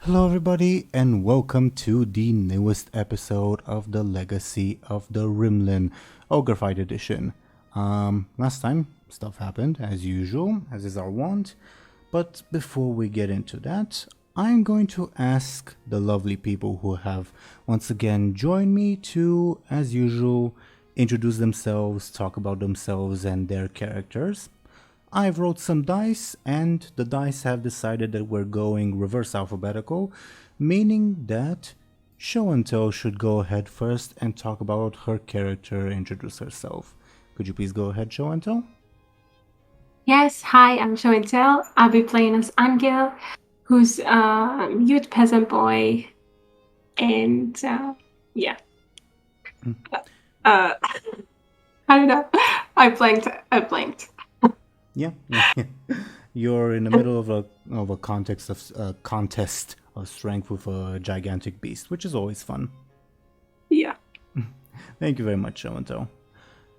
Hello, everybody, and welcome to the newest episode of the Legacy of the Rimlen Ogre Fight Edition. Last time, stuff happened, as usual, as is our wont, but before we get into that, I'm going to ask the lovely people who have once again joined me to, as usual, introduce themselves, talk about themselves and their characters. I've rolled some dice, and the dice have decided that we're going reverse alphabetical, meaning that Show&Tell should go ahead first and talk about her character, introduce herself. Could you please go ahead, Show&Tell? Yes, hi, I'm Show&Tell. I'll be playing as Anghel, who's a youth peasant boy, and yeah. Uh, I don't know. I blanked. Yeah. You're in the middle of a context of contest of strength with a gigantic beast, which is always fun. Yeah. Thank you very much, Show&Tell.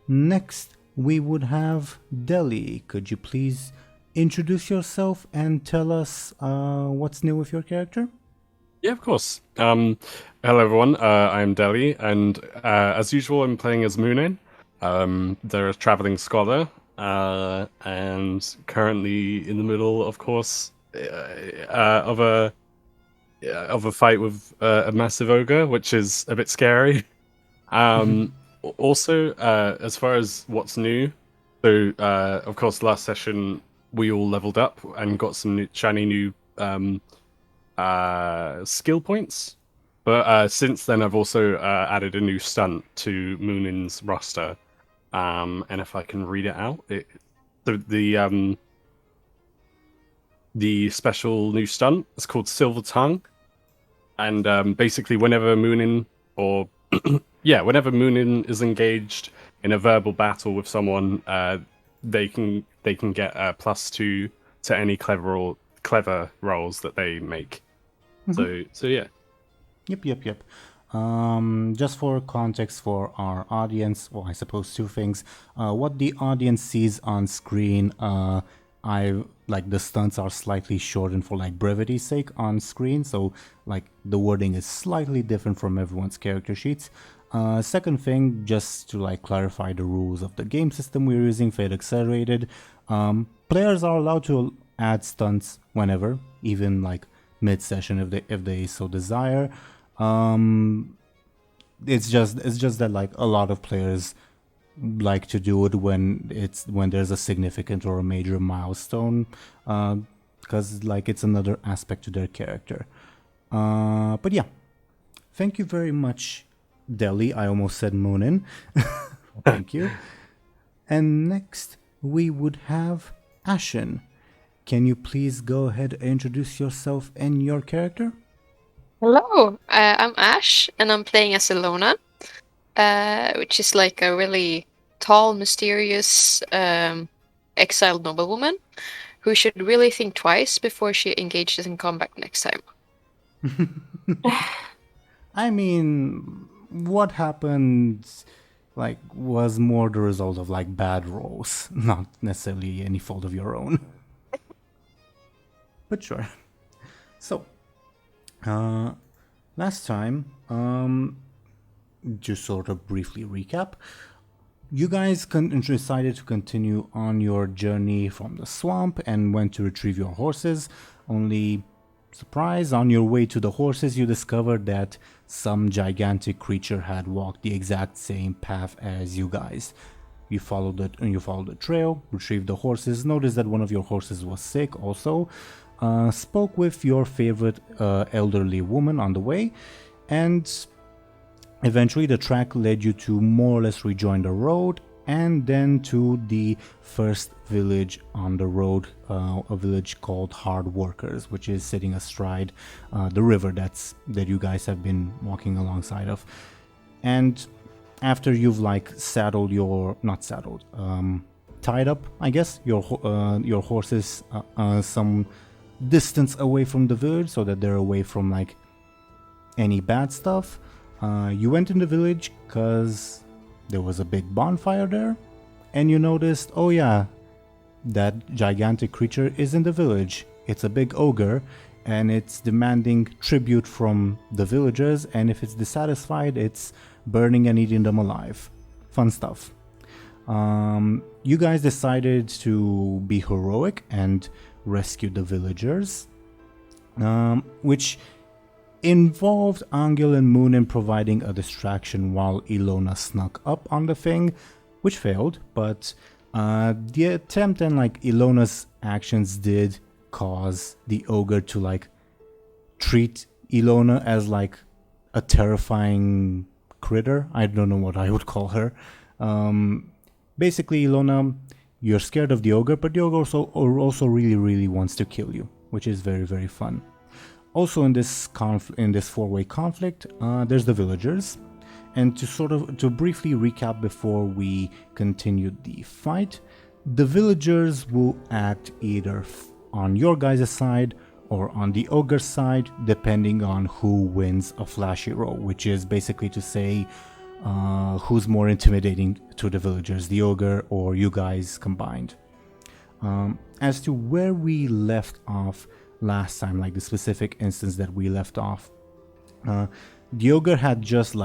Next, we would have Deli. Could you please introduce yourself and tell us what's new with your character? Yeah, of course. Hello, everyone. I'm Deli, and as usual, I'm playing as Muninn. They're a traveling scholar, and currently in the middle, of course, of a fight with a massive ogre, which is a bit scary. Also, as far as what's new, so of course, last session we all leveled up and got some shiny new skill points. But since then, I've also added a new stunt to Muninn's roster. And if I can read it out, the special new stunt is called Silver Tongue, and basically whenever Muninn whenever Muninn is engaged in a verbal battle with someone, they can get +2 to any clever rolls that they make. So yeah. Yep. Just for context for our audience, well, I suppose two things. What the audience sees on screen, the stunts are slightly shortened for brevity's sake on screen, so the wording is slightly different from everyone's character sheets. Second thing, just to clarify the rules of the game system we're using, Fate Accelerated. Players are allowed to add stunts whenever, even mid-session if they so desire. It's just that a lot of players like to do it when there's a significant or a major milestone, because it's another aspect to their character. But yeah, thank you very much, Deli. I almost said Muninn. Thank you. And next we would have Ashen. Can you please go ahead and introduce yourself and your character? Hello, I'm Ash, and I'm playing as Illona, which is a really tall, mysterious, exiled noblewoman who should really think twice before she engages in combat next time. I mean, what happened was more the result of bad rolls, not necessarily any fault of your own. But sure. So, last time, just sort of briefly recap, you guys decided to continue on your journey from the swamp and went to retrieve your horses. Only, surprise, on your way to the horses you discovered that some gigantic creature had walked the exact same path as you guys. You followed the trail, retrieved the horses, noticed that one of your horses was sick also, spoke with your favorite elderly woman on the way, and eventually the track led you to more or less rejoin the road and then to the first village on the road, a village called Hard Workers, which is sitting astride the river that you guys have been walking alongside of. And after you've tied up, I guess, your horses some distance away from the village so that they're away from any bad stuff. You went in the village because there was a big bonfire there, and you noticed, oh yeah, that gigantic creature is in the village. It's a big ogre, and it's demanding tribute from the villagers, and if it's dissatisfied, it's burning and eating them alive. Fun stuff. You guys decided to be heroic and rescue the villagers, which involved Anghel and Muninn providing a distraction while Illona snuck up on the thing, which failed, but the attempt and Illona's actions did cause the ogre to treat Illona as a terrifying critter. I don't know what I would call her. Basically, Illona, you're scared of the ogre, but the ogre also really, really wants to kill you, which is very, very fun. Also, in this four-way conflict, there's the villagers, and to briefly recap before we continue the fight, the villagers will act either on your guys' side or on the ogre's side, depending on who wins a flashy roll, which is basically to say who's more intimidating to the villagers, the ogre or you guys combined. As to where we left off last time, the specific instance that we left off, the ogre had just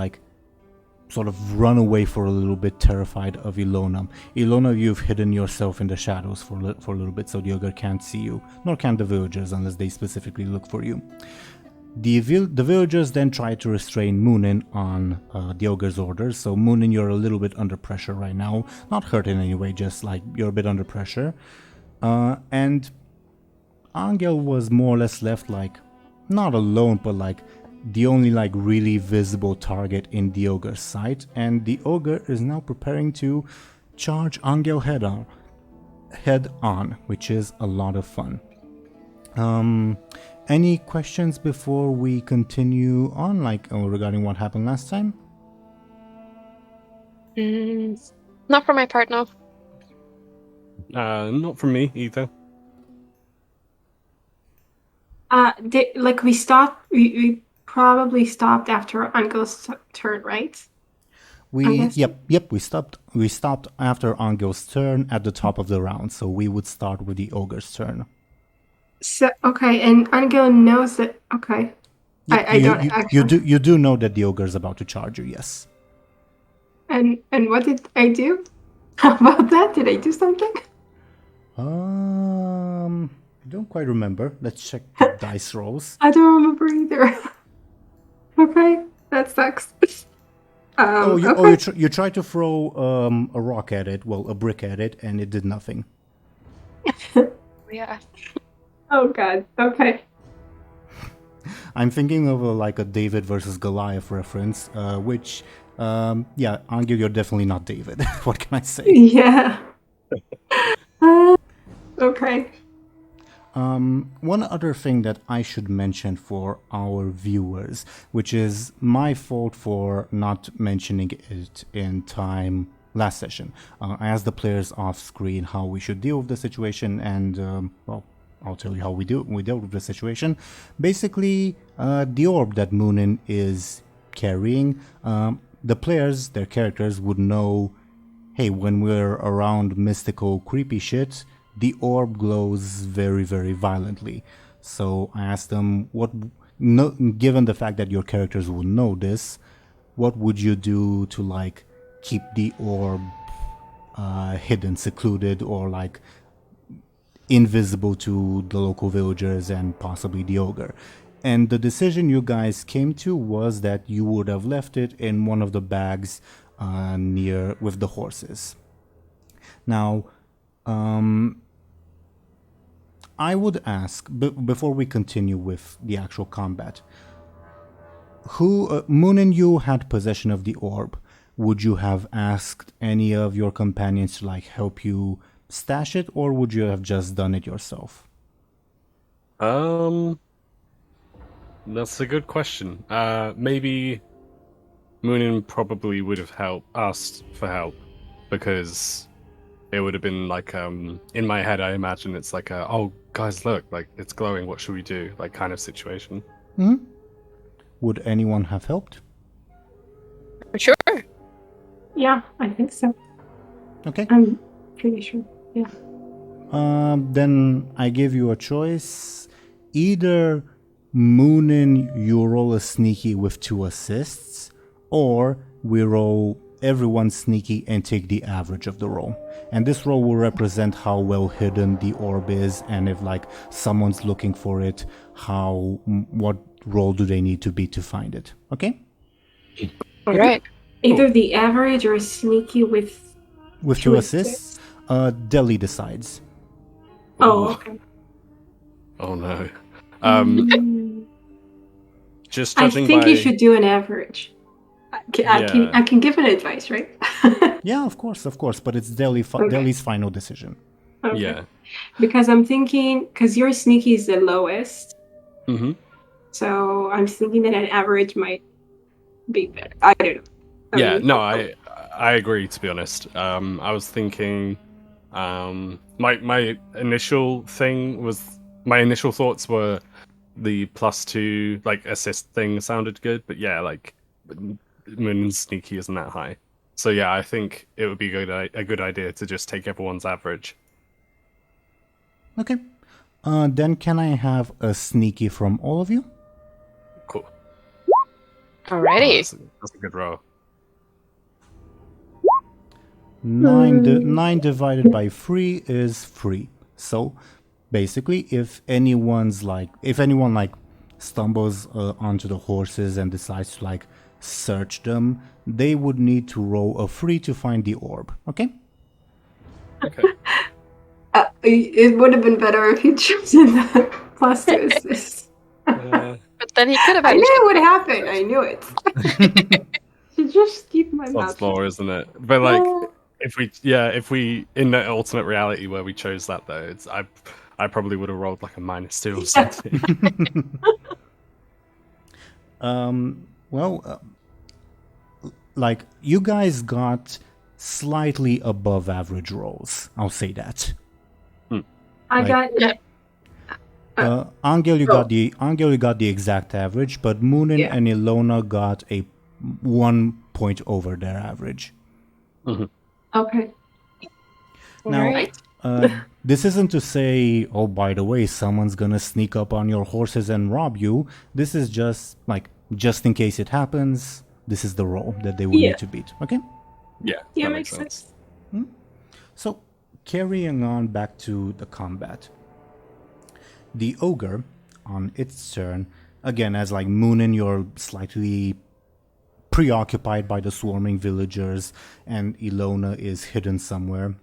sort of run away for a little bit, terrified of Illona. Illona, you've hidden yourself in the shadows for a little bit, so the ogre can't see you, nor can the villagers unless they specifically look for you. The villagers then try to restrain Muninn on the ogre's orders, so Muninn, you're a little bit under pressure right now. Not hurt in any way, just you're a bit under pressure. And Anghel was more or less left not alone, but the only really visible target in the ogre's sight, and the ogre is now preparing to charge Anghel head on, which is a lot of fun. Any questions before we continue on, regarding what happened last time? Not for my part, no. Not from me either. We probably stopped after Angel's turn, right? We stopped after Angel's turn at the top of the round, so we would start with the ogre's turn. So okay, and Anghel knows that. Okay, You do know that the ogre is about to charge you, yes. And what did I do? How about that? Did I do something? I don't quite remember. Let's check the dice rolls. I don't remember either. Okay, that sucks. You tried to throw a rock at it, a brick at it, and it did nothing. Yeah. Oh god. Okay. I'm thinking of a David versus Goliath reference, which, Anghel, you're definitely not David. What can I say? Yeah. Okay. One other thing that I should mention for our viewers, which is my fault for not mentioning it in time last session. I asked the players off screen how we should deal with the situation, and I'll tell you how we dealt with the situation. Basically, the orb that Muninn is carrying, the players, their characters, would know, hey, when we're around mystical, creepy shit, the orb glows very, very violently. So I asked them, given the fact that your characters would know this, what would you do to keep the orb hidden, secluded, or invisible to the local villagers and possibly the ogre? And the decision you guys came to was that you would have left it in one of the bags near with the horses. Now, I would ask, before we continue with the actual combat, Muninn, you had possession of the orb. Would you have asked any of your companions to help you stash it, or would you have just done it yourself? That's a good question. Maybe Muninn probably would have asked for help, because it would have been in my head, I imagine it's oh guys, look, it's glowing, what should we do, kind of situation. Would anyone have helped? Sure. Yeah, I think so. Okay. I'm pretty sure. Yeah. Then I give you a choice. Either Muninn, you roll a sneaky with 2 assists, or we roll everyone sneaky and take the average of the roll. And this roll will represent how well hidden the orb is, and if like someone's looking for it, what roll do they need to be to find it. Okay? All right. Either the average or sneaky with 2 assists, Deli decides. Oh, okay. Oh no. Mm. Just I judging think by you should do an average. I can give an advice, right? Yeah, of course, but it's Deli's final decision. Okay. yeah. Because I'm thinking, because your sneaky is the lowest, Mm-hmm. so I'm thinking that an average might be better. I don't know. Yeah, no, I agree, to be honest. I was thinking, my initial thoughts were the +2 like assist thing sounded good, but yeah, like Moon's sneaky isn't that high. So yeah, I think it would be a good idea to just take everyone's average. Okay. Then can I have a sneaky from all of you? Cool. Alrighty. That's a good roll. 9 divided by 3 is 3. So basically, if anyone stumbles onto the horses and decides to like search them, they would need to roll a 3 to find the orb. Okay? Okay. It would have been better if he'd chosen the +2 assist. But then he could have I knew actually... it would happen. I knew it. Should just keep my mouth That's more, isn't it? But like, if we in the alternate reality where we chose that though, I probably would have rolled like a -2 or something. Like you guys got slightly above average rolls. I'll say that. I got Anghel, you got the exact average, but Muninn and Illona got a 1 point over their average. Mm-hmm. okay. Now, Alright. this isn't to say, oh, by the way, someone's gonna sneak up on your horses and rob you. This is just in case it happens, this is the roll that they will need to beat. Okay? Yeah. Yeah, that makes sense. So, carrying on back to the combat. The Ogre, on its turn, again, as like Muninn, you're slightly preoccupied by the swarming villagers, and Illona is hidden somewhere.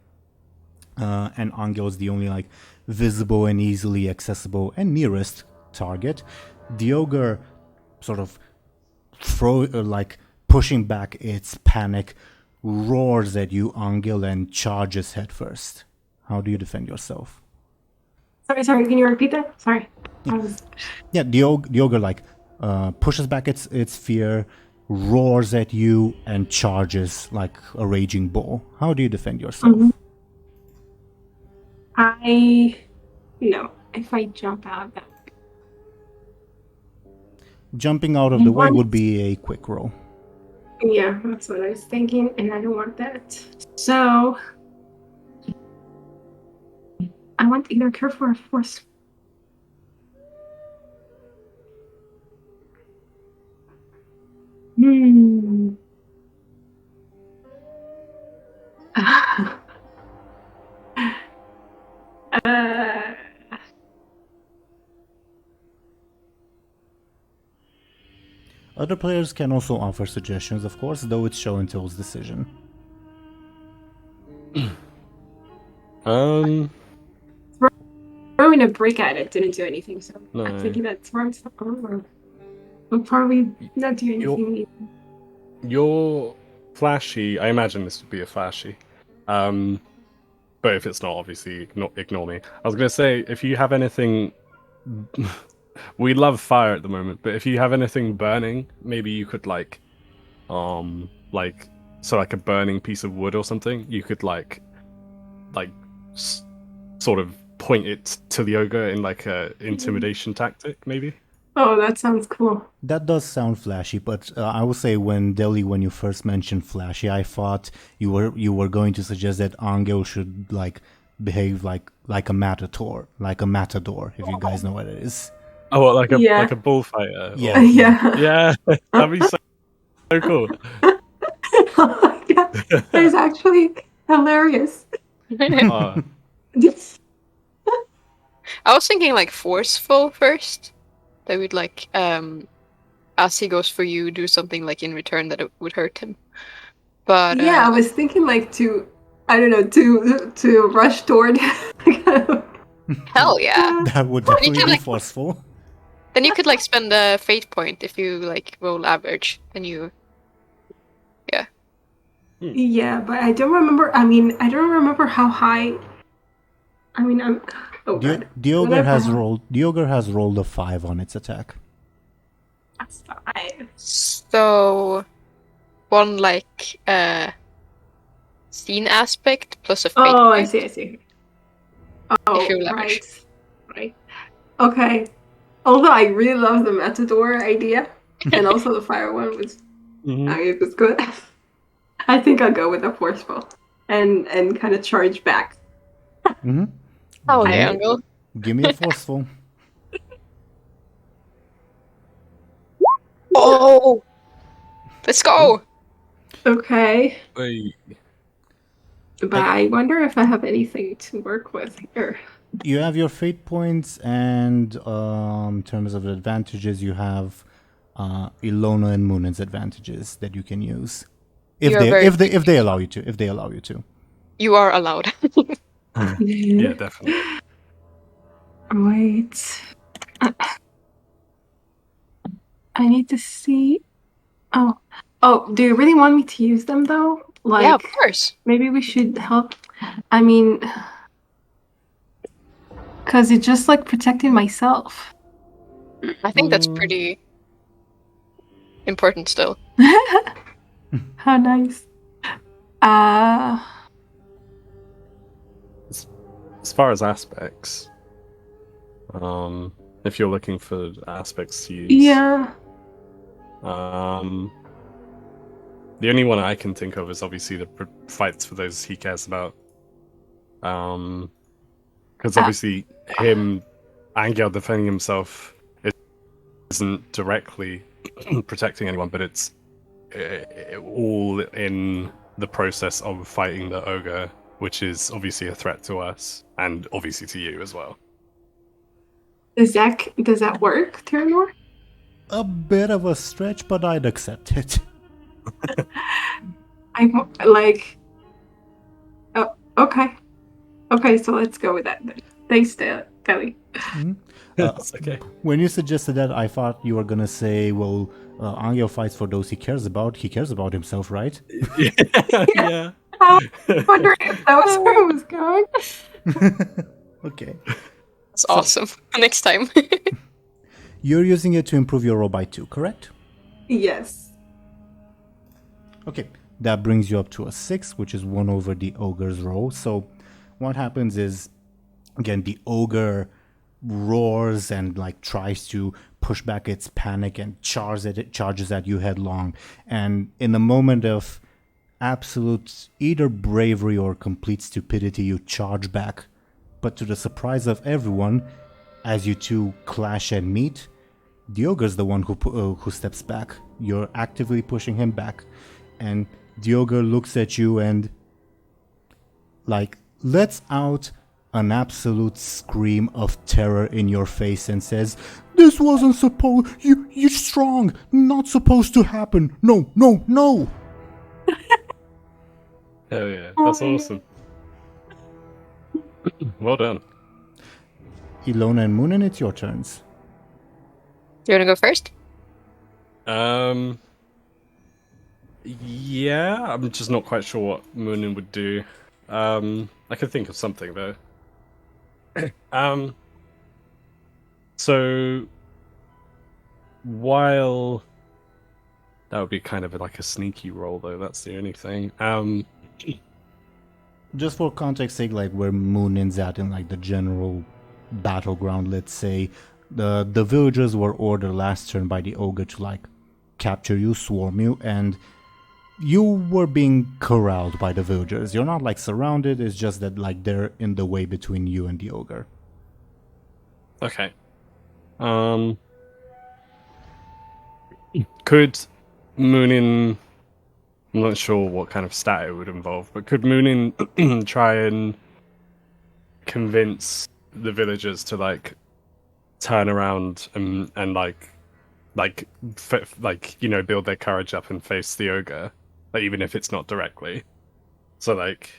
And Anghel is the only like visible and easily accessible and nearest target. The Ogre sort of pushing back its panic, roars at you, Anghel, and charges headfirst. How do you defend yourself? Sorry, can you repeat that? Sorry. Yeah, the Ogre pushes back its fear, roars at you, and charges like a raging bull. How do you defend yourself? If I jump out of that. Jumping out of the way would be a quick roll. Yeah, that's what I was thinking, and I don't want that. So I want either careful or force. Other players can also offer suggestions, of course, though it's Show&Tell's decision. Throwing a brick at it didn't do anything, so I'm thinking that throwing something over will probably not do anything. Your flashy, I imagine this would be a flashy. But if it's not, obviously ignore me. I was going to say, if you have anything... We love fire at the moment, but if you have anything burning, maybe you could a burning piece of wood or something, you could sort of point it to the ogre in like a intimidation tactic, maybe. Oh, that sounds cool. That does sound flashy, but I would say when you first mentioned flashy, I thought you were going to suggest that Anghel should behave like a matador, if you guys know what it is. Oh, what, like a Yeah. like a bullfighter? Yeah. Yeah. Yeah, that'd be so cool. Oh my God. It's actually hilarious. Oh, I was thinking like forceful first. That would like as he goes for you, do something like in return that it would hurt him. But Yeah, I was thinking like I don't know, to rush toward. hell yeah. That would Well, you definitely can, be like- forceful. Then you could like spend a fate point if you like roll average. Then you Yeah, but I don't remember. I mean, I don't remember how high. I mean, I'm. Oh God. The ogre Whatever. has rolled a 5 on its attack. That's 5. so one like scene aspect plus a fate Oh, I point. see. I see. Oh, If you're leverage. right. Okay. Although I really love the Matador idea, and also the fire one was. mhm. I mean, it was good. I think I'll go with the forceful and kind of charge back. Mm-hmm. Oh Give yeah, me- Anghel. Give me a forceful. Oh, let's go. Okay, Wait. but I wonder if I have anything to work with here. You have your fate points, and in terms of advantages, you have Illona and Munin's advantages that you can use if You are they very- if they allow you to. If they allow you to. You are allowed. Yeah, definitely. Wait. I need to see. Oh, do you really want me to use them though? Like, Yeah, of course. maybe we should help. I mean, because it's just like protecting myself. I think that's pretty important still. How nice. As far as aspects, if you're looking for aspects to use, Yeah. the only one I can think of is obviously the fights for those he cares about. Because obviously Anghel defending himself isn't directly protecting anyone, but it's all in the process of fighting the ogre, which is obviously a threat to us and obviously to you as well. Does that work, Teeironor? A bit of a stretch, but I'd accept it. I'm like. Oh, okay. Okay, so let's go with that. Thanks, Deli. That's okay. When you suggested that, I thought you were gonna say, "Well, Anghel fights for those he cares about. He cares about himself, right?" Yeah. I was wondering if that was where it was going. Okay. That's awesome. Next time. You're using it to improve your roll by 2, correct? Yes. Okay, that brings you up to a 6, which is 1 over the ogre's roll. So what happens is, again, the ogre roars and like tries to push back its panic and charges at you headlong. And in a moment of absolute either bravery or complete stupidity, you charge back. But to the surprise of everyone, as you two clash and meet, the ogre's the one who steps back. You're actively pushing him back, and the ogre looks at you and like lets out an absolute scream of terror in your face and says, "This wasn't supposed. You're strong. Not supposed to happen. No, no, no." Hell yeah, that's awesome. Well done. Illona and Muninn, it's your turns. You wanna go first? Yeah, I'm just not quite sure what Muninn would do. I could think of something though. So while that would be kind of like a sneaky roll though, that's the only thing. Just for context sake, like where Muninn's at in like the general battleground, let's say, the villagers were ordered last turn by the ogre to like capture you, swarm you, and you were being corralled by the villagers. You're not like surrounded, it's just that like they're in the way between you and the ogre. Okay. Could Muninn... I'm not sure what kind of stat it would involve, but could Muninn try and convince the villagers to like turn around and build their courage up and face the ogre, like, even if it's not directly. So like,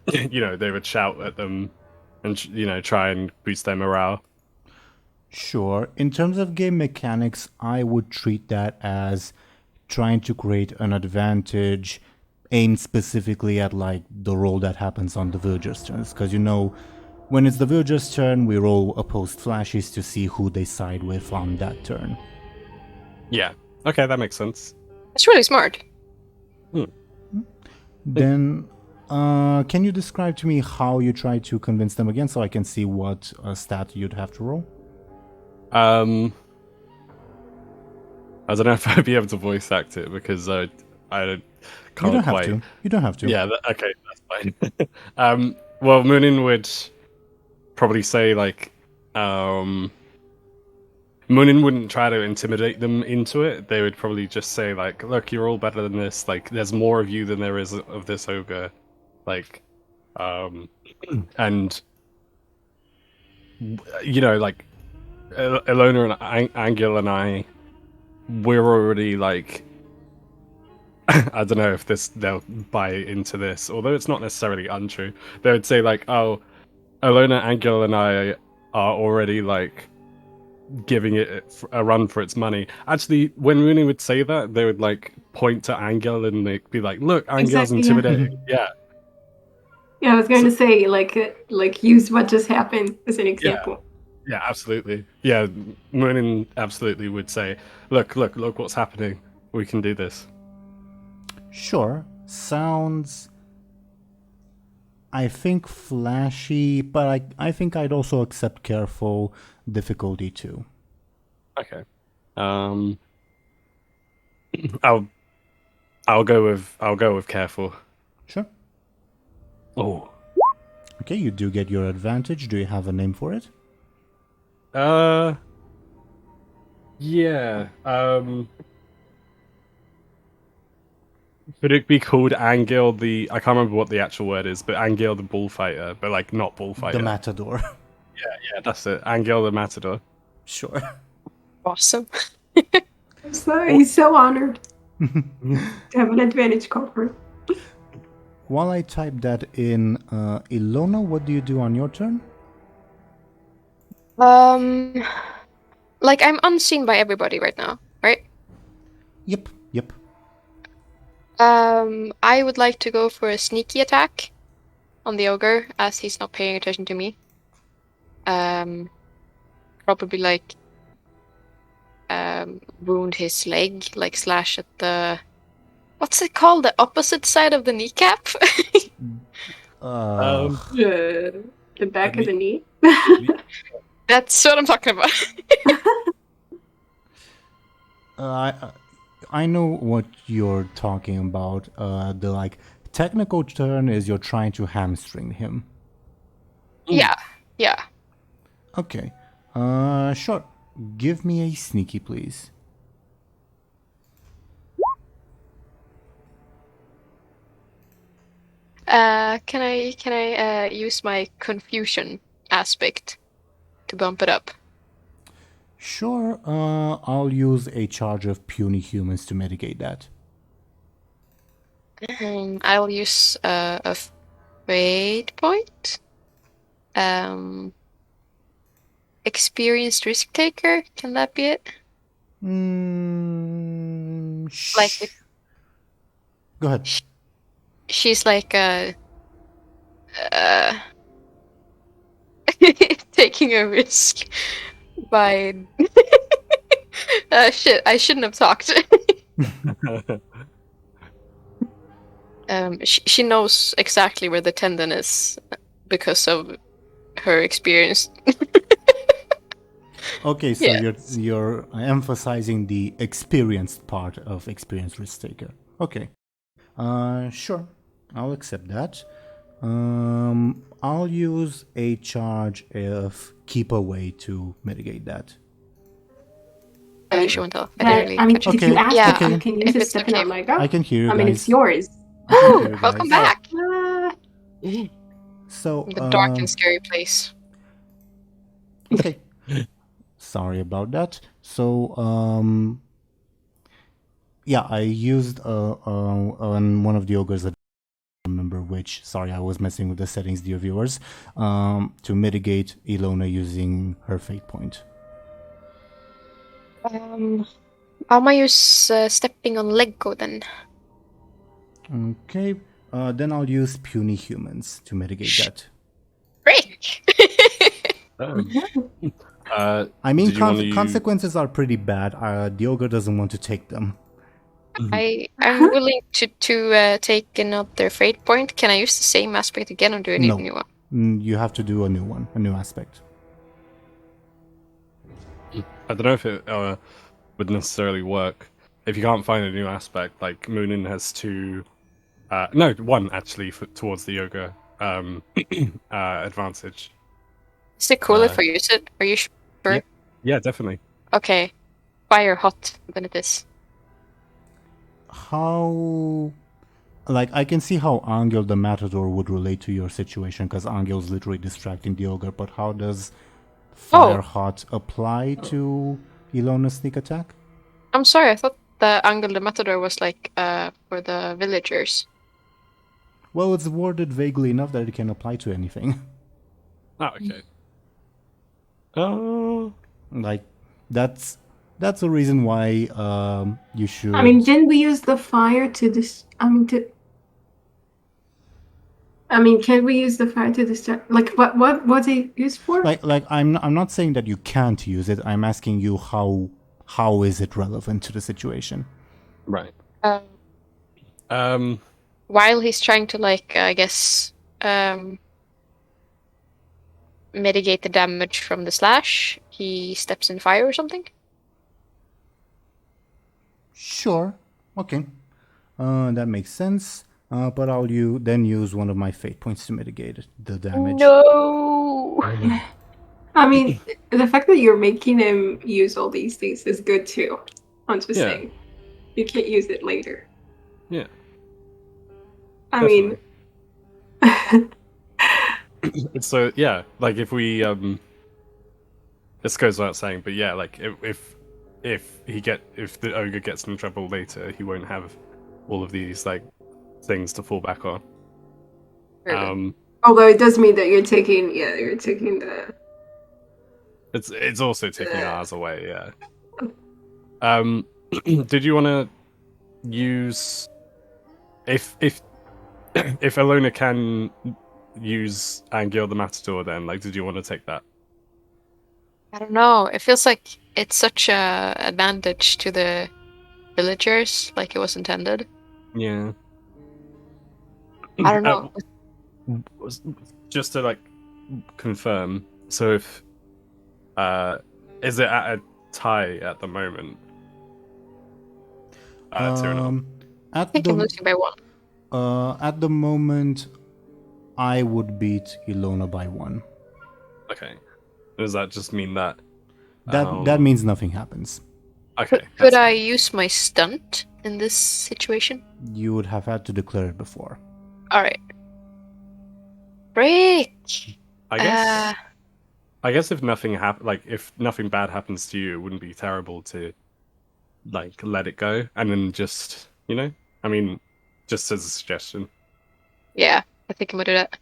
they would shout at them and try and boost their morale. Sure. In terms of game mechanics, I would treat that as trying to create an advantage aimed specifically at like the roll that happens on the villagers' turns. Because when it's the villagers' turn, we roll opposed flashes to see who they side with on that turn. Yeah. Okay, that makes sense. That's really smart. Then, can you describe to me how you try to convince them again, so I can see what stat you'd have to roll? I don't know if I'd be able to voice act it because I can't You don't have quite. to. You don't have to. Yeah. Okay, that's fine. Well, Muninn would probably say like, Muninn wouldn't try to intimidate them into it. They would probably just say like, "Look, you're all better than this. Like, there's more of you than there is of this ogre." Like, and like Illona and Anghel and I, we're already like, I don't know if they'll buy into this, although it's not necessarily untrue. They would say like, "Oh, Illona, Anghel, and I are already like giving it a run for its money." Actually, when Muninn would say that, they would like point to Anghel and they'd be like, "Look, Angel's Exactly, yeah. intimidating." Yeah. Yeah, I was going to say, like use what just happened as an example. Yeah, absolutely. Yeah, Muninn absolutely would say, look what's happening. We can do this." Sure. Sounds, I think, flashy, but I think I'd also accept careful difficulty too. Okay. I'll go with careful. Sure. Oh. Okay, you do get your advantage. Do you have a name for it? Yeah. Could it be called Anghel I can't remember what the actual word is, but Anghel the bullfighter, but like not bullfighter. The Matador. Yeah, that's it. Anghel the Matador. Sure. Awesome. So he's so honored to have an advantage covered. While I type that in, Illona, what do you do on your turn? Like I'm unseen by everybody right now, right? Yep. I would like to go for a sneaky attack on the ogre as he's not paying attention to me. Probably like wound his leg, like slash at the, what's it called? The opposite side of the kneecap? The back of the knee. That's what I'm talking about. I know what you're talking about. The like technical term is you're trying to hamstring him. Yeah. Okay. Sure. Give me a sneaky, please. Can I use my confusion aspect to bump it up? Sure. I'll use a charge of puny humans to mitigate that. I'll use a fate point. Experienced risk taker. Can that be it? Like Go ahead. she's like taking a risk by shit. I shouldn't have talked. She knows exactly where the tendon is because of her experience. Okay, so Yeah. you're emphasizing the experienced part of experienced risk taker. Okay. Sure. I'll accept that. I'll use a charge of keep away to mitigate that. Show&Tell. I But, didn't really I mean, catch if Okay, you ask Yeah, if you can use if it, it's step in okay. on my go. I can hear you I mean, guys. it's yours. I can hear you Welcome guys. back. So, The dark and scary place. okay. Sorry about that. So, yeah, I used on one of the ogres that I don't remember which. Sorry, I was messing with the settings, dear viewers. To mitigate Illona using her fate point. I might use stepping on Lego then. Okay. Then I'll use puny humans to mitigate that. Great. I mean, Did you wanna use- consequences are pretty bad. The ogre doesn't want to take them. I'm willing to take another fate point. Can I use the same aspect again or do I need No. a new one? You have to do a new one, a new aspect. I don't know if it would necessarily work. If you can't find a new aspect, like Muninn has two... no, one actually towards the yoga advantage. Is it cool if I use it? Are you sure? Yeah, definitely. Okay. Fire hot, then it is. How... Like, I can see how Anghel the Matador would relate to your situation, because Angel's literally distracting the ogre, but how does Fire Hot apply to Illona's sneak attack? I'm sorry, I thought the Anghel the Matador was like for the villagers. Well, it's worded vaguely enough that it can apply to anything. Oh, okay. Oh. Like, that's a reason why you should... I mean, didn't we use the fire to this? Can we use the fire to distract? Like, what was it used for? Like, I'm not saying that you can't use it. I'm asking you how is it relevant to the situation? Right. While he's trying to, like, I guess, mitigate the damage from the slash, he steps in fire or something? Sure. Okay. That makes sense. But I'll then use one of my fate points to mitigate the damage. No! I mean, the fact that you're making him use all these things is good too. I'm just saying. You can't use it later. Yeah. I mean... So, yeah, like if we... This goes without saying, but yeah, like if the ogre gets in trouble later, he won't have all of these, like, things to fall back on. Although it does mean that you're taking the... It's also taking ours away, yeah. Did you want to use... If Illona can use Anghel the Matador, then, like, did you want to take that? I don't know. It feels like it's such a advantage to the villagers, like it was intended. Yeah. I don't know. Just to, like, confirm, so if... is it at a tie at the moment? Teeironor? I think I'm losing by one. At the moment, I would beat Illona by 1. Okay. Does that just mean that... That means nothing happens. Okay. Could I use my stunt in this situation? You would have had to declare it before. Alright. Break! I guess if nothing if nothing bad happens to you, it wouldn't be terrible to, like, let it go and then just, you know? I mean, just as a suggestion. Yeah, I think I'm gonna do that.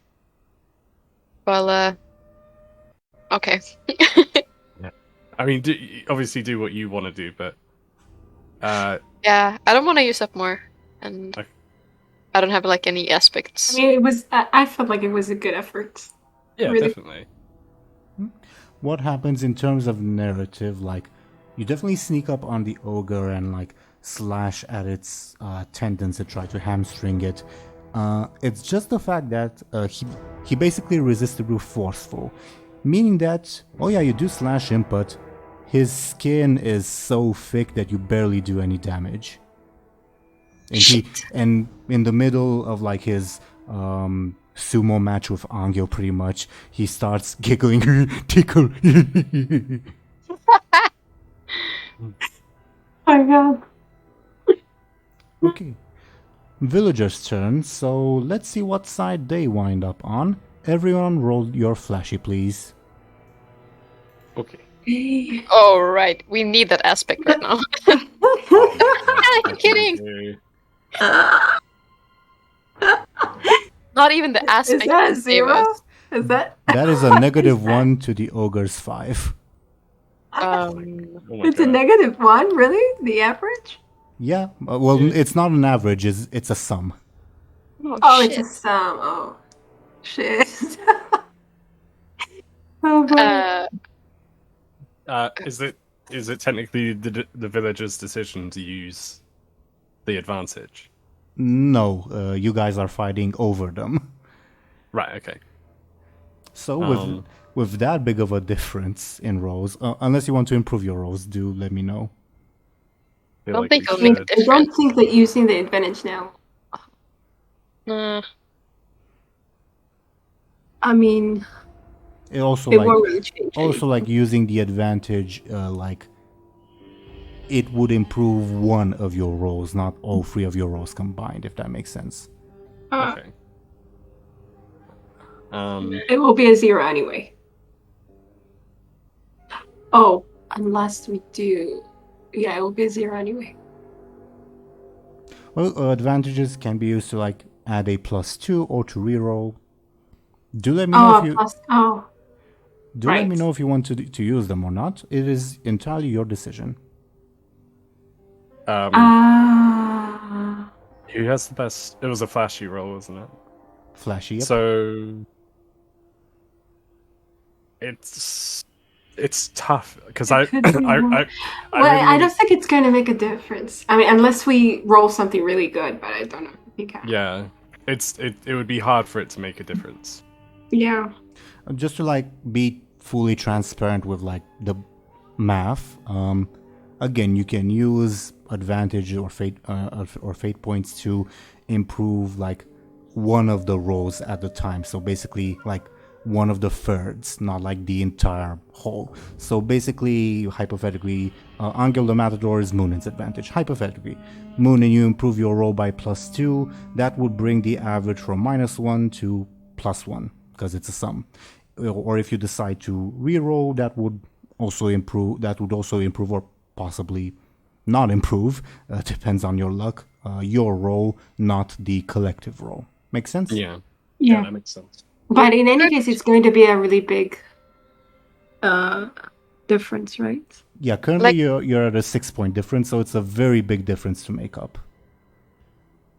Well, okay. Yeah. I mean, obviously do what you want to do, but... yeah, I don't want to use up more, and Okay. I don't have, like, any aspects. I mean, it was... I felt like it was a good effort. Yeah, Really? definitely. What happens in terms of narrative, like, you definitely sneak up on the ogre and, like, slash at its tendons and try to hamstring it. It's just the fact that he basically irresistibly forceful, meaning that, oh yeah, you do slash him, but his skin is so thick that you barely do any damage. And in the middle of, like, his sumo match with Anghel pretty much. He starts giggling, tickle. Oh my god. Okay. Villagers' turn, so let's see what side they wind up on. Everyone roll your flashy, please. Okay. Oh, right. We need that aspect right now. I'm kidding. Not even the Is aspect that a can save zero? us. Is that? That is a -1 to the ogre's 5. Oh my It's a God. -1, really? The average? Yeah, well, it's not an average, it's a sum. Oh, shit. it's a sum. Oh, shit. Oh boy. Is it technically the villager's decision to use the advantage? No, you guys are fighting over them. Right. Okay. So Um, with that big of a difference in rolls, unless you want to improve your rolls, do let me know. feel Don't like think we it'll make a should. I difference. don't think that using the advantage now. I mean, It also it like won't really change. also like using the advantage, like it would improve one of your rolls, not all three of your rolls combined, if that makes sense. Okay. It will be a 0 anyway. Oh, unless we do. Yeah, it will be a 0 anyway. Well, advantages can be used to like add a +2 or to reroll. Do let me know if you let me know if you want to use them or not. It is entirely your decision. Who has the best? It was a flashy roll, wasn't it? Flashy. Yep. So it's tough because I Well, I don't think it's going to make a difference. I mean, unless we roll something really good, but I don't know if we can. yeah, it would be hard for it to make a difference. Yeah. Just to like be fully transparent with like the math. Again, you can use advantage or fate points to improve like one of the rolls at the time. So basically, like one of the thirds, not like the entire whole. So basically, hypothetically, Anghel the Matador is Munin's advantage. Hypothetically, Muninn, you improve your roll by +2. That would bring the average from -1 to +1 because it's a sum. Or if you decide to re-roll, that would also improve. That would also improve, or possibly not improve. Depends on your luck. Your roll, not the collective roll. Make sense? Yeah, Yeah. that makes sense. But in any case, it's going to be a really big difference, right? Yeah, currently Like- you're at a 6-point difference, so it's a very big difference to make up.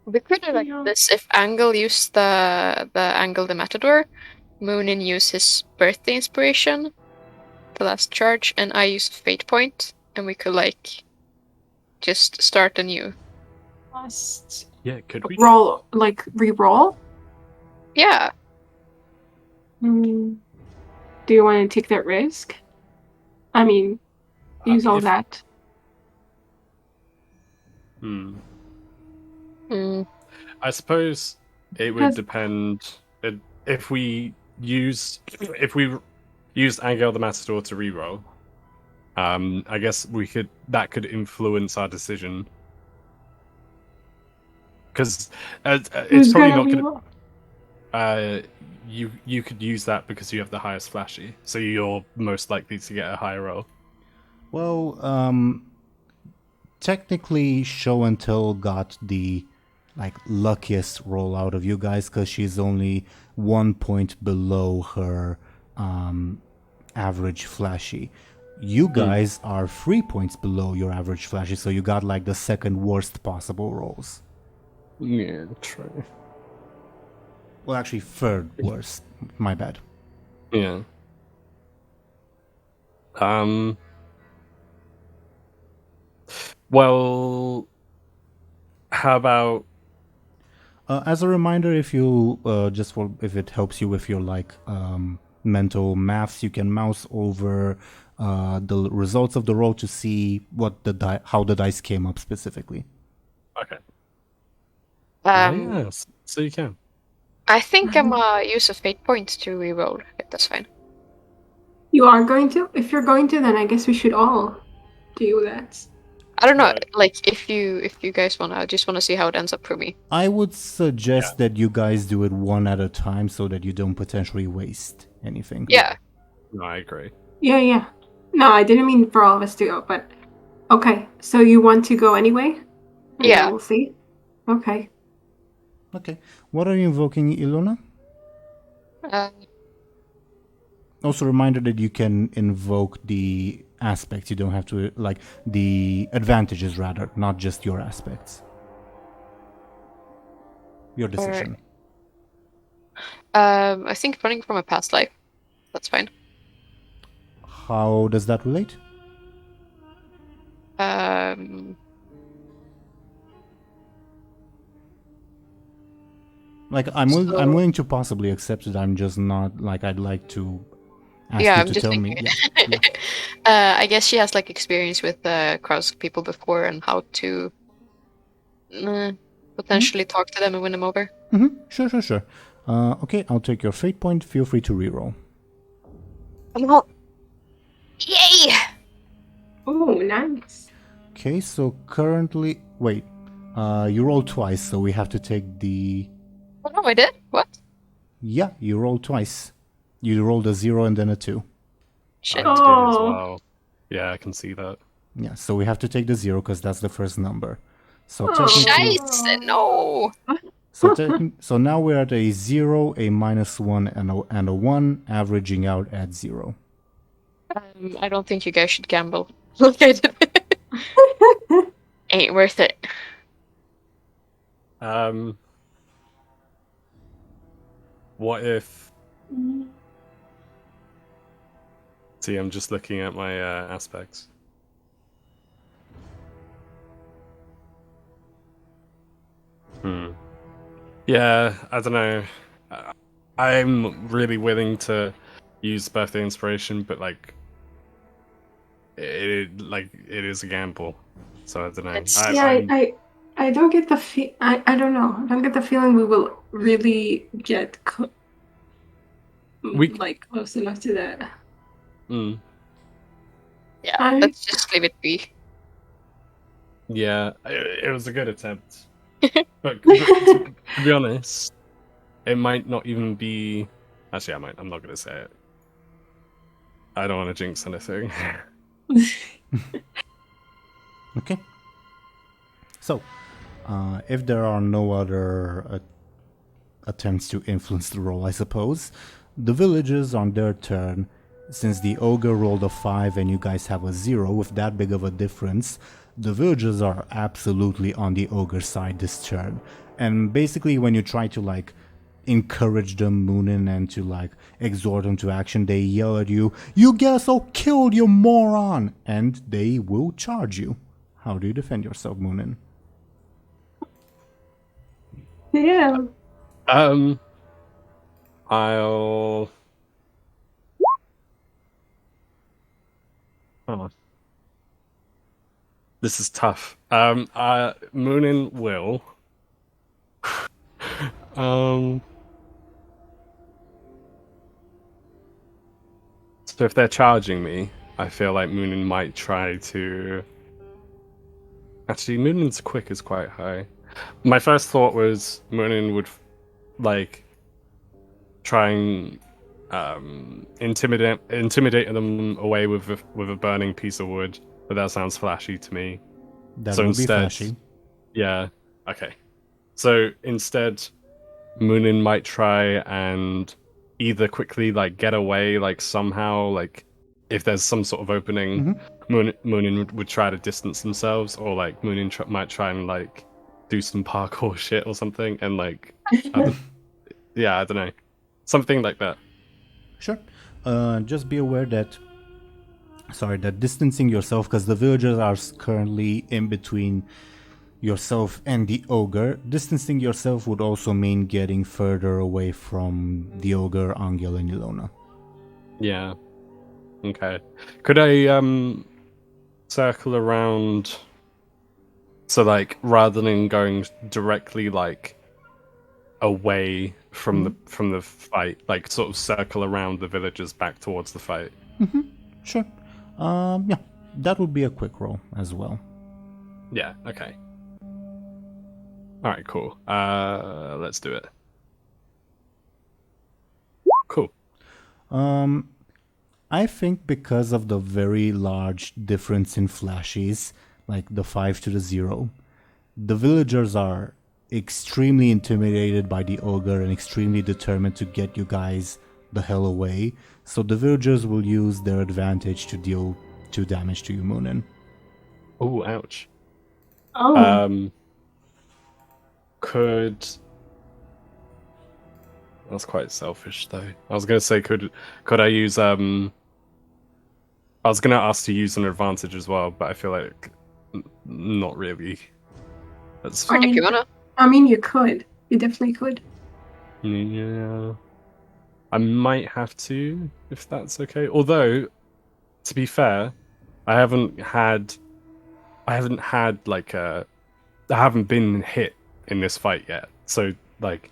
We could do like this if Anghel used the Anghel the Matador, Muninn used his birthday inspiration, the last charge, and I use fate point, and we could like just start anew. Last Yeah, could we? roll, like re-roll. Yeah. Do you want to take that risk? I mean, use all if- that. I suppose it would Because- depend if we used Angel the Matador to reroll. I guess that could influence our decision because it's Who's probably gonna not re-roll? gonna. You could use that because you have the highest flashy, so you're most likely to get a higher roll. Well, technically, Show&Tell got the like luckiest roll out of you guys because she's only 1 point below her average flashy. You guys are 3 points below your average flashy, so you got like the second worst possible rolls. Yeah, true. Well, actually, third worst. My bad. Yeah. Well, how about As a reminder, if you if it helps you with your like mental maths, you can mouse over the results of the roll to see what how the dice came up specifically. okay? Um, Yes, so you can. I think I'm use a fate point to reroll. If that's fine. Use a fate point to reroll. If that's fine. You are going to? If you're going to, then I guess we should all do that. I don't know. Right. Like if you guys wanna, I just wanna see how it ends up for me. I would suggest that you guys do it one at a time so that you don't potentially waste anything. Yeah. No, I agree. Yeah. No, I didn't mean for all of us to go, but okay. So you want to go anyway? And Yeah. then we'll see. Okay. Okay. What are you invoking, Illona? Also, reminder that you can invoke the aspects. You don't have to, like, the advantages, rather, not just your aspects. Your decision. I think running from a past life. That's fine. How does that relate? Like, I'm willing to possibly accept it. I'm just not, like, I'd like to ask you I'm to just tell thinking. me. Yeah. I guess she has like experience with crowds of people before and how to potentially talk to them and win them over. Sure. Okay, I'll take your fate point. Feel free to reroll. Yay! Oh, nice. Okay, so currently, wait, you rolled twice, so we have to take the. Oh no, I did. What? Yeah, you rolled twice. You rolled a 0 and then a 2. Shit. I did as Oh. well. Yeah, I can see that. Yeah, so we have to take the 0 because that's the first number. So Oh. technically, Scheiße, no. so now we're at a 0, a -1, and a 1, averaging out at 0. I don't think you guys should gamble like I did. Ain't worth it. What if? See, I'm just looking at my aspects. Yeah, I don't know. I'm really willing to use birthday inspiration, but like, it is a gamble. So I don't know. I don't get the I don't know. I don't get the feeling we will really get close enough to that. Yeah, let's just leave it be. Yeah, it was a good attempt. but to be honest, it might not even be. Actually, I might. I'm not going to say it. I don't want to jinx anything. Okay. So, if there are no other attempts to influence the roll, I suppose, the villagers on their turn, since the ogre rolled a 5 and you guys have a 0 with that big of a difference, the villagers are absolutely on the ogre side this turn. And basically when you try to like encourage them, Muninn, and to like exhort them to action, they yell at you, "You get us all killed, you moron!" And they will charge you. How do you defend yourself, Muninn? Yeah. I'll. Oh. This is tough. Muninn will. So if they're charging me, I feel like Muninn might try to. Actually, Munin's quick is quite high. My first thought was Muninn would like try and intimidate them away with a burning piece of wood, but that sounds flashy to me. That So would be instead- flashy. Yeah. Okay. So instead, Muninn might try and either quickly like get away, like somehow, like if there's some sort of opening, Muninn would try to distance themselves, or like Muninn might try and like do some parkour shit or something, and like, I don't know, something like that. Sure. Just be aware that distancing yourself, because the villagers are currently in between yourself and the ogre. Distancing yourself would also mean getting further away from the ogre, Anghel, and Illona. Yeah. Okay. Could I circle around? So like, rather than going directly like away from the fight, like sort of circle around the villagers back towards the fight. Sure. Yeah, that would be a quick roll as well. Yeah. Okay. All right. Cool. Let's do it. Cool. I think because of the very large difference in flashes, like the 5 to the 0, the villagers are extremely intimidated by the ogre and extremely determined to get you guys the hell away. So the villagers will use their advantage to deal 2 damage to you, Muninn. Oh, ouch. Oh. Could... That's quite selfish, though. I was gonna say, could I use I was gonna ask to use an advantage as well, but I feel like not really. That's Or if you wanna. I mean, you could. You definitely could. yeah. I might have to, if that's okay. Although, to be fair, I haven't been hit in this fight yet. So like,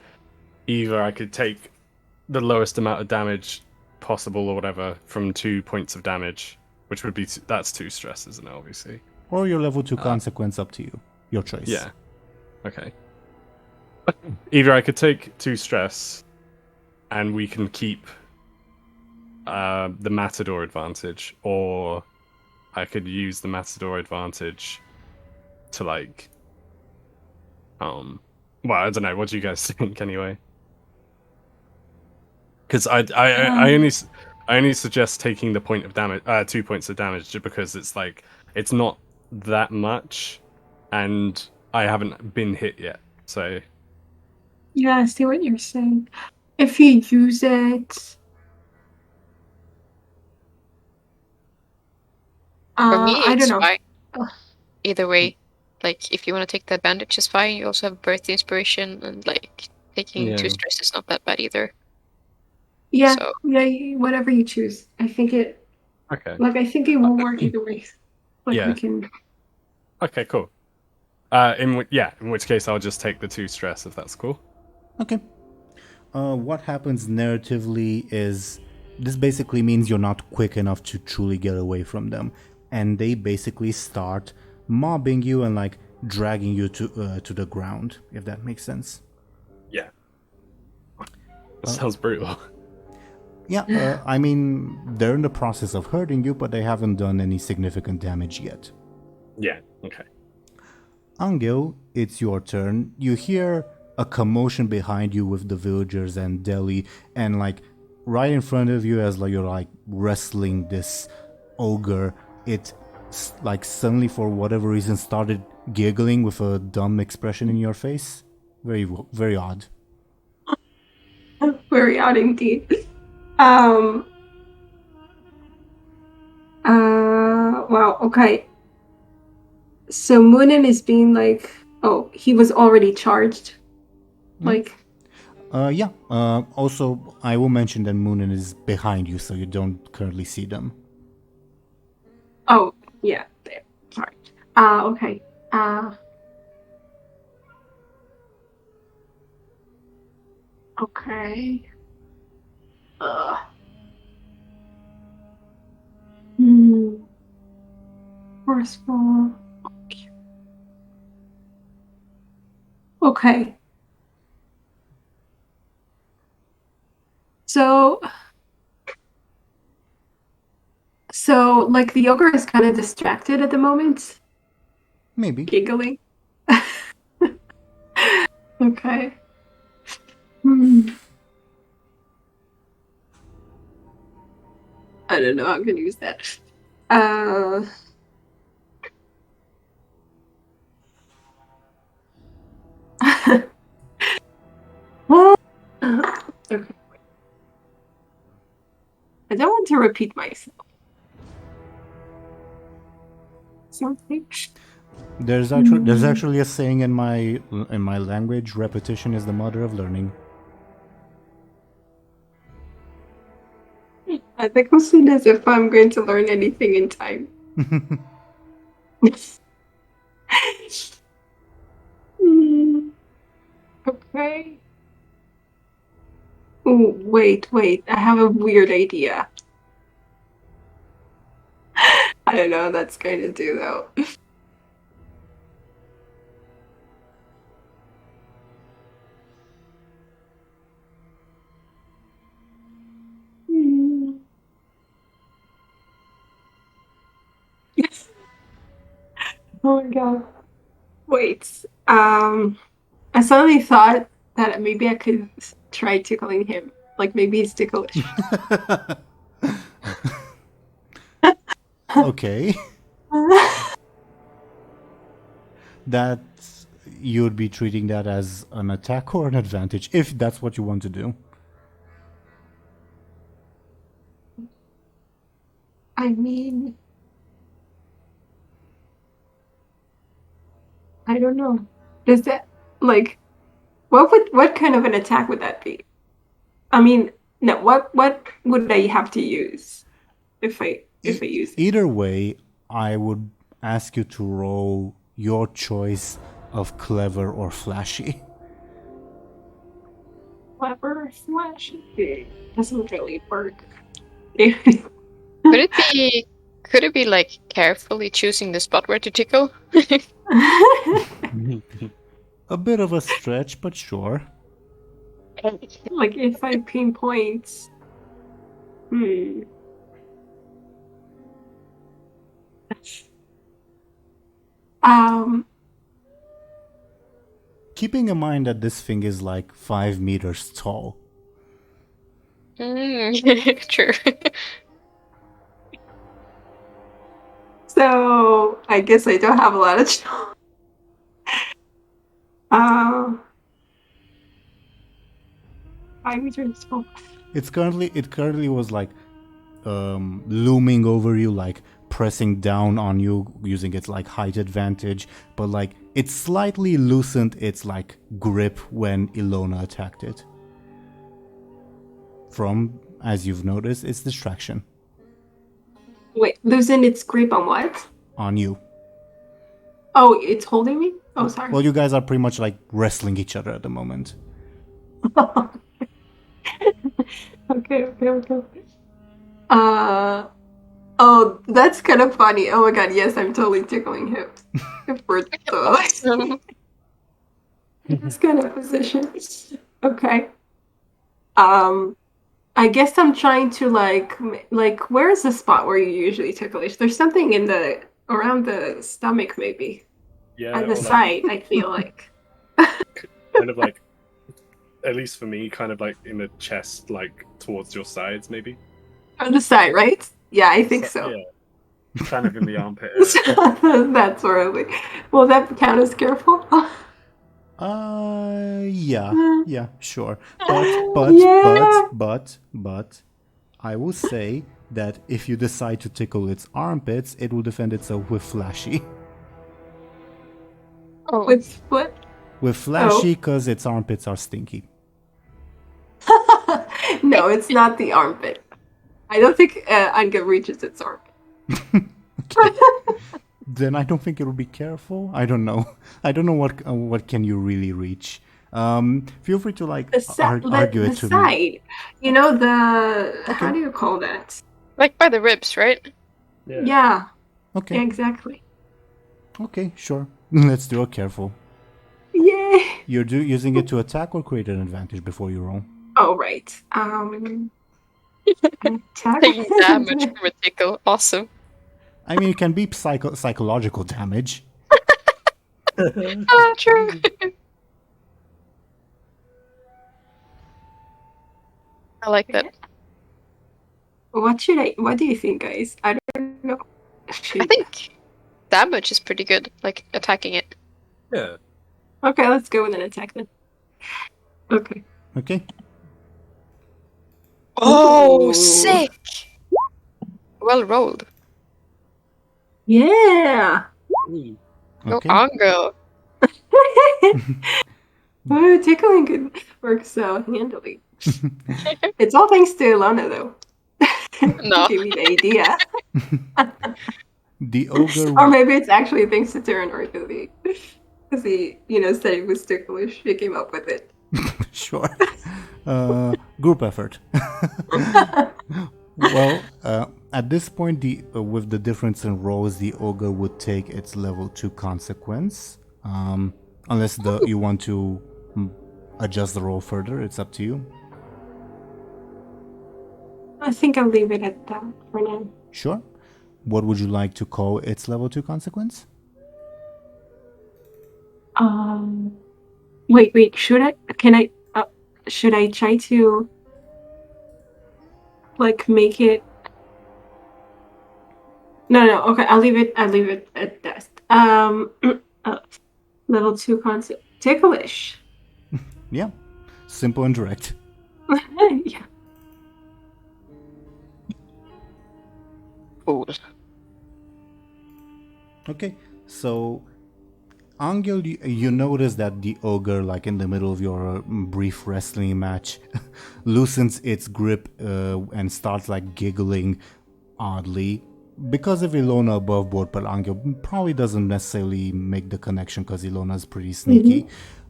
either I could take the lowest amount of damage possible or whatever from 2 points of damage, which would be that's 2 stress, isn't it? Obviously. Or your level 2 consequence, up to you. Your choice. Yeah. Okay. Either I could take 2 stress, and we can keep the Matador advantage, or I could use the Matador advantage to like, well, I don't know. What do you guys think, anyway? Because I only suggest taking the point of damage, 2 points of damage, just because it's like it's not that much, and I haven't been hit yet. So Yeah, I see what you're saying. If you use it, For me, I don't it's know. fine. Either way, like if you want to take the advantage, is fine. You also have birth inspiration, and like taking 2 stress is not that bad either. Yeah, So. yeah, whatever you choose. I think it. okay. Like, I think it will work either way. Like, Yeah. we can. Okay, cool. In which case I'll just take the 2 stress, if that's cool. Okay. What happens narratively is this basically means you're not quick enough to truly get away from them, and they basically start mobbing you and like dragging you to the ground, if that makes sense. Yeah. That sounds brutal. Yeah, I mean, they're in the process of hurting you, but they haven't done any significant damage yet. Yeah, okay. Anghel, it's your turn. You hear a commotion behind you with the villagers and Dely, and like right in front of you, as like you're like wrestling this ogre, it like suddenly for whatever reason started giggling with a dumb expression in your face. Very, very odd. Very odd indeed. Wow. Okay. So Muninn is being like, oh, he was already charged. Like. Yeah. Also, I will mention that Muninn is behind you, so you don't currently see them. Oh, yeah. There. Sorry. Okay. Okay. Forceful. Okay. So like the ogre is kind of distracted at the moment. Maybe. Giggling. Okay. I don't know how I'm gonna use that. Okay. I don't want to repeat myself. Something. There's actually a saying in my language: repetition is the mother of learning. I think I'll see it as if I'm going to learn anything in time. Okay. Ooh, wait. I have a weird idea. I don't know what that's going to do, though. Hmm. Oh my god. Wait. I suddenly thought that maybe I could try tickling him. Like maybe he's ticklish. Okay. That's you'd be treating that as an attack or an advantage, if that's what you want to do. I mean, I don't know. Does that like what kind of an attack would that be? I mean, no, what would I have to use if I use it? Either way, I would ask you to roll your choice of clever or flashy. Clever flashy doesn't really work. Could it be like carefully choosing the spot where to tickle? A bit of a stretch, but sure. Like if I pinpoint, Keeping in mind that this thing is like 5 meters tall. True. So I guess I don't have a lot of choice. I meters tall. It currently was like looming over you, like pressing down on you using its like height advantage, but like it slightly loosened its like grip when Illona attacked it. From, as you've noticed, its distraction. Wait, loosen its grip on what? On you. Oh, it's holding me? Oh, sorry. Well, you guys are pretty much like wrestling each other at the moment. Okay. Oh, that's kind of funny. Oh my god, yes, I'm totally tickling him. For the this kind of position. Okay. I guess I'm trying to like where's the spot where you usually ticklish? There's something in the around the stomach maybe. Yeah. At the or, side, I feel like. kind of like, at least for me, kind of like in the chest, like towards your sides, maybe. On the side, right? Yeah, I think so. Yeah. Kind of in the armpit area. That's really. Will that count as careful? Yeah, sure. But I will say that if you decide to tickle its armpits, it will defend itself with flashy. Oh. With what? With flashy, because its armpits are stinky. No, it's not the armpit. I don't think Anghel reaches its armpit. Okay. Then I don't think it will be careful. I don't know. I don't know what can you really reach. Feel free to like argue it to the side. me. You know how do you call that? Like by the ribs, right? Yeah. Okay. Yeah, exactly. Okay, sure. Let's do a careful. Yay! You're using it to attack or create an advantage before you roll? Oh right. Attack. Taking damage from a tickle. Awesome. I mean, it can be psychological damage. True. I like that. What do you think, guys? I don't know. I think damage is pretty good, like attacking it. Yeah. Okay, let's go with an attack then. Okay. Okay. Oh, Ooh. sick! Well rolled. Yeah. Okay. Go Anghel. Oh, tickling could work so handily. It's all thanks to Illona, though. No. Give me the idea. The ogre. Or maybe it's actually thanks to Teeironor because he said it was ticklish. He came up with it. Sure. Group effort. Well, at this point, with the difference in rolls, the ogre would take its level 2 consequence. Unless you want to adjust the roll further, it's up to you. I think I'll leave it at that for now. Sure. What would you like to call its level 2 consequence? Wait. Should I try to like make it? No. Okay, I'll leave it at that. Level 2 concept. Ticklish. Yeah. Simple and direct. Yeah. Cool. Okay, so Anghel, you notice that the ogre, like in the middle of your brief wrestling match, loosens its grip and starts like giggling oddly. Because of Illona above board, but Anghel probably doesn't necessarily make the connection because Ilona is pretty sneaky.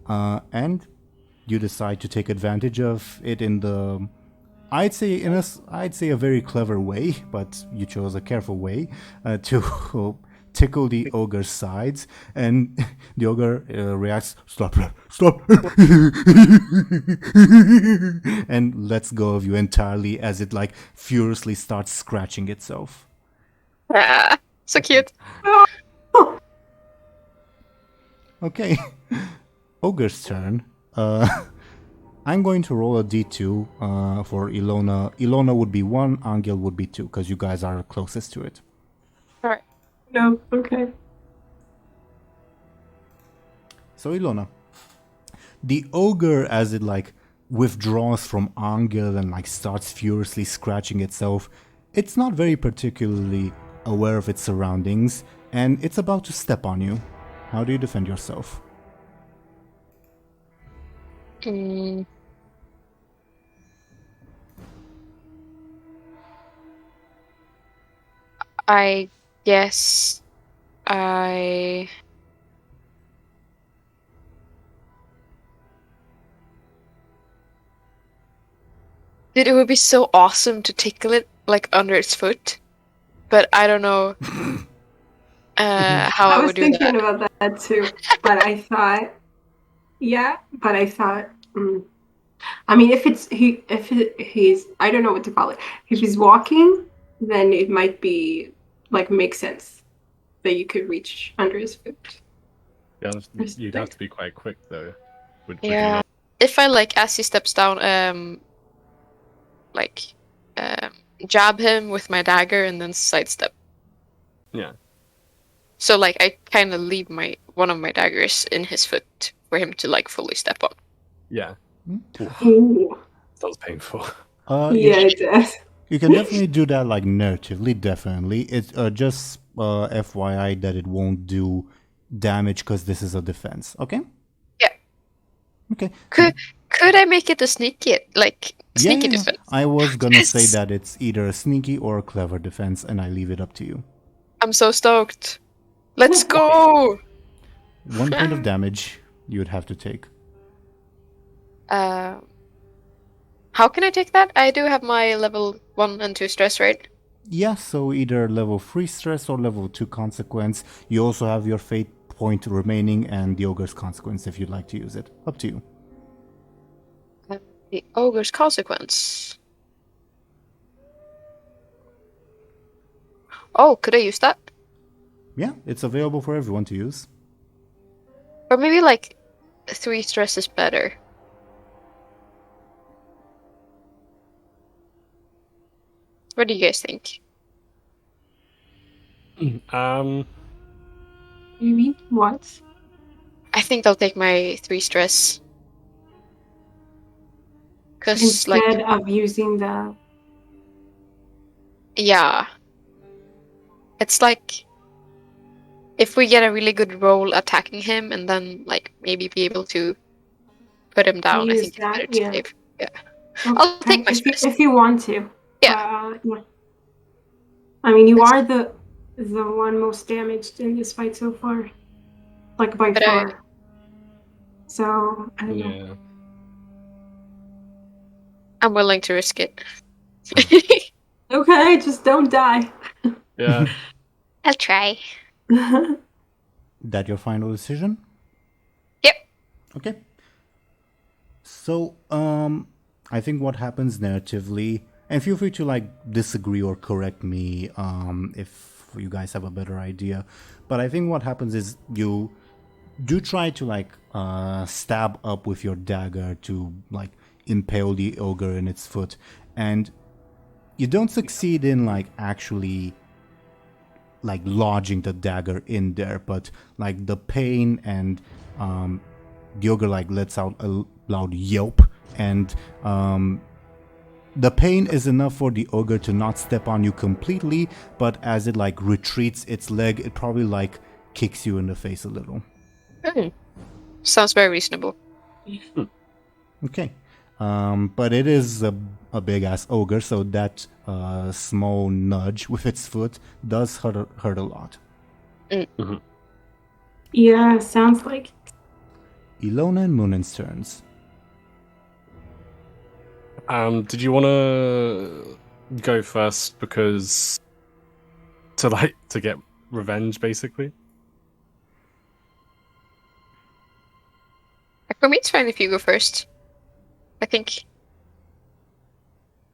And you decide to take advantage of it in the, I'd say a very clever way, but you chose a careful way to tickle the ogre's sides, and the ogre reacts, stop, and lets go of you entirely as it like furiously starts scratching itself. Ah, so cute. Okay, ogre's turn. I'm going to roll a d2 for Illona. Illona would be 1, Anghel would be 2, because you guys are closest to it. All right. No. Okay. So Illona, the ogre, as it like withdraws from Anghel and like starts furiously scratching itself, it's not very particularly aware of its surroundings, and it's about to step on you. How do you defend yourself? I guess I... Dude, it would be so awesome to tickle it like under its foot, but I don't know how I was would do thinking that. about that too, but I thought, I mean, if he's, I don't know what to call it. If he's walking, then it might be like make sense that you could reach under his foot. You'd have to be quite quick though. Would you Yeah. not? If I like as he steps down, jab him with my dagger and then sidestep. Yeah. So like I kind of leave one of my daggers in his foot for him to like fully step on. Yeah. Ooh. That was painful. Yeah, it does. You can definitely do that like narratively, definitely. It's just FYI that it won't do damage because this is a defense, okay? Yeah. Okay. Could I make it a sneaky defense? I was gonna Yes. say that it's either a sneaky or a clever defense, and I leave it up to you. I'm so stoked. Let's go! 1 point of damage you would have to take. How can I take that? I do have my level 1 and 2 stress, right? Yeah, so either level 3 stress or level 2 consequence. You also have your fate point remaining and the ogre's consequence if you'd like to use it. Up to you. The ogre's consequence. Oh, could I use that? Yeah, it's available for everyone to use. Or maybe like 3 stress is better. What do you guys think? You mean what? I think I'll take my 3 stress. Because, Instead of using the... yeah. It's like, if we get a really good roll attacking him and then, like, maybe be able to put him down, I Use think it's that, better to yeah. save. Yeah. Okay, I'll take my stress. if you want to. Yeah. Yeah. I mean, you are the one most damaged in this fight so far. Like, by far. So, I don't know. Yeah. I'm willing to risk it. Okay, just don't die. Yeah. I'll try. That your final decision? Yep. Okay. So, I think what happens narratively, and feel free to like disagree or correct me if you guys have a better idea, but I think what happens is you do try to like stab up with your dagger to like impale the ogre in its foot, and you don't succeed in like actually like lodging the dagger in there, but like the pain and the ogre like lets out a loud yelp, and the pain is enough for the ogre to not step on you completely, but as it like retreats its leg, it probably like kicks you in the face a little. Sounds very reasonable. Okay. But it is a big ass ogre, so that small nudge with its foot does hurt a lot. Yeah, sounds like it. Illona and Munin's turns. Did you want to go first because to get revenge, basically? For me, it's fine if you go first. I think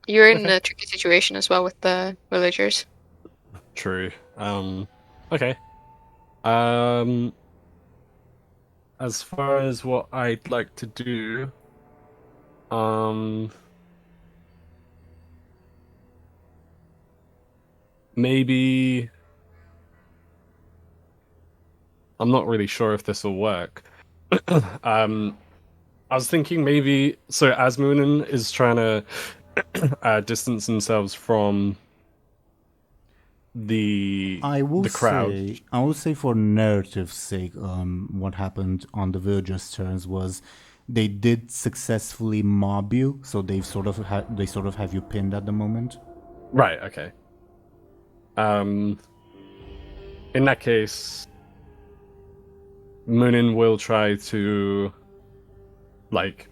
you're in a tricky situation as well with the villagers. True. Okay. As far as what I'd like to do, maybe I'm not really sure if this will work. I was thinking maybe so as Muninn is trying to distance themselves from the crowd. I will say for narrative's sake, what happened on the villagers' turns was they did successfully mob you, so they sort of have you pinned at the moment. Right. Okay. In that case, Muninn will try to like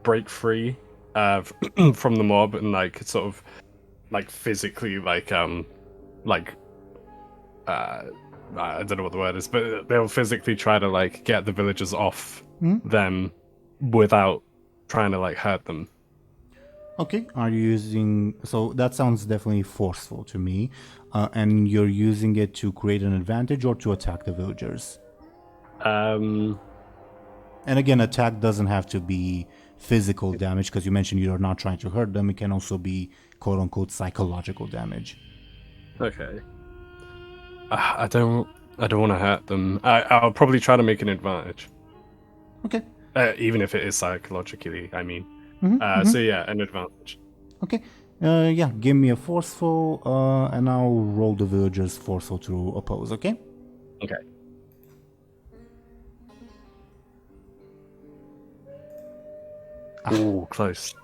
break free from the mob and like sort of like physically like I don't know what the word is, but they'll physically try to like get the villagers off them without trying to like hurt them. Okay, are you using... So that sounds definitely forceful to me. And you're using it to create an advantage or to attack the villagers? And again, attack doesn't have to be physical damage, because you mentioned you're not trying to hurt them. It can also be quote-unquote psychological damage. Okay. I don't want to hurt them. I'll probably try to make an advantage. Okay. Even if it is psychologically, I mean. So yeah, an advantage. Okay. Yeah, give me a forceful, and I'll roll the villagers forceful to oppose, okay? Okay. Ooh, close.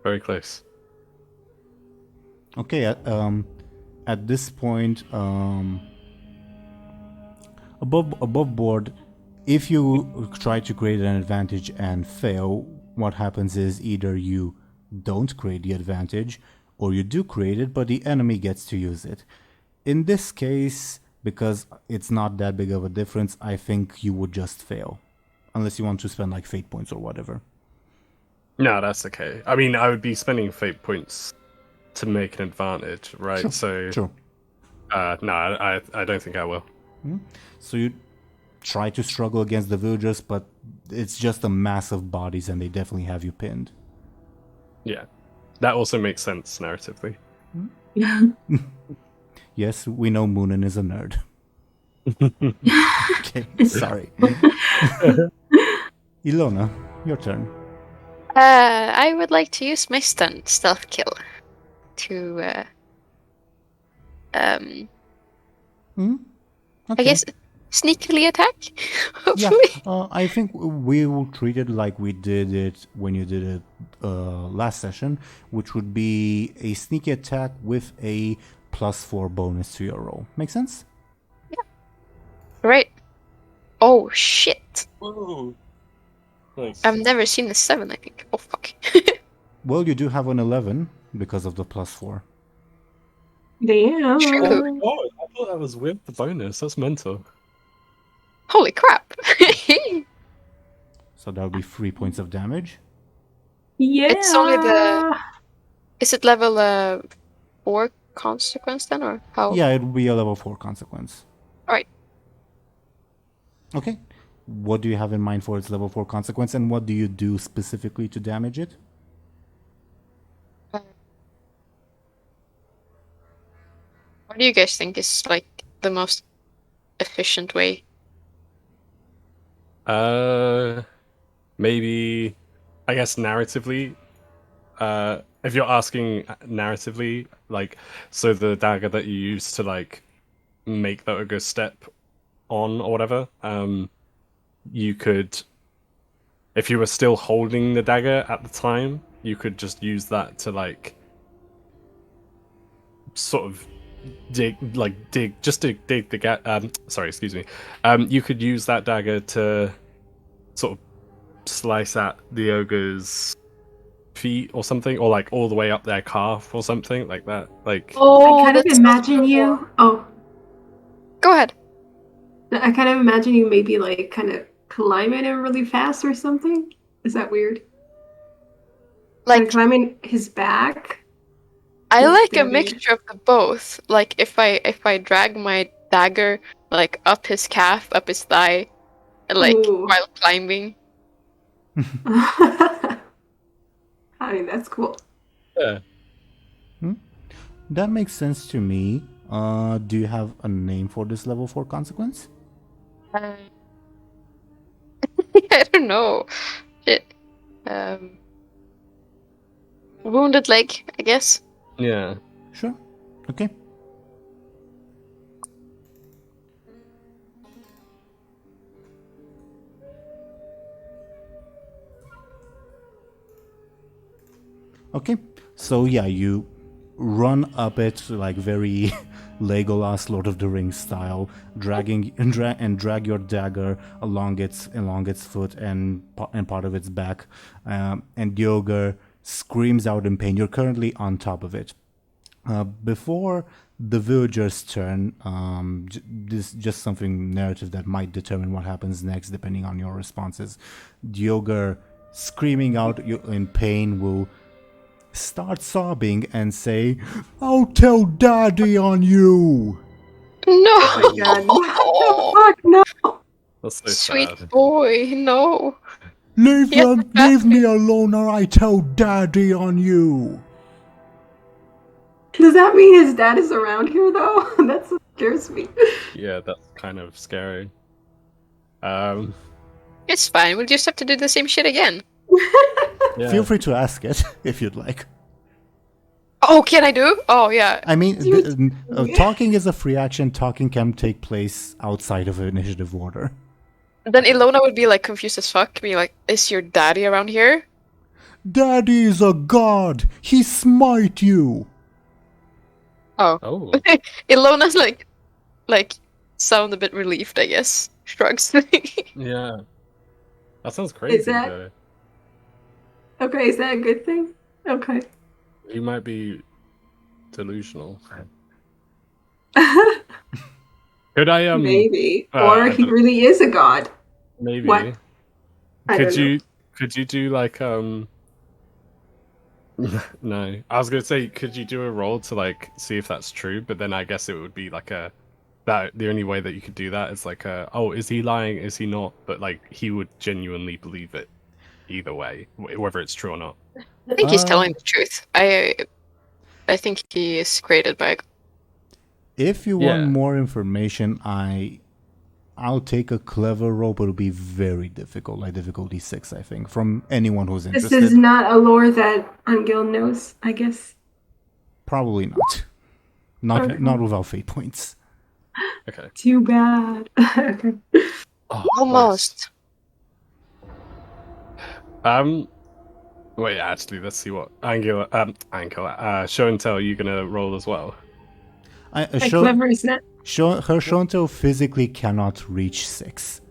Very close. Okay, at this point, above board, if you try to create an advantage and fail, what happens is either you don't create the advantage, or you do create it, but the enemy gets to use it. In this case, because it's not that big of a difference, I think you would just fail. Unless you want to spend like fate points or whatever. No, that's okay. I mean, I would be spending fate points to make an advantage, right? Sure. So, Sure. No, I don't think I will. So you try to struggle against the villagers, but it's just a mass of bodies and they definitely have you pinned. Yeah. That also makes sense narratively. Yes, we know Muninn is a nerd. Okay, sorry. Illona, your turn. I would like to use my stealth kill to Okay. I guess sneakily attack. Hopefully. Yeah, I think we will treat it like we did it when you did it last session, which would be a sneaky attack with a +4 bonus to your roll. Make sense? Yeah. Right. Oh shit. Ooh. Nice. I've never seen a 7, I think. Oh fuck. Well, you do have an 11 because of the +4. Damn. True. Oh, I thought that was with the bonus. That's mental. Holy crap! So that would be 3 points of damage. Yeah. It's only the. Is it level 4 consequence then, or how? Yeah, it would be a level 4 consequence. Alright. Okay. What do you have in mind for its level 4 consequence, and what do you do specifically to damage it? What do you guys think is like the most efficient way? Maybe, I guess narratively. If you're asking narratively, like, so the dagger that you use to like make the ogre step on or whatever, you could, if you were still holding the dagger at the time, you could just use that to like sort of dig the gap. Sorry, excuse me. You could use that dagger to sort of slice at the ogre's feet or something, or like all the way up their calf or something like that. Like, Oh, I kind of that sounds imagine cool. you. Oh, Go ahead. I kind of imagine you maybe like kind of climbing him really fast or something. Is that weird? Like climbing his back. I His like a belly. mixture of the both. Like if I drag my dagger like up his calf, up his thigh, like Ooh. while climbing. I mean, that's cool. yeah. That makes sense to me. Do you have a name for this level 4 consequence? I don't know. Shit. Wounded leg, I guess. Yeah. Sure. Okay. Okay. So yeah, you run up it like very Legolas Lord of the Rings style, dragging and drag your dagger along its foot and part of its back, and the ogre screams out in pain. You're currently on top of it. Before the villager's turn, this just something narrative that might determine what happens next, depending on your responses. The ogre, screaming out in pain, will start sobbing and say, "I'll tell Daddy on you." No. Oh my god. What the fuck? No. That's so Sweet sad. boy, no. Leave Yes, them, leave me alone, or I tell Daddy on you. Does that mean his dad is around here though? That scares me. Yeah, that's kind of scary. It's fine. We'll just have to do the same shit again. Yeah. Feel free to ask it if you'd like. Oh, can I do? Oh, yeah. I mean, You- talking is a free action. Talking can take place outside of initiative order. Then Illona would be like confused as fuck. Be like, is your daddy around here? Daddy is a god. He smite you. Oh. Oh. Illona's like, sound a bit relieved, I guess. Shrugs. Yeah. That sounds crazy, that- though. Okay, is that a good thing? Okay. He might be delusional. Could I Maybe. I Or he don't- really is a god. maybe What? I could don't know. could you do like no. I was gonna say could you do a roll to like see if that's true, but then I guess it would be like the only way that you could do that is like oh, is he lying, is he not? But like he would genuinely believe it either way, whether it's true or not. I think he's telling the truth. I think he is created by. If you Yeah. want more information, I'll take a clever roll, but it'll be very difficult, like difficulty 6, I think, from anyone who's This interested. is not a lore that Anghel knows, I guess. Probably not. Not Okay. not without fate points. Okay. Too bad. Okay. Oh, Almost. nice. Wait, actually, let's see what Anghel, show and tell. You gonna roll as well? Like clever is not. Her Show&Tell physically cannot reach 6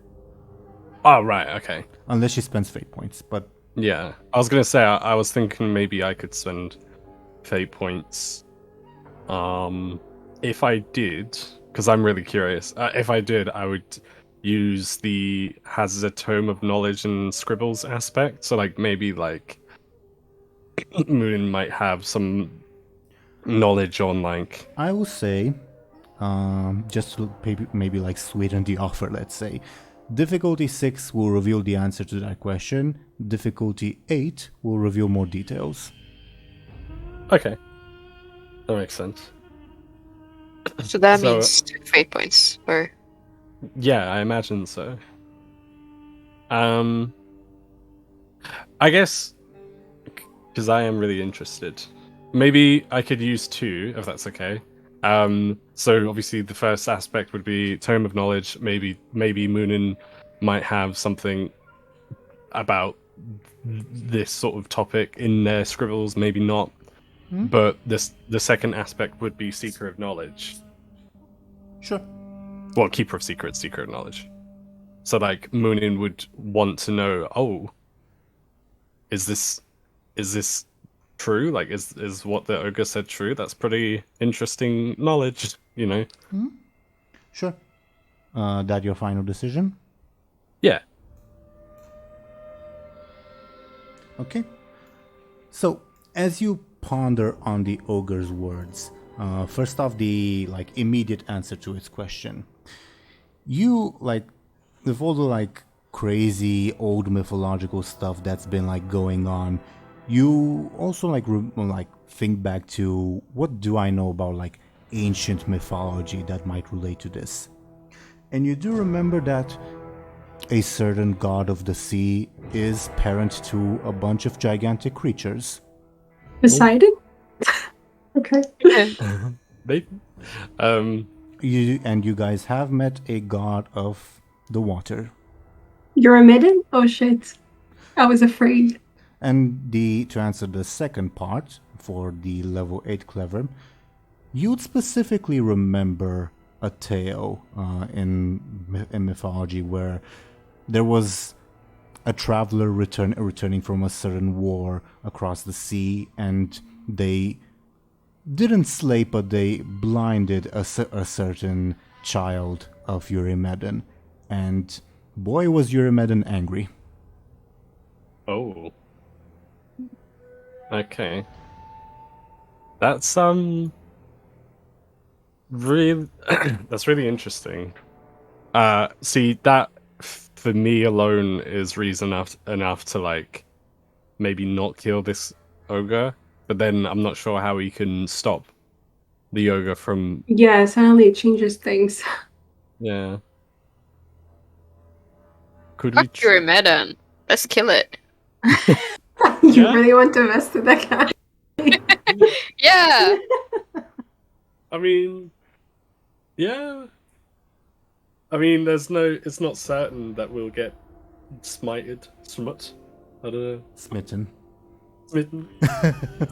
Oh, right. Okay. unless she spends fate points. But Yeah, I was gonna say I was thinking maybe I could spend fate points. If I did, because I'm really curious. If I did, I would use the has a tome of knowledge and scribbles aspect. So like maybe like Muninn might have some knowledge on like I will say, just to maybe like sweeten the offer, let's say, difficulty 6 will reveal the answer to that question. Difficulty 8 will reveal more details. okay, that makes sense. So that So- means 2 fate points. Or Yeah, I imagine so. I guess because I am really interested. Maybe I could use 2 if that's okay. So obviously the first aspect would be Tome of Knowledge. Maybe Muninn might have something about this sort of topic in their scribbles. Maybe not. But the second aspect would be Seeker of Knowledge. Sure. Well, Keeper of Secrets, Seeker of Knowledge. So like Muninn would want to know, oh, is this true? Like is what the ogre said true? That's pretty interesting knowledge, you know? Sure. That your final decision? Yeah. Okay. So, as you ponder on the ogre's words, first off, the like immediate answer to its question, you like with all the like crazy old mythological stuff that's been like going on, you also like think back to what do I know about like ancient mythology that might relate to this, and you do remember that a certain god of the sea is parent to a bunch of gigantic creatures. Decided? Okay. Maybe. You guys have met a god of the water. You're a midden? Oh shit. I was afraid. And to answer the second part for the level 8 clever, you'd specifically remember a tale in mythology where there was a traveler returning from a certain war across the sea, and they didn't slay, but they blinded a certain child of Eurymedon, and boy was Eurymedon angry. Oh. Okay. That's really that's really interesting. See that for me alone is reason enough to like maybe not kill this ogre, but then I'm not sure how we can stop the ogre from Yeah, suddenly it changes things. yeah. Could we fuck your Medan. Let's kill it. You Yeah? really want to mess with that guy? Yeah. I mean, yeah. I mean, it's not certain that we'll get smited. Smut? I don't know. Smitten. Smitten?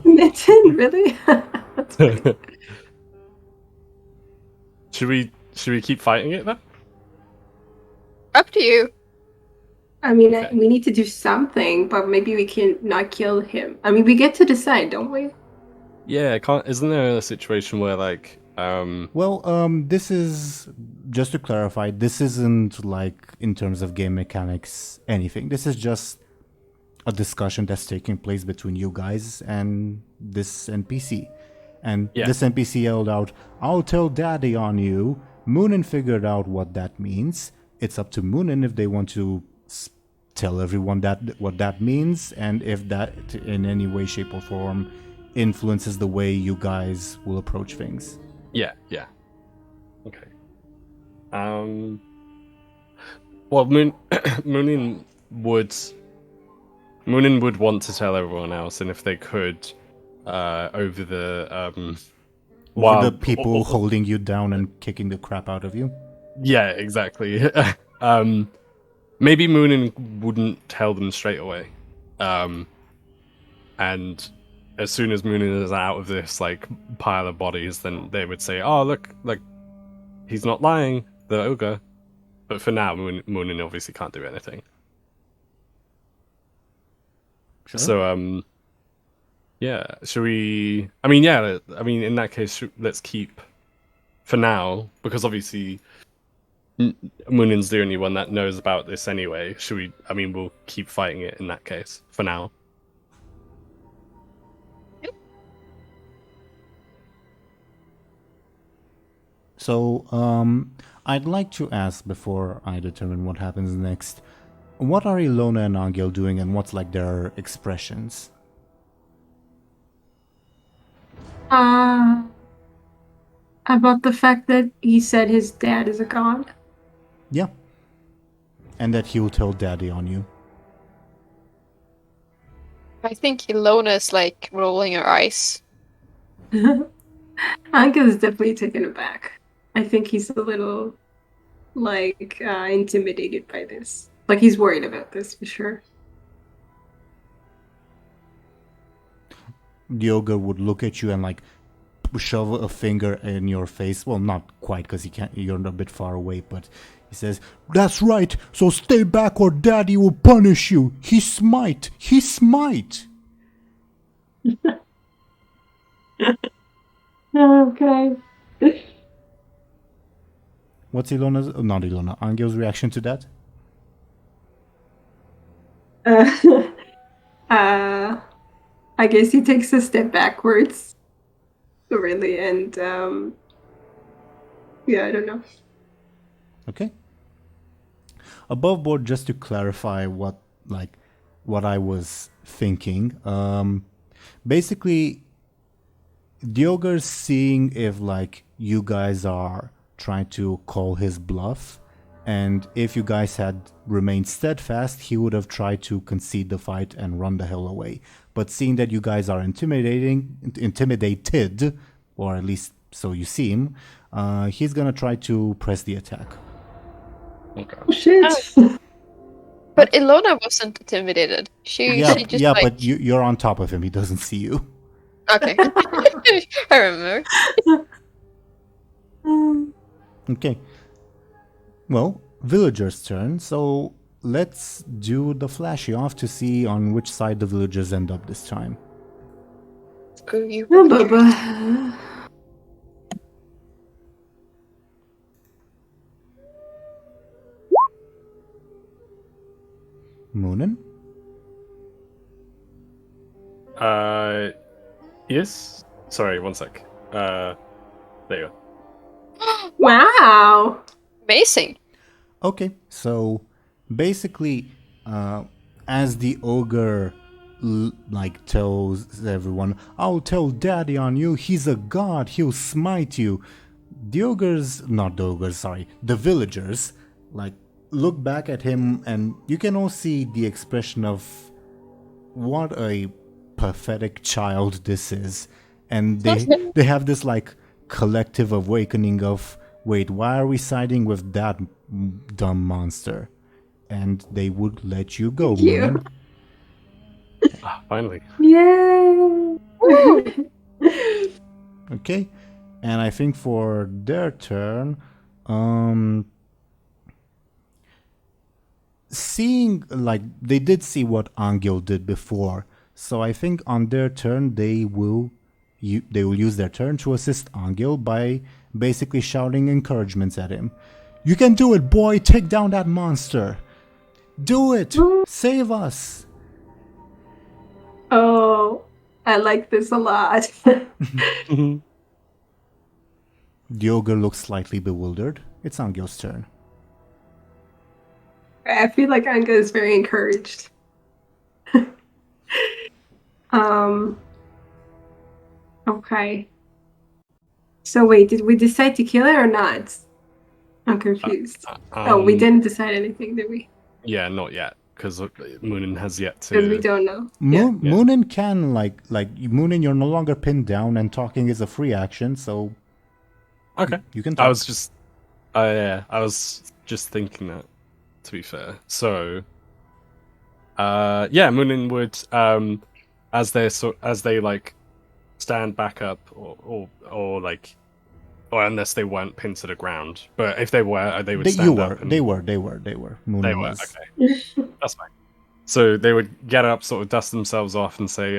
Mitten, really? That's funny. Should we keep fighting it then? Up to you. I mean, Okay. we need to do something, but maybe we can not kill him. I mean, we get to decide, don't we? Yeah, isn't there a situation where like Well, this is, just to clarify, this isn't like in terms of game mechanics anything. This is just a discussion that's taking place between you guys and this NPC. And Yeah. this NPC yelled out, "I'll tell daddy on you." Muninn figured out what that means. It's up to Muninn if they want to tell everyone what that means, and if that in any way, shape, or form influences the way you guys will approach things. Yeah. Okay. Well, Muninn would want to tell everyone else, and if they could, over the The people holding you down and kicking the crap out of you. Yeah, exactly. Maybe Muninn wouldn't tell them straight away, and as soon as Muninn is out of this like pile of bodies, then they would say, "Oh, look, like he's not lying, the ogre." But for now, Muninn obviously can't do anything. Sure. So yeah, should we? I mean, yeah. I mean, in that case, let's keep for now because obviously Munin's the only one that knows about this anyway. Should we? I mean, we'll keep fighting it in that case for now. So, I'd like to ask before I determine what happens next. What are Illona and Anghel doing, and what's like their expressions? About the fact that he said his dad is a god. Yeah. And that he'll tell Daddy on you. I think Illona is like rolling her eyes. Anghel is definitely taken aback. I think he's a little, like, intimidated by this. Like, he's worried about this for sure. The ogre would look at you and like shove a finger in your face. Well, not quite because you're a bit far away, but he says, "That's right, so stay back or Daddy will punish you. He smite. Okay. What's not Illona, Angel's reaction to that? I guess he takes a step backwards. Really, and yeah, I don't know. Okay. Above board, just to clarify what I was thinking. Basically, the ogre's seeing if like you guys are trying to call his bluff, and if you guys had remained steadfast, he would have tried to concede the fight and run the hell away. But seeing that you guys are intimidated, or at least so you seem, he's gonna try to press the attack. Okay. Oh, shit. But Illona wasn't intimidated. She just like... but you're on top of him. He doesn't see you. Okay. I remember. Okay. Well, villager's turn, so let's do the flashy off to see on which side the villagers end up this time. Screw you. Oh, Bubba. Muninn? Yes. Sorry, one sec. There you go. Wow. Amazing. Okay, so basically, as the ogre tells everyone, "I'll tell Daddy on you. He's a god. He'll smite you." The villagers look back at him, and you can all see the expression of what a pathetic child this is, and they have this collective awakening of, wait, why are we siding with that dumb monster? And they would let you go, Muninn. Finally. Yay! Okay, and I think for their turn, seeing they did see what Anghel did before, so I think on their turn they will use their turn to assist Anghel by basically shouting encouragements at him. "You can do it, boy! Take down that monster! Do it! Save us!" Oh, I like this a lot. The ogre looks slightly bewildered. It's Angel's turn. I feel like Anghel is very encouraged. Okay. So wait, did we decide to kill it or not? I'm confused. We didn't decide anything, did we? Yeah, not yet, because Muninn has yet to. Because we don't know. Muninn can Muninn, you're no longer pinned down, and talking is a free action, so Okay. you can talk. I was just thinking that, to be fair. So, Muninn would, as they stand back up, or unless they weren't pinned to the ground. But if they were, they would stand up. They were. Muninn They were. was. Okay, that's fine. So they would get up, sort of dust themselves off, and say,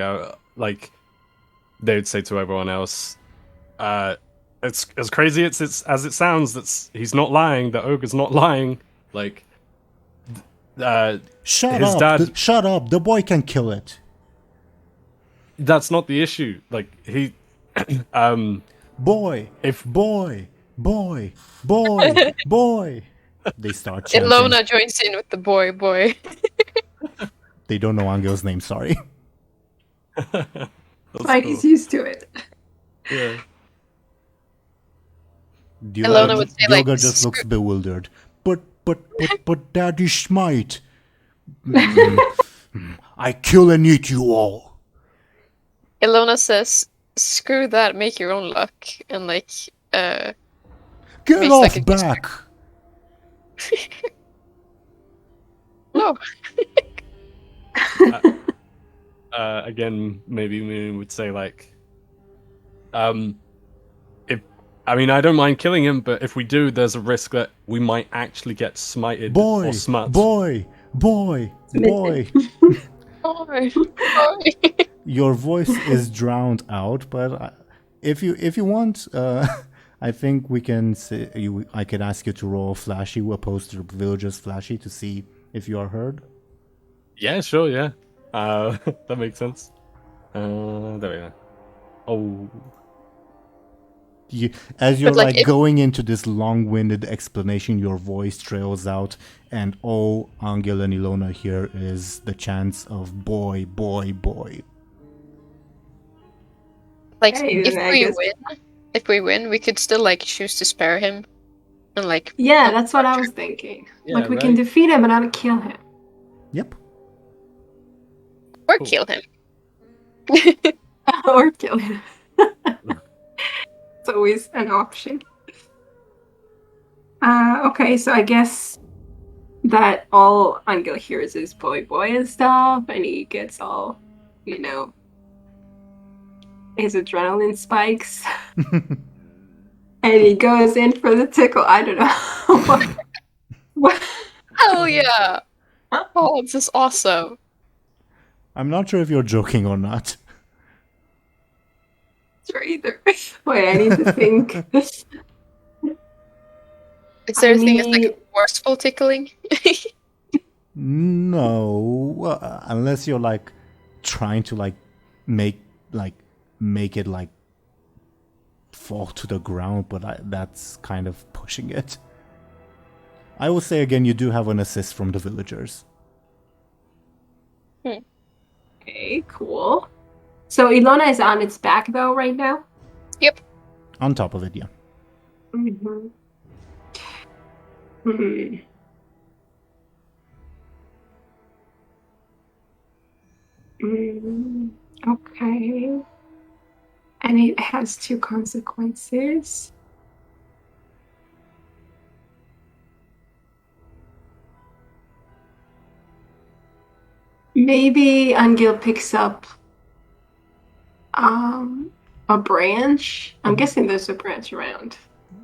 like, they would say to everyone else, it's as crazy as it sounds. He's not lying. The ogre's not lying. Like, Shut his up! dad. Shut up! The boy can kill it. That's not the issue. Like he, Boy, if boy, boy, boy, boy. They start chanting. Illona joins in with the boy. They don't know Anghel's name. Sorry. Like he's used to it. Yeah. Illona would say, like, Ogre just looks bewildered. But Daddy Schmite. I kill and eat you all. Illona says, "Screw that, make your own luck," and like, Get makes, off like, a back. no. Again, maybe Muninn would say like, if I don't mind killing him, but if we do, there's a risk that we might actually get smited or smut. Boy. Boy. Your voice is drowned out, but if you want, I think we can say I can ask you to roll flashy opposed to villagers flashy to see if you are heard. Yeah, sure, yeah. That makes sense. There we go. Oh. As you're But, like, going into this long-winded explanation, your voice trails out, and all Anghel and Illona hear is the chants of boy. Like, Hey, then I guess- if we win, we could still like choose to spare him, and like, Yeah, that's what I was thinking. Yeah, like we right. can defeat him and not kill him. Yep. or Cool. kill him. Or kill him. It's always an option. Okay, so I guess that all Anghel hears is boy and stuff, and he gets all, his adrenaline spikes, and he goes in for the tickle. I don't know. What? Hell yeah! Oh, this is awesome. I'm not sure if you're joking or not. Sure either. Wait, I need to think. Is there a thing as mean- like forceful tickling? No, unless you're like trying to like make it like fall to the ground, but that's kind of pushing it. I will say again, you do have an assist from the villagers. Okay, cool. So Illona is on its back though right now? Yep. On top of it, yeah. Mm-hmm. Okay. And it has 2 consequences. Maybe Anghel picks up a branch. I'm guessing there's a branch around.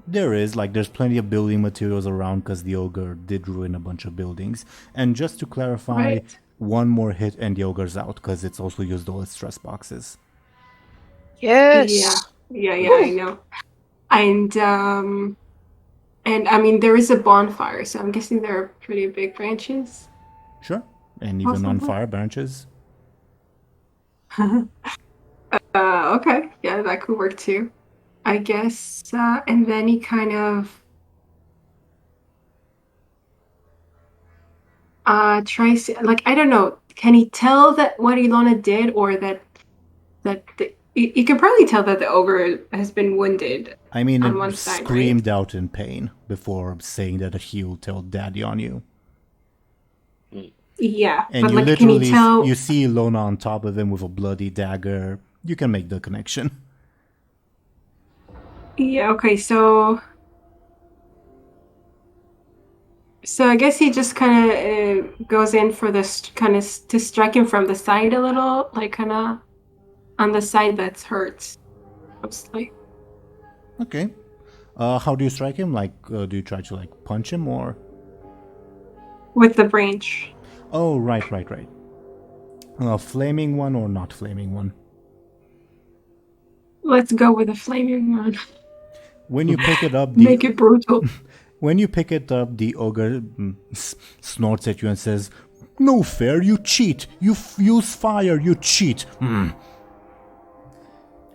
There's plenty of building materials around because the ogre did ruin a bunch of buildings. And just to clarify, Right. one more hit and the ogre's out because it's also used all its stress boxes. Yes. Yeah, I know. And I mean there is a bonfire, so I'm guessing there are pretty big branches. Sure. And even on Awesome. fire branches. Okay, yeah, that could work too, I guess. And then he kind of tries to, like, I don't know, can he tell that what Illona did, or you can probably tell that the ogre has been wounded. I mean, On it one side, screamed out in pain before saying that he will tell daddy on you. Yeah, And but you like, can literally he tell? you see Illona on top of him with a bloody dagger. You can make the connection. Yeah, okay, so I guess he just kind of goes in for this kind of to strike him from the side a little, like kind of on the side that's hurt, mostly. Okay. How do you strike him? Like, do you try to like punch him or? With the branch. Oh, right. Flaming one or not flaming one? Let's go with a flaming one. When you pick it up, Make it brutal. when you pick it up, the ogre snorts at you and says, "No fair, you cheat. You use fire, you cheat."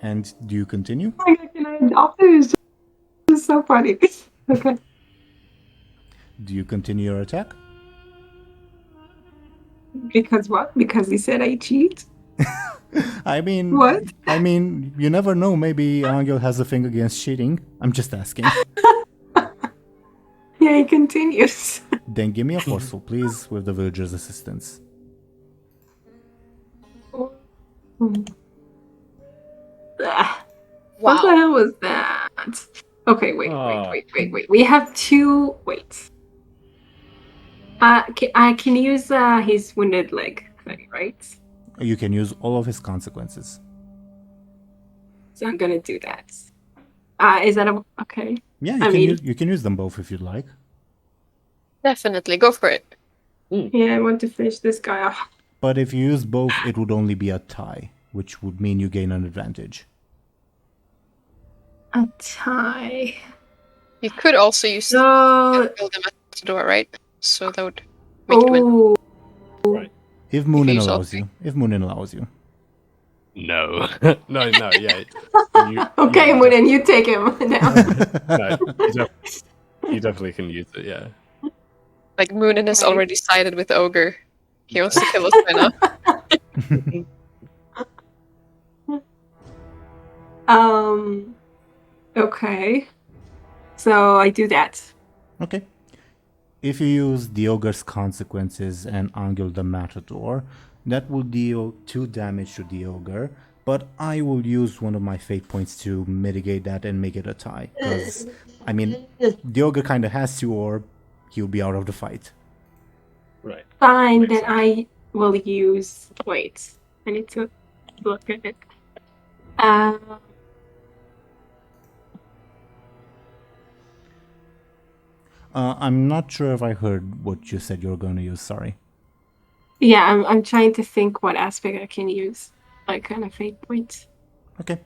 And do you continue? Oh my god, can I adopt it? It's just so funny. Okay. Do you continue your attack? Because what? Because he said I cheat? I mean, What? You never know. Maybe Anghel has a thing against cheating. I'm just asking. Yeah, he continues. Then give me a forceful, please, with the villager's assistance. What the hell was that? Okay, wait. We have two. Wait. I can use his wounded leg thing, right? You can use all of his consequences. So I'm gonna do that. Is that okay? Yeah, you can use them both if you'd like. Definitely, go for it. Yeah, I want to finish this guy off. But if you use both, it would only be a tie, which would mean you gain an advantage. A tie. You could also use So. build them at the door, right? So that would make you win. Oh. Right. If Muninn use all allows you. If Muninn allows you. No. no, yeah. Okay, Muninn, you take him now. No, you definitely can use it, yeah. Like Muninn has already sided with Ogre. He wants to kill us by now. Okay. So I do that. Okay. If you use the ogre's consequences and Anghel the Matador, that will deal 2 damage to the ogre, but I will use one of my fate points to mitigate that and make it a tie. Because, the ogre kind of has to, or he'll be out of the fight. Right. Fine, Makes then sense. I will use. Wait, I need to look at it. I'm not sure if I heard what you said you were going to use, sorry. Yeah, I'm trying to think what aspect I can use, like kind of fate points. Okay.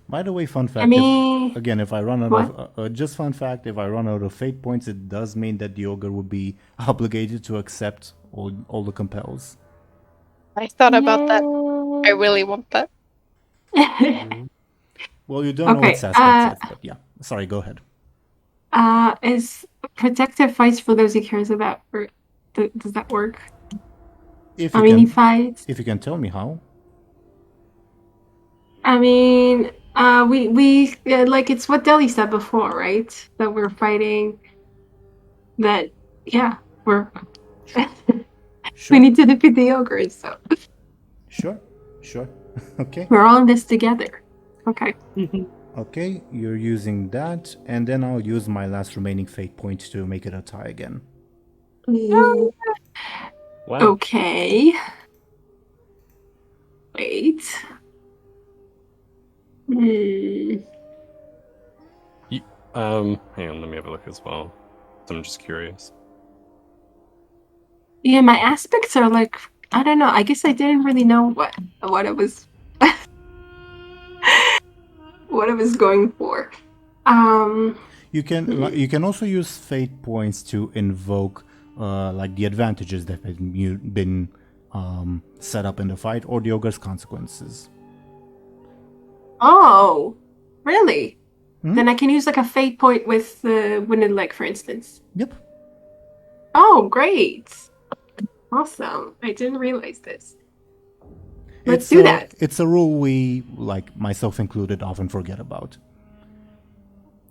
By the way, fun fact, if I run out of just fun fact, if I run out of fate points, it does mean that the ogre would be obligated to accept all the compels. I thought about that. I really want that. Well, you don't know what Sasquatch says, but yeah. Sorry, go ahead. Is protective fights for those he cares about, or does that work? He fights. If you can tell me how. We like it's what Deli said before, right? That we're fighting. That we're. Sure. We need to defeat the ogres, so. Sure. Okay. We're all in this together. Okay. Okay, you're using that, and then I'll use my last remaining fate point to make it a tie again. Wow. Okay. Wait. Hang on, let me have a look as well. I'm just curious. Yeah, my aspects are like, I don't know. I guess I didn't really know what it was what I was going for. You can also use fate points to invoke like the advantages that have been set up in the fight, or the ogre's consequences. Oh, really? Then I can use like a fate point with the wounded leg, for instance. Yep. Oh, great! Awesome. I didn't realize this. Let's do that. It's a rule we, like myself included, often forget about.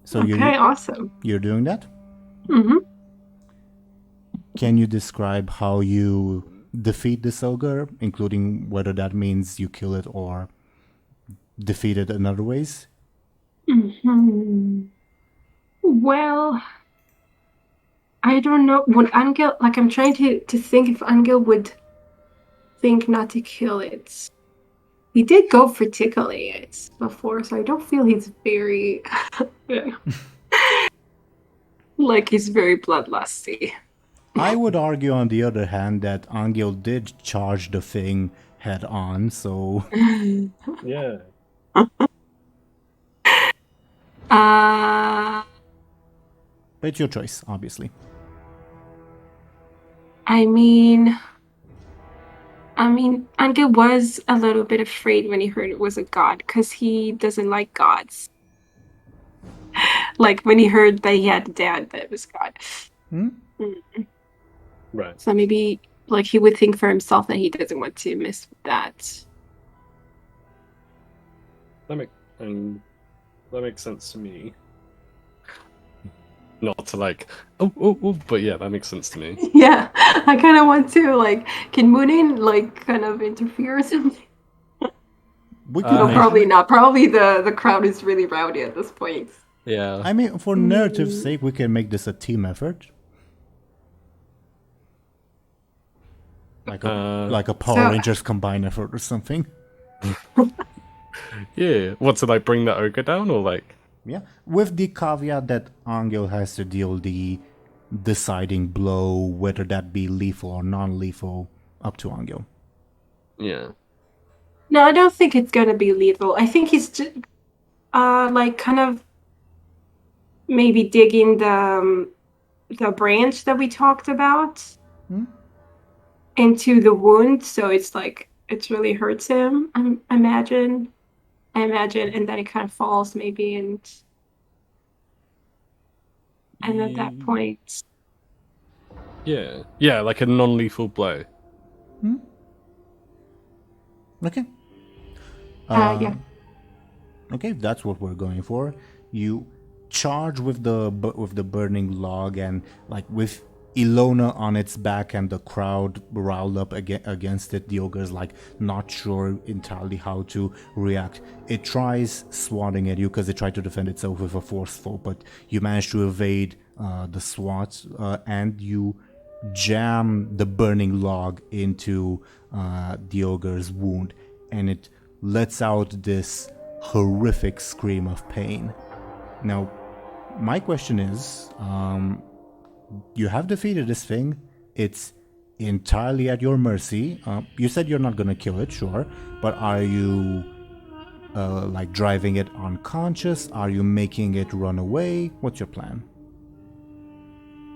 So awesome. You're doing that? Mm-hmm. Can you describe how you defeat this ogre, including whether that means you kill it or defeat it in other ways? Well, I don't know. Would Anghel, like, I'm trying to think if Anghel would think not to kill it. He did go for tickling it before, so I don't feel he's very, like, he's very bloodlusty. I would argue, on the other hand, that Anghel did charge the thing head on, so Yeah. But it's your choice, obviously. I mean, Anghel was a little bit afraid when he heard it was a god, because he doesn't like gods. Like when he heard that he had a dad that was God. Right. So maybe like he would think for himself that he doesn't want to miss that. That makes sense to me. Not to like, but yeah, that makes sense to me. Yeah, I kind of want to like, can Muninn like kind of interfere or something? We could No, make- probably not. Probably the crowd is really rowdy at this point. Yeah. I mean, for narrative's sake, we can make this a team effort. Like a Power Rangers combined effort or something. Yeah. What, to like bring the ogre down, or like? Yeah, with the caveat that Anghel has to deal the deciding blow, whether that be lethal or non-lethal, up to Anghel. Yeah. No, I don't think it's gonna be lethal. I think he's just like kind of maybe digging the branch that we talked about into the wound, so it's like it really hurts him. I imagine, and then it kind of falls maybe, and at that point, Yeah, like a non-lethal blow. Okay. yeah. Okay, that's what we're going for. You charge with the burning log, and like with Illona on its back and the crowd riled up against it, the ogre's like not sure entirely how to react. It tries swatting at you because it tried to defend itself with a forceful, but you manage to evade the swats and you jam the burning log into the ogre's wound, and it lets out this horrific scream of pain. Now, my question is, you have defeated this thing. It's entirely at your mercy. You said you're not going to kill it, sure, but are you like driving it unconscious? Are you making it run away? What's your plan?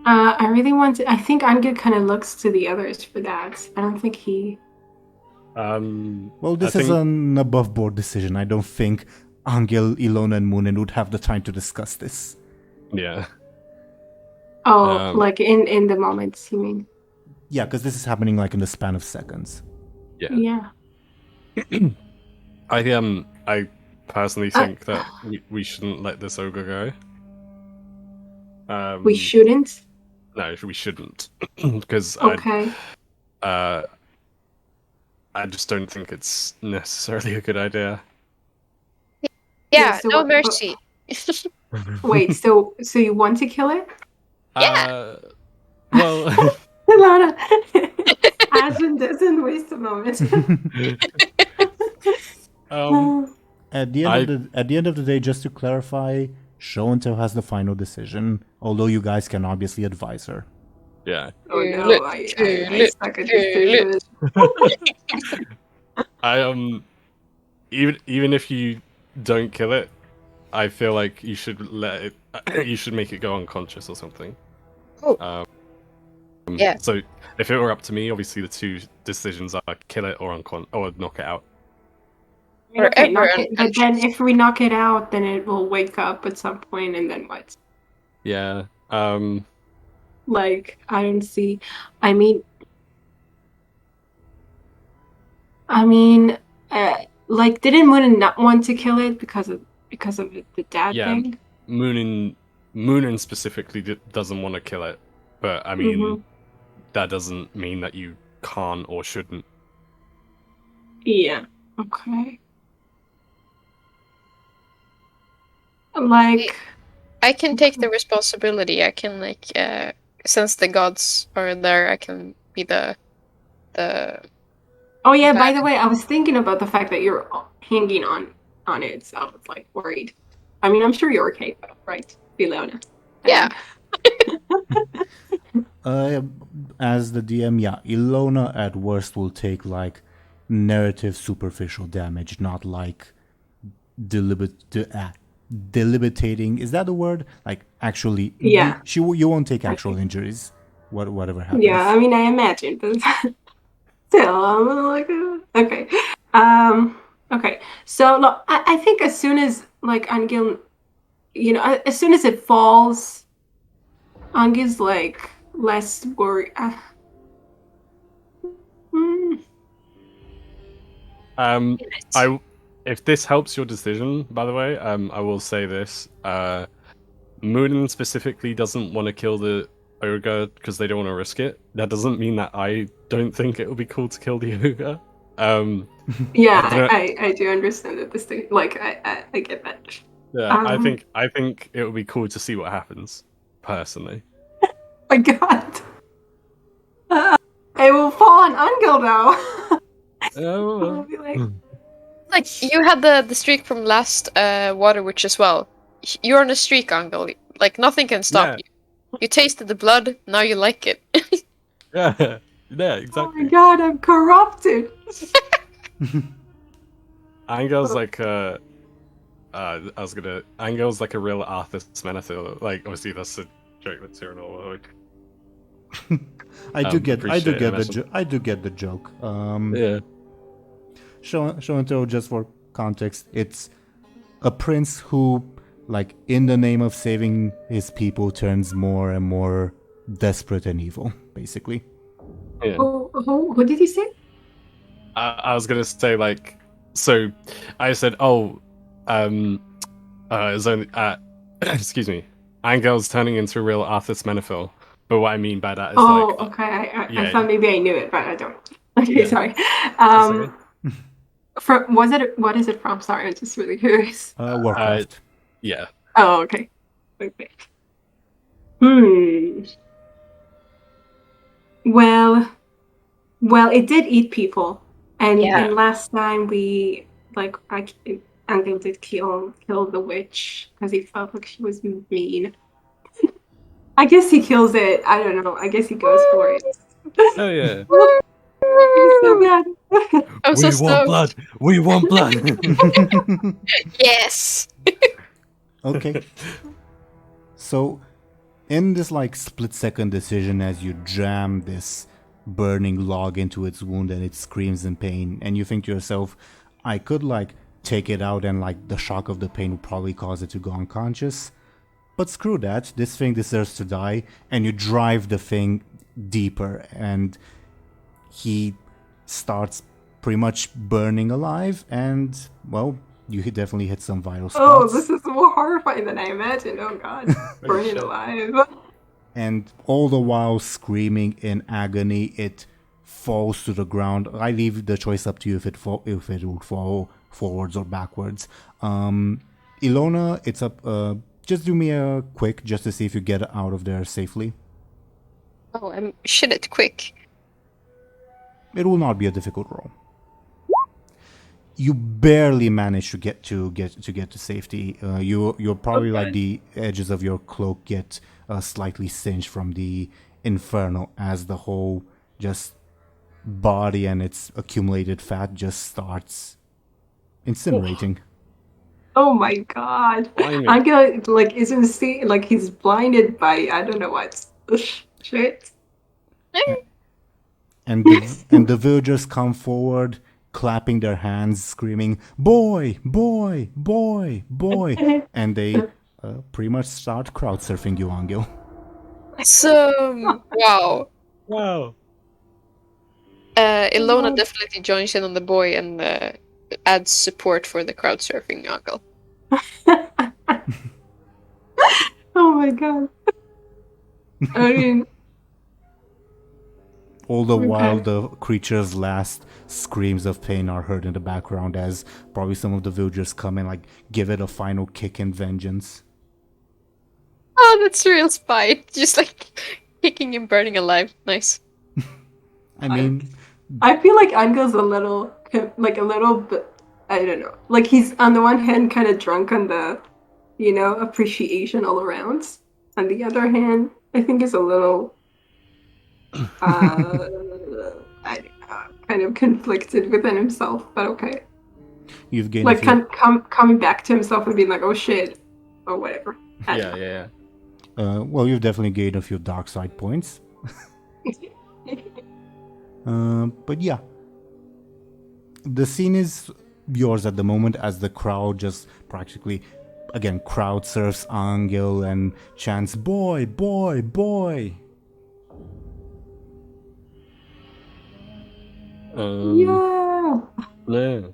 I really want to. I think Anghel kind of looks to the others for that. I don't think he. Well, this is an above-board decision. I don't think Anghel, Illona, and Muninn would have the time to discuss this. Yeah. Oh, like in the moments, you mean? Yeah, because this is happening like in the span of seconds. Yeah. I personally think that we shouldn't let this ogre go. We shouldn't. No, we shouldn't, because Okay. I just don't think it's necessarily a good idea. Yeah, so no what- mercy. Wait, so you want to kill it? Yeah. Well, Illona. Ashen doesn't waste a moment. At the end of the day, just to clarify, Show&Tell has the final decision, although you guys can obviously advise her. yeah. Oh no, I suck at this. Even if you don't kill it, I feel like you should let it. You should make it go unconscious or something. Oh. Yeah. So if it were up to me, obviously the two decisions are kill it or knock it out. Okay, but then if we knock it out, then it will wake up at some point, and then what? Yeah. Like, I don't see. I mean, like, didn't Muninn not want to kill it because of the dad thing? Muninn specifically doesn't want to kill it, but I mean, that doesn't mean that you can't or shouldn't. Yeah. Okay. Like, I can take the responsibility. I can since the gods are there, I can be the. oh yeah, by the way, I was thinking about the fact that you're hanging on it, so I was like worried. I mean, I'm sure you're okay, though, right, Illona? Yeah. As the DM, yeah, Illona at worst will take like narrative superficial damage, not like debilitating. Is that the word? Like actually, Yeah. you won't take actual injuries. Whatever happens. Yeah, I mean, I imagine, but still, I'm like, okay. Okay. So, look, I think as soon as like Anghel, as soon as it falls, Anghel's like less worried. If this helps your decision, by the way, I will say this. Muninn specifically doesn't want to kill the ogre because they don't want to risk it. That doesn't mean that I don't think it would be cool to kill the ogre. Yeah, I do understand that this thing. Like, I get that. Yeah, I think it would be cool to see what happens. Personally. My God, it will fall on Anghel though. I'll be like you had the streak from last Water Witch as well. You're on a streak, Anghel. Like nothing can stop you. You tasted the blood, now you like it. Yeah, exactly. Oh my God, I'm corrupted. Anghel's like Anghel's like a real Arthur Menethil. Like obviously that's a joke with Teeironor. I do get the joke. Yeah. Show&Tell, just for context, it's a prince who, like, in the name of saving his people, turns more and more desperate and evil, basically. Yeah. What did you say? I was gonna say like, so I said, it's only excuse me, Anghel's turning into a real Arthur Menethil. But what I mean by that is okay. I thought maybe I knew it, but I don't. Okay, sorry. What is it from? Sorry, I'm just really curious. Warcraft. Yeah. Oh, okay. Okay. Well, it did eat people, and last time we Anghel did kill the witch because he felt like she was mean. I guess he kills it. I don't know. I guess he goes for it. Oh yeah. So bad. I'm so stoked. We want blood. Yes. Okay. So, in this like split-second decision, as you jam this burning log into its wound and it screams in pain, and you think to yourself, I could like take it out and like the shock of the pain would probably cause it to go unconscious. But screw that, this thing deserves to die, and you drive the thing deeper, and he starts pretty much burning alive, and, well, you definitely hit some vital spots. Oh, this is more horrifying than I imagined. Oh God, burning alive. And all the while screaming in agony, it falls to the ground. I leave the choice up to you if it would fall forwards or backwards. Illona, it's up... just do me a quick, just to see if you get out of there safely. Oh, I'm shit at quick. It will not be a difficult roll. You barely manage to get to safety. You're probably like the edges of your cloak get slightly singed from the inferno as the whole just body and its accumulated fat just starts incinerating. Oh my God! Anghel like isn't see like he's blinded by I don't know what shit. And the villagers come forward, clapping their hands, screaming, "Boy, boy, boy, boy!" And they pretty much start crowd surfing you, Anghel. Awesome! Wow. Illona definitely joins in on the boy and adds support for the crowd surfing Anghel. Oh my God! I mean, All the while, Okay. the creature's last screams of pain are heard in the background as probably some of the villagers come and like give it a final kick in vengeance. Oh, that's real spite. Just like kicking and burning alive. Nice. I mean, I feel like Angel's a little bit. I don't know. Like he's on the one hand kind of drunk on the, appreciation all around. On the other hand, I think he's a little, I don't know, kind of conflicted within himself. But okay, you've gained a like few. coming back to himself and being like, oh shit, or whatever. I Yeah, don't yeah, yeah. Well, you've definitely gained a few dark side points. But yeah, the scene is yours at the moment as the crowd just practically, again, crowd surfs Anghel and chants, boy, boy, boy. Yeah. No.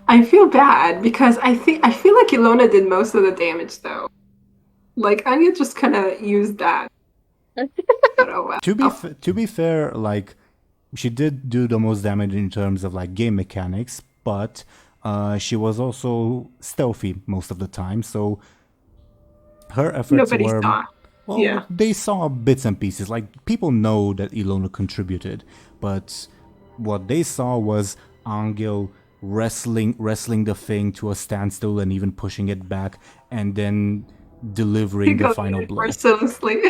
I feel bad because I feel like Illona did most of the damage though. Like Anya just kind of used that. But oh well. To be fair, like she did do the most damage in terms of like game mechanics, but she was also stealthy most of the time, so her efforts Nobody were saw. well, Yeah. they saw bits and pieces. Like people know that Illona contributed, but what they saw was Anghel wrestling the thing to a standstill and even pushing it back, and then delivering the Go final blow. mercilessly.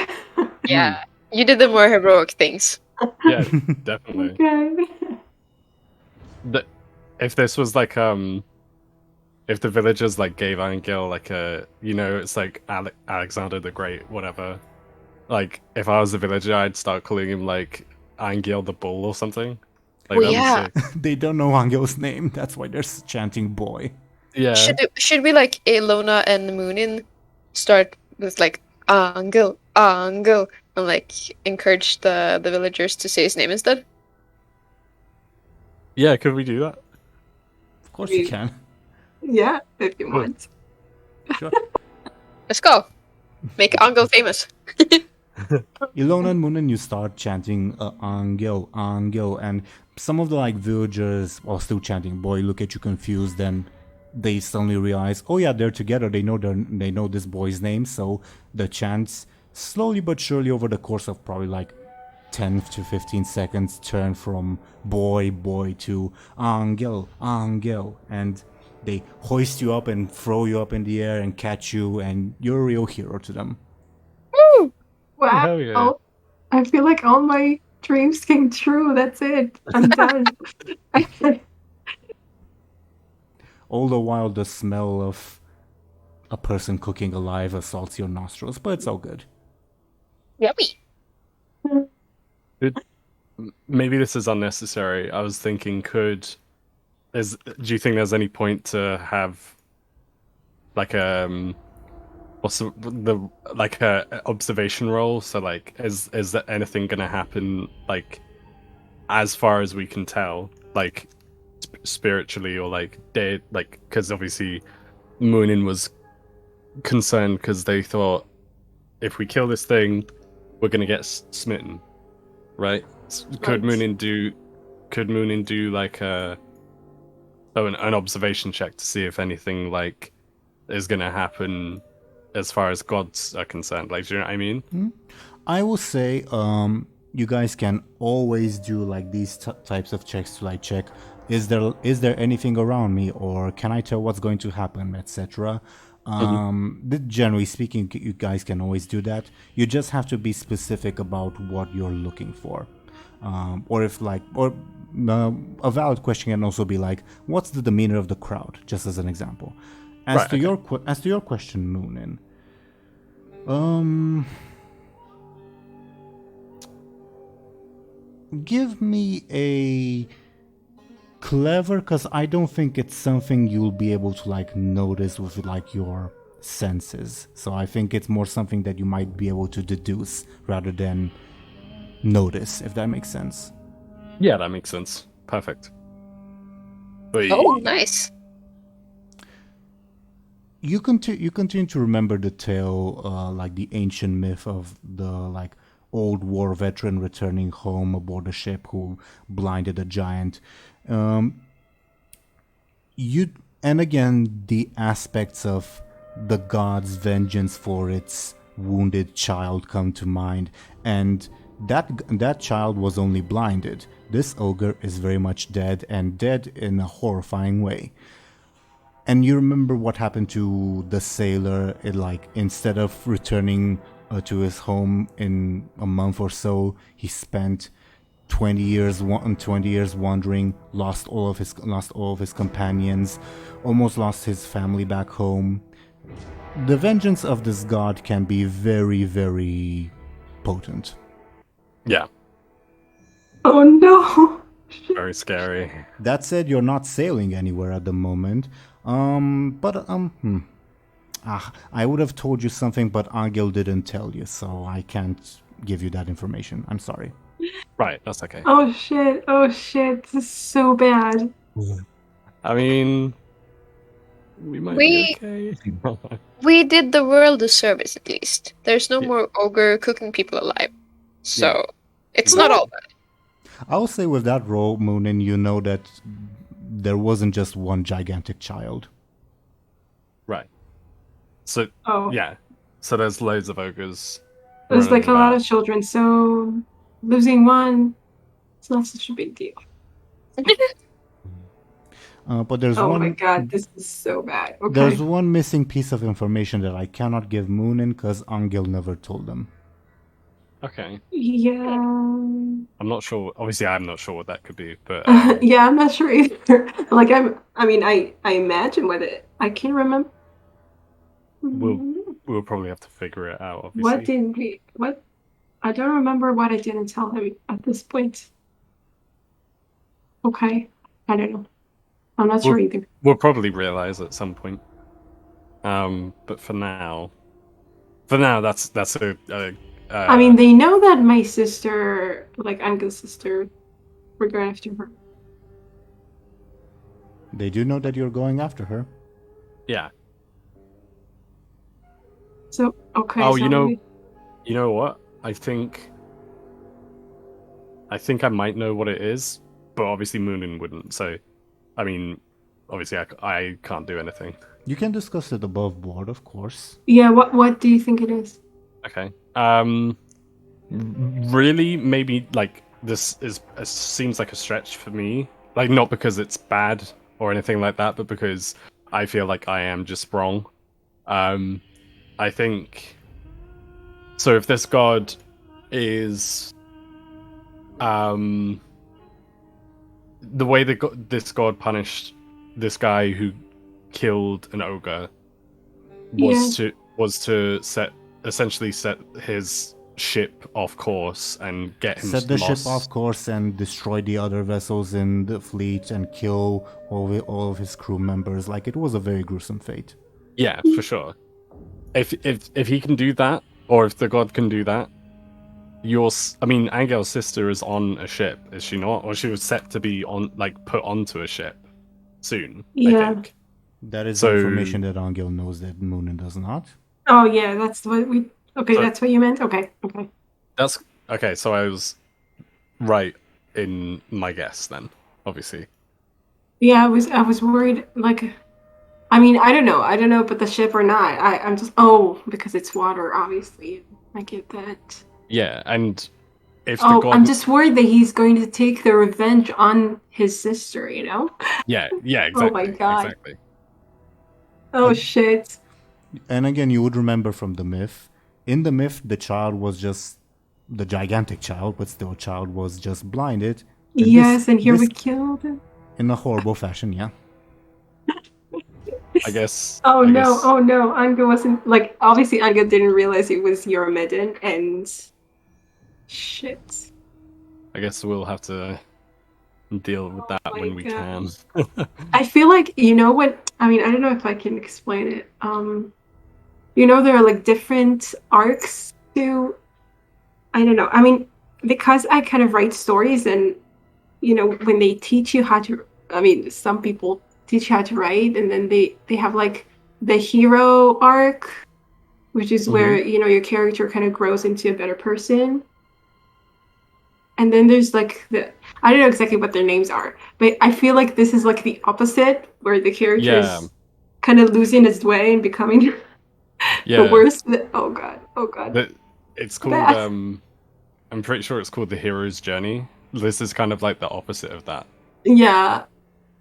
Yeah. You did the more heroic things. Yeah, definitely. Okay. If this was like if the villagers like gave Anghel like a it's like Alexander the Great, whatever. Like if I was a villager, I'd start calling him like Anghel the Bull or something. Like Well, that'd yeah. be sick. They don't know Angel's name, that's why they're chanting boy. Yeah. Should we like Illona and Muninn start with like Anghel, Anghel, and like encourage the villagers to say his name instead? Yeah, could we do that? Of course you can. Yeah, if you want. Sure. Let's go. Make Anghel famous. Illona and Muninn, you start chanting Anghel, Anghel, and some of the like villagers are still chanting boy, look at you confused, then they suddenly realize, oh yeah, they're together, they know this boy's name, so the chants slowly but surely over the course of probably like 10 to 15 seconds turn from boy, boy to Anghel, Anghel, and they hoist you up and throw you up in the air and catch you, and you're a real hero to them. Wow. Hell yeah. I feel like all my dreams came true. That's it. I'm done. All the while, the smell of a person cooking alive assaults your nostrils, but it's all good. Yummy. Maybe this is unnecessary. I was thinking, do you think there's any point to have like what's the like a observation role? So like, is there anything gonna happen like as far as we can tell, like spiritually or like dead? Like, because obviously Muninn was concerned because they thought if we kill this thing, we're gonna get smitten, right? Could Right. Muninn do like an observation check to see if anything like is gonna happen as far as gods are concerned? Like, do you know what I mean? I will say, you guys can always do like these types of checks to like check, is there anything around me, or can I tell what's going to happen, etc. Generally speaking, you guys can always do that. You just have to be specific about what you're looking for. Or if like, or a valid question can also be like, what's the demeanor of the crowd, just as an example. As Right, to okay. as to your question, Muninn, give me a clever, because I don't think it's something you'll be able to like notice with like your senses. So I think it's more something that you might be able to deduce rather than notice, if that makes sense. Yeah, that makes sense. Perfect. Oh, nice. You continue to remember the tale, like the ancient myth of the like old war veteran returning home aboard a ship who blinded a giant. And again, the aspects of the god's vengeance for its wounded child come to mind, and that child was only blinded. This ogre is very much dead, and dead in a horrifying way. And you remember what happened to the sailor? Instead of returning to his home in a month or so, he spent 20 years wandering, lost all of his companions, almost lost his family back home. The vengeance of this god can be very, very potent. Yeah. Oh no. Very scary. That said, you're not sailing anywhere at the moment. I would have told you something, but Anghel didn't tell you, so I can't give you that information. I'm sorry. Right, that's okay. Oh shit. This is so bad. I mean, we might be okay. We did the world a service, at least. There's no more ogre cooking people alive. So, it's not all bad. I will say with that role, Muninn, you know that there wasn't just one gigantic child. Right. So, yeah. So there's loads of ogres. There's like a lot of children, so losing one, it's not such a big deal. But there's oh one. My god, this is so bad. Okay. There's one missing piece of information that I cannot give Muninn because Anghel never told them. Okay. Yeah. I'm not sure. Obviously, I'm not sure what that could be, but yeah, I'm not sure either. I imagine what it. I can't remember. We'll probably have to figure it out. Obviously. What? I don't remember what I didn't tell him at this point. Okay, I don't know. I'm not sure either. We'll probably realize at some point. But for now, that's a. They know that my sister, like Anghel's sister, we're going after her. They do know that you're going after her. Yeah. So okay. Oh, so you know what? I think I might know what it is, but obviously Muninn wouldn't. So, I mean, obviously I can't do anything. You can discuss it above board, of course. Yeah. What do you think it is? Okay. Really, maybe like this seems like a stretch for me. Like not because it's bad or anything like that, but because I feel like I am just wrong. I think so. If this god is, the way that this god punished this guy who killed an ogre was to essentially set his ship off course and get him set the lost. ship off course and destroy the other vessels in the fleet and kill all of his crew members. Like, it was a very gruesome fate. Yeah, for sure. If he can do that, or if the god can do that, Anghel's sister is on a ship, is she not? Or she was set to be put onto a ship soon. Yeah. I think. That is the information that Anghel knows that Muninn does not. Oh yeah, that's what we. Okay, that's what you meant. Okay. That's okay. So I was right in my guess then, obviously. Yeah, I was worried. Like, I don't know, but the ship or not, I'm just because it's water. Obviously, I get that. Yeah, and if the god... I'm just worried that he's going to take the revenge on his sister. You know? Yeah, exactly. Oh my god. Exactly. Oh shit. And again, you would remember from the myth. In the myth, the child was just the gigantic child, but still, child was just blinded. And here we killed him in a horrible fashion. Yeah. I guess. Oh no! Anghel wasn't like. Obviously, Anghel didn't realize it was Eurymedon, and shit. I guess we'll have to deal with that when we can. I feel like what. I don't know if I can explain it. There are like different arcs to. I don't know. Because I kind of write stories, and when they teach you how to. Some people teach you how to write, and then they have like the hero arc, which is where your character kind of grows into a better person, and then there's like I don't know exactly what their names are, but I feel like this is like the opposite, where the character is kind of losing his way and becoming the worst. Oh god. But it's called I'm pretty sure it's called The Hero's Journey. This is kind of like the opposite of that. Yeah.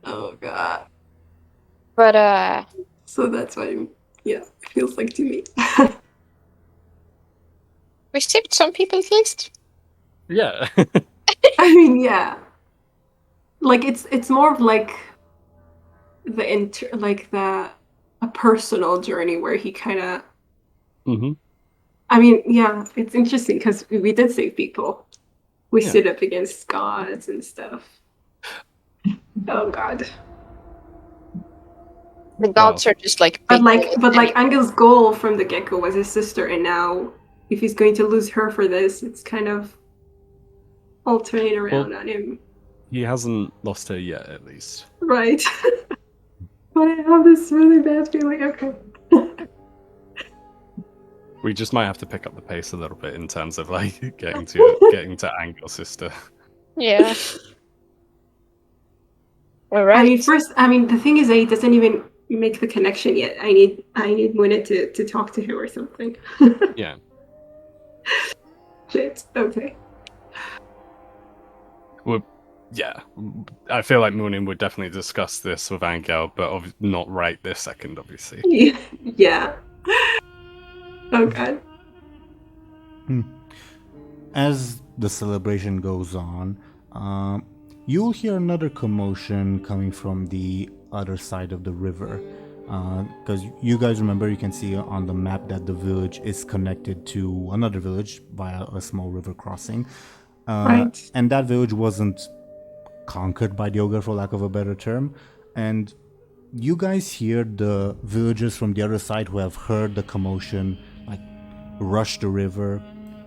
Oh god. But So that's what it feels like to me. we saved some people at least. Yeah. I mean, yeah. Like it's more of like a personal journey where he kind of. Mm-hmm. I mean, yeah, it's interesting because we did save people. We stood up against gods and stuff. Oh god. The gods are just like But big like Anghel's goal from the get-go was his sister, and now if he's going to lose her for this, it's kind of alternate around on him. He hasn't lost her yet, at least. Right. But I have this really bad feeling. Okay. We just might have to pick up the pace a little bit in terms of like getting to Anghel's sister. Yeah. All right. I mean, the thing is that he doesn't even make the connection yet. I need Muninn to talk to him or something. Yeah. Shit. Okay. Well, yeah. I feel like Muninn would definitely discuss this with Anghel, but not right this second, obviously. Yeah. Oh god. As the celebration goes on, you'll hear another commotion coming from the other side of the river. Because you guys remember, you can see on the map that the village is connected to another village via a small river crossing. Right. And that village wasn't conquered by the ogre, for lack of a better term. And you guys hear the villagers from the other side who have heard the commotion like rush the river,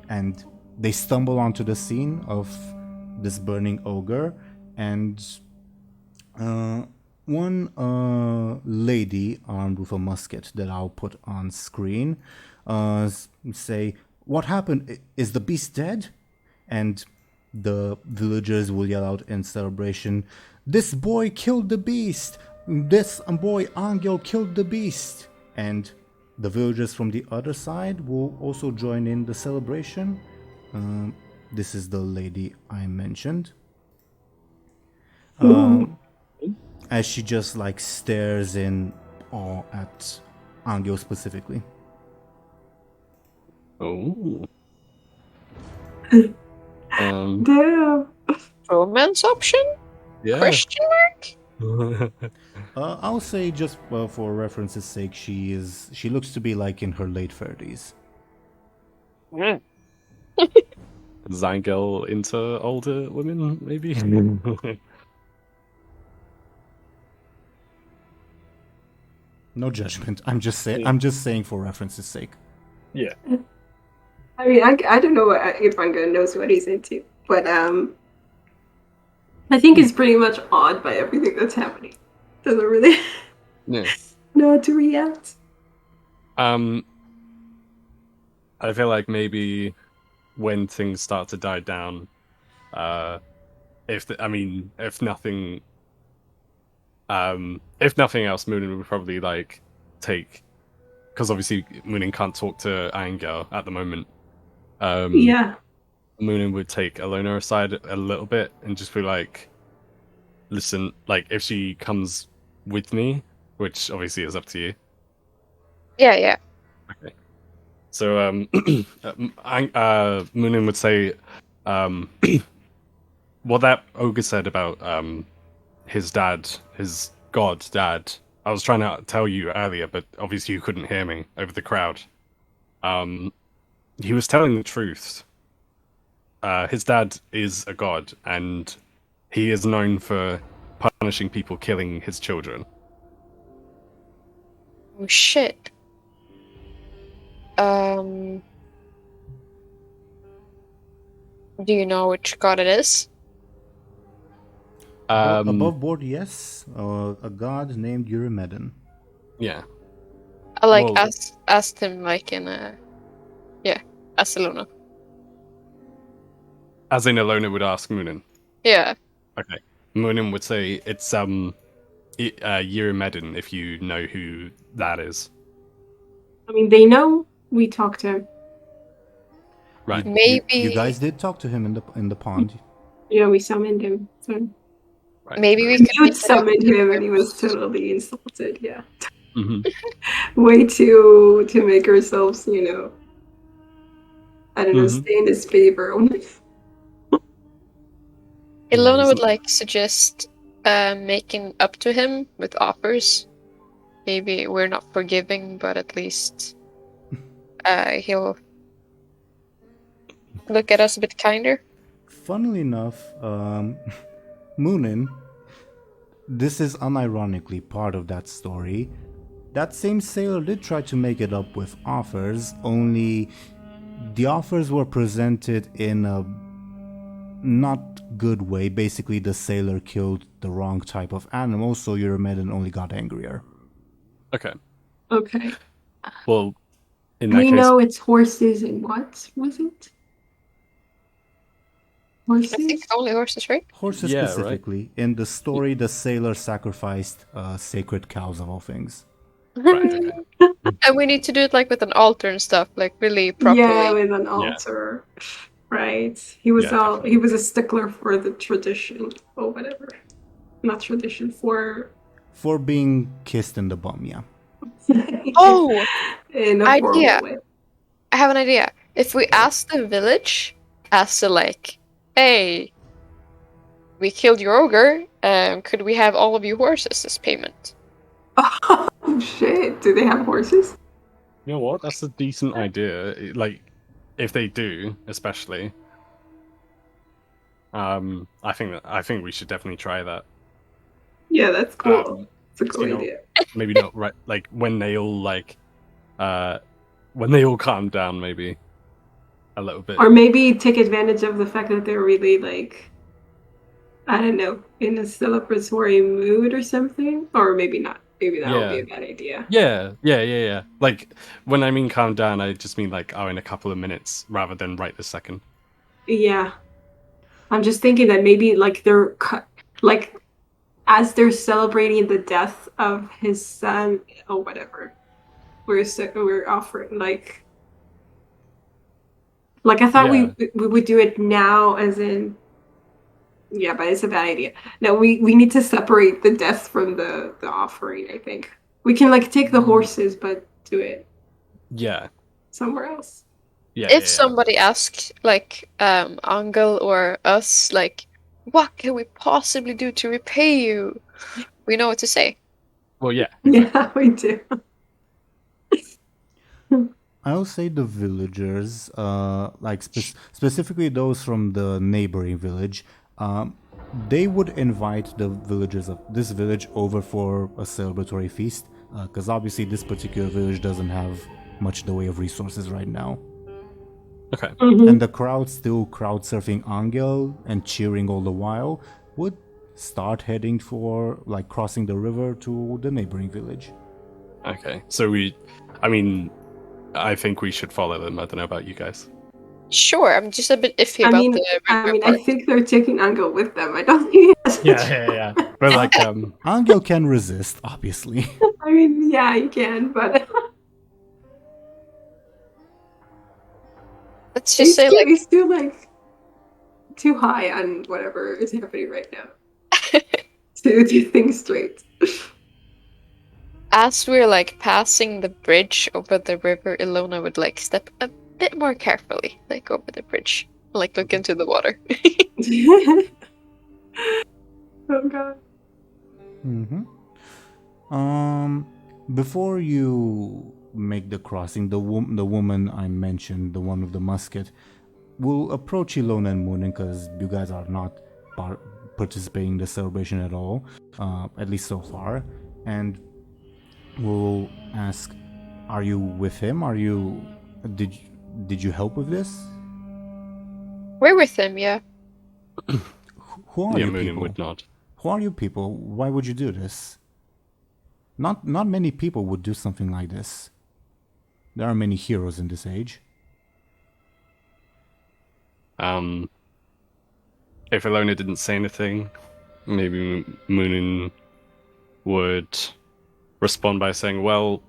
and they stumble onto the scene of this burning ogre, and one lady armed with a musket that I'll put on screen say, "What happened? Is the beast dead?" And the villagers will yell out in celebration, "This boy killed the beast! This boy Anghel killed the beast!" And the villagers from the other side will also join in the celebration. This is the lady I mentioned. As she just like stares in awe at Anghel specifically. Oh. Damn. Romance option? Yeah. Question mark? I'll say just for reference's sake, she looks to be like in her late 30s. Is Anghel into older women, maybe? No judgment. I'm just saying for reference's sake. Yeah. I mean, I don't know if Anghel knows what he's into, but I think he's pretty much awed by everything that's happening. Doesn't really know how to react. I feel like maybe when things start to die down, if nothing else, Muninn would probably like take, because obviously Muninn can't talk to Anghel at the moment. Yeah. Muninn would take Illona aside a little bit and just be like, "Listen, like if she comes with me, which obviously is up to you." Yeah. Okay. So Muninn would say, what that ogre said about his dad, his god dad. I was trying to tell you earlier, but obviously you couldn't hear me over the crowd. He was telling the truth. His dad is a god, and he is known for punishing people killing his children. Oh shit. Do you know which god it is? Above board, yes. A god named Rimlen. Yeah. I like Well- asked him like in Illona. As in, Illona would ask Muninn. Yeah. Okay. Muninn would say it's Eurymedin, if you know who that is. I mean, they know we talked to him. Right. Maybe You guys did talk to him in the pond. Yeah, we summoned him. So Right. maybe we could you meet up summoned with him, and he was totally insulted. Yeah, hmm way to make ourselves, I don't know, Mhm. stay in his favor. Illona would Amazing. like suggest making up to him with offers. Maybe we're not forgiving, but at least he'll look at us a bit kinder. Funnily enough, Muninn, this is unironically part of that story. That same sailor did try to make it up with offers, only the offers were presented in a not good way. Basically, the sailor killed the wrong type of animal, so Eurymedin only got angrier. Okay. Okay. Well, in that We case, know it's horses and what was it? I Horses? think only horses, right? Horses Yeah, right. specifically. In the story, the sailor sacrificed sacred cows of all things. right, okay. And we need to do it like with an altar and stuff, like really properly. Yeah, with an altar. Right. He was Yeah, he was a stickler for the tradition or whatever. Not tradition for For being kissed in the bum, yeah. Oh, in a idea. formal way. I have an idea. If we ask the village as to like, hey, we killed your ogre, could we have all of your horses as payment? Oh shit. Do they have horses? You know what? That's a decent idea. Like, if they do, especially. I think we should definitely try that. Yeah, that's cool. It's a cool you know, idea. Maybe not right. Like when they all when they all calm down, maybe a little bit. Or maybe take advantage of the fact that they're really like, I don't know, in a celebratory mood or something. Or maybe not. Maybe that would be a bad idea. Yeah. Like when I mean calm down, I just mean like in a couple of minutes rather than right this second. Yeah. I'm just thinking that maybe like they're like as they're celebrating the death of his son or whatever. We're offering like I thought we would do it now as in but it's a bad idea. No, we need to separate the death from the offering, I think. We can like take the horses but do it somewhere else. If somebody asks, like, Anghel or us, like, what can we possibly do to repay you? We know what to say. Well, yeah. Exactly. Yeah, we do. I'll say the villagers, like specifically those from the neighboring village, they would invite the villagers of this village over for a celebratory feast, because obviously this particular village doesn't have much in the way of resources right now. Okay. Mm-hmm. And the crowd still crowd surfing Anghel and cheering all the while would start heading for like crossing the river to the neighboring village. Okay. So I think we should follow them. I don't know about you guys. Sure, I'm just a bit iffy about the river I part. think they're taking Anghel with them. I don't think Yeah. But like, Anghel can resist, obviously. I mean, yeah, you can, but Let's just say, like, he's too like too high on whatever is happening right now to do things straight. as we're like passing the bridge over the river, Illona would like step a bit more carefully, like over the bridge, like look into the water. Oh god. Before you make the crossing, the woman I mentioned, the one with the musket, will approach Illona and Muninn because you guys are not participating in the celebration at all, at least so far, and will ask, "Are you with him? Did you help with this?" We're with him, yeah. Who are you Muninn people? would not. Who are you people? Why would you do this? Not many people would do something like this. There are many heroes in this age. if Illona didn't say anything, maybe Muninn would respond by saying, "Well,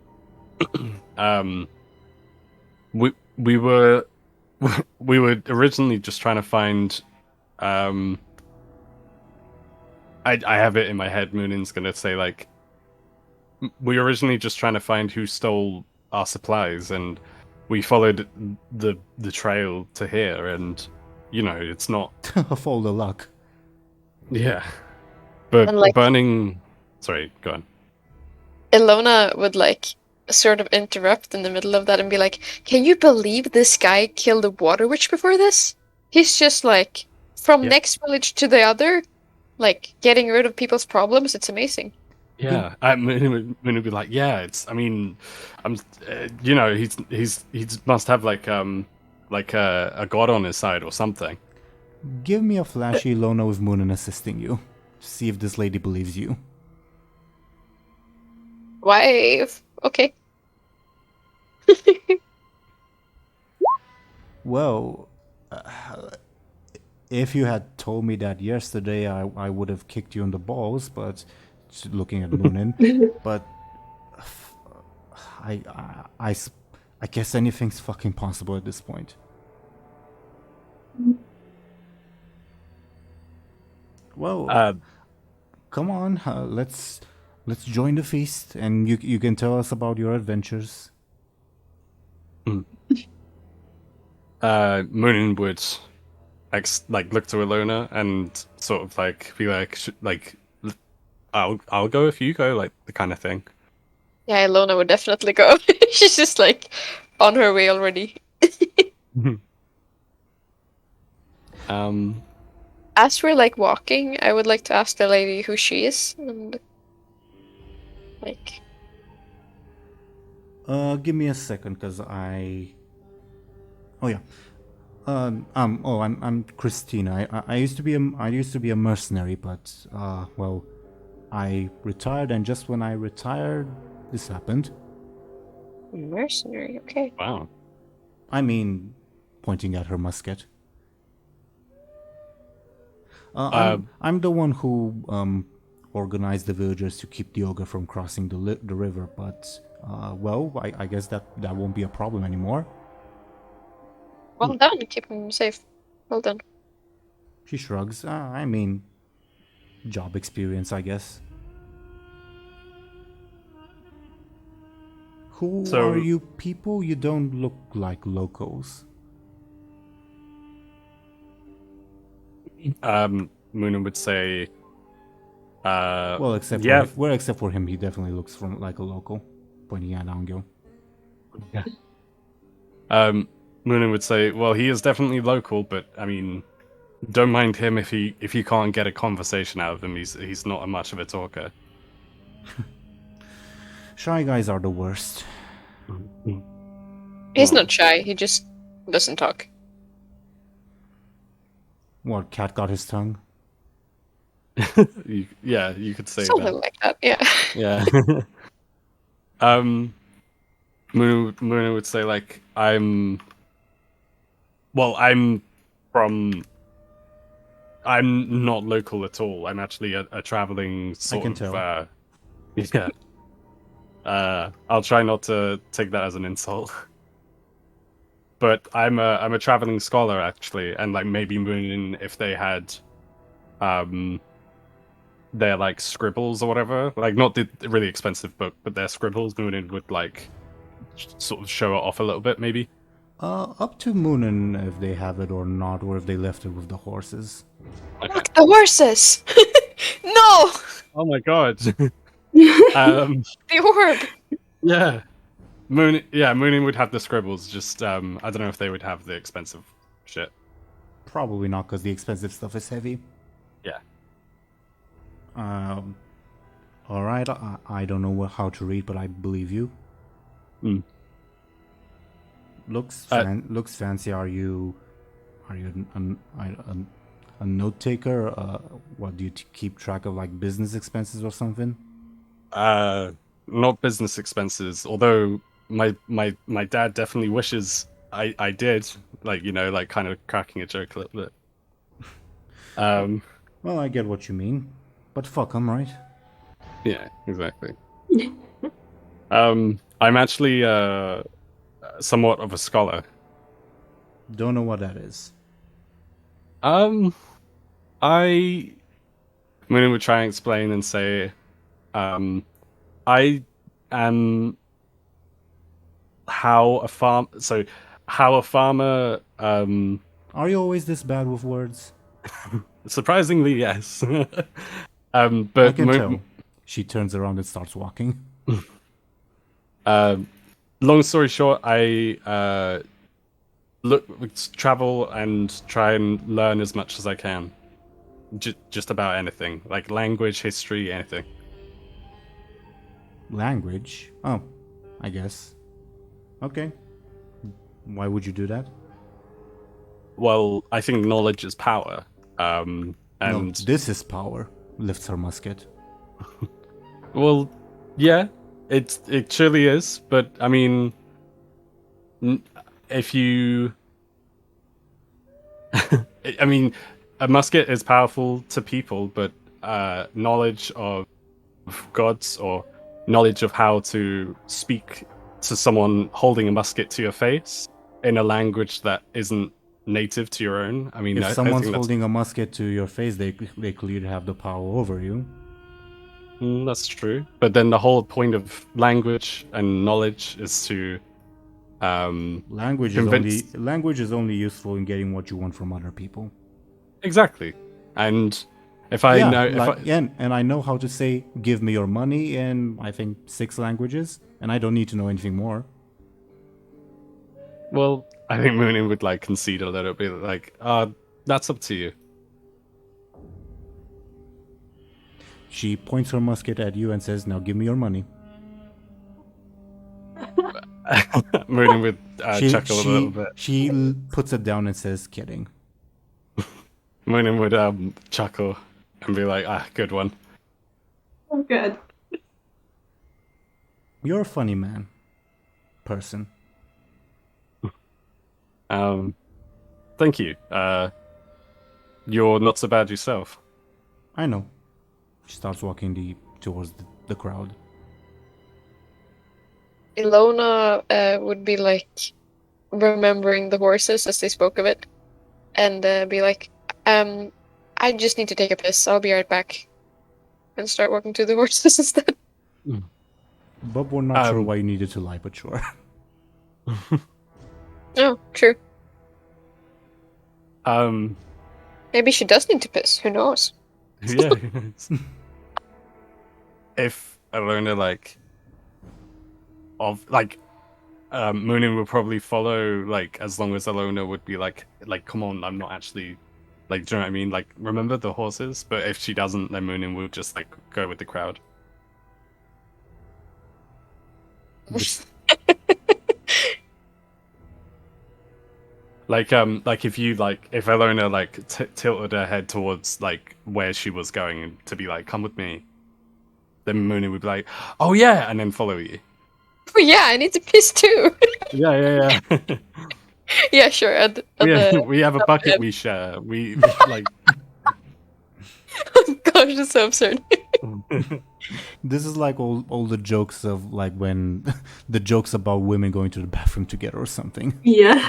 we were we were originally just trying to find I have it in my head. Mooninn's gonna say like we were originally just trying to find who stole our supplies, and we followed the trail to here, and you know it's not Follow the luck. yeah, but And, like- burning. Sorry, go on. Illona would like sort of interrupt in the middle of that and be like, "Can you believe this guy killed a water witch before this? He's just like from Yeah. next village to the other, like getting rid of people's problems. It's amazing." Yeah, Muninn would be like, yeah, it's. I mean, you know, he must have like a god on his side or something. Give me a flashy Illona with Muninn assisting you. See if this lady believes you. Why? Okay. Well, if you had told me that yesterday, I would have kicked you in the balls, but looking at Muninn, but I guess anything's fucking possible at this point. Well, come on, let's join the feast, and you can tell us about your adventures. Muninn would like look to Illona and sort of like be like I'll go if you go, like the kind of thing. Yeah, Illona would definitely go. She's just like on her way already. As we're like walking, I would like to ask the lady who she is, and like, Give me a second, cause Oh yeah. I'm Christina. I used to be a mercenary, but well, I retired, and just when I retired, this happened. mercenary. Okay. Wow. I mean, pointing at her musket. I'm the one who organized the villagers to keep the ogre from crossing the river, but well, I guess that won't be a problem anymore. Well done. Keep him safe. Well done. She shrugs. I mean, job experience, I guess. Who So- are you people? You don't look like locals. Muninn would say, Well, except for him, he definitely looks like a local. Pointing at Anghel. Muninn would say, well, he is definitely local, but I mean, don't mind him if you can't get a conversation out of him. He's not much of a talker. Shy guys are the worst. He's not shy. He just doesn't talk. What, cat got his tongue? You could say Something that. like that. Yeah. Yeah. Muninn would say like I'm not local at all. I'm actually a traveling sort can of tell. yeah. I'll try not to take that as an insult. But I'm a traveling scholar actually, and like maybe Muninn, if they had their like scribbles or whatever, like not the really expensive book, but their scribbles, Muninn would like sort of show it off a little bit, maybe. Up to Muninn if they have it or not, or if they left it with the horses. Look, the horses. No, Oh my god. the orb. Yeah. Muninn would have the scribbles, just I don't know if they would have the expensive shit. Probably not, because the expensive stuff is heavy. Yeah. Alright, I don't know how to read, but I believe you. Looks fancy. Are you a note taker? What do you keep track of, like business expenses or something? Not business expenses, although my dad definitely wishes I did, like, you know, like kind of cracking a joke a little bit. Um, Well, I get what you mean. But fuck him, right? yeah, exactly. I'm actually somewhat of a scholar. Don't know what that is. I Muninn would try and explain and say, I am how a farmer Are you always this bad with words? surprisingly, yes. I But can tell. She turns around and starts walking. long story short, I travel and try and learn as much as I can. Just about anything, like language, history, anything. Language? Oh, I guess. Okay. Why would you do that? Well, I think knowledge is power. And No, this is power. Lifts her musket. well, yeah, it surely is. But I mean, if you, I mean, a musket is powerful to people, but knowledge of gods or knowledge of how to speak to someone holding a musket to your face in a language that isn't native to your own. I mean, If I someone's think holding a musket to your face, they clearly have the power over you. that's true. But then the whole point of language and knowledge is to Language is only useful in getting what you want from other people. exactly. And if I know, and I know how to say "give me your money" in I think 6 languages, and I don't need to know anything more. well, I think Muninn would like concede a little bit, like, that's up to you. She points her musket at you and says, "Now give me your money." Muninn would chuckle a little bit. She puts it down and says, "Kidding." Muninn would chuckle and be like, good one. Oh, good. You're a funny man. Person. Thank you. You're not so bad yourself. I know. She starts walking towards the crowd. Illona would be like remembering the horses as they spoke of it, and be like, I just need to take a piss. I'll be right back, and start walking to the horses instead. But we're not sure why you needed to lie, but sure. Oh, true. Um, Maybe she does need to piss. Who knows? yeah. If Illona Muninn would probably follow, like, as long as Illona would be like, come on, I'm not actually, like, do you know what I mean? Like, remember the horses? But if she doesn't, then Muninn would just, like, go with the crowd. Like if Illona tilted her head towards like where she was going to be like, come with me, then Muninn would be like, oh yeah, and then follow you. Oh yeah, I need to piss too. Yeah. Yeah, sure. We have a bucket we share. We like. Oh gosh, that's so absurd. This is like all the jokes of like when the jokes about women going to the bathroom together or something. Yeah.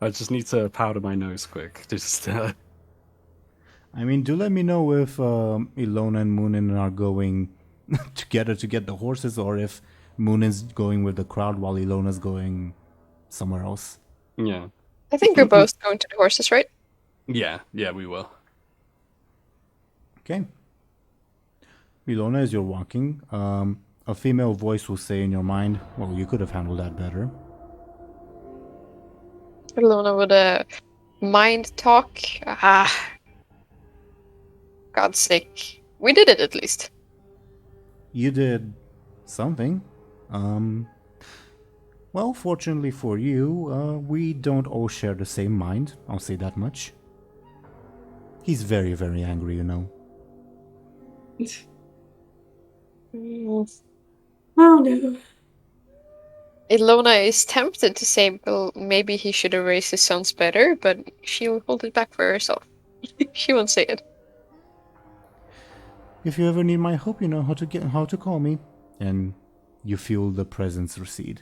I just need to powder my nose quick. Just. I mean, do let me know if Illona and Muninn are going together to get the horses, or if Muninn's going with the crowd while Ilona's going somewhere else. Yeah. I think we're both going to the horses, right? Yeah, we will. Okay. Illona, as you're walking, a female voice will say in your mind, well, you could have handled that better. Illona would mind talk. God's sake. We did it at least. You did something. Well, fortunately for you, we don't all share the same mind. I'll say that much. He's very, very angry, you know. Oh no. Ilona is tempted to say, well, maybe he should have raised his sons better, but she'll hold it back for herself. She won't say it. If you ever need my help, you know how to call me. And you feel the presence recede.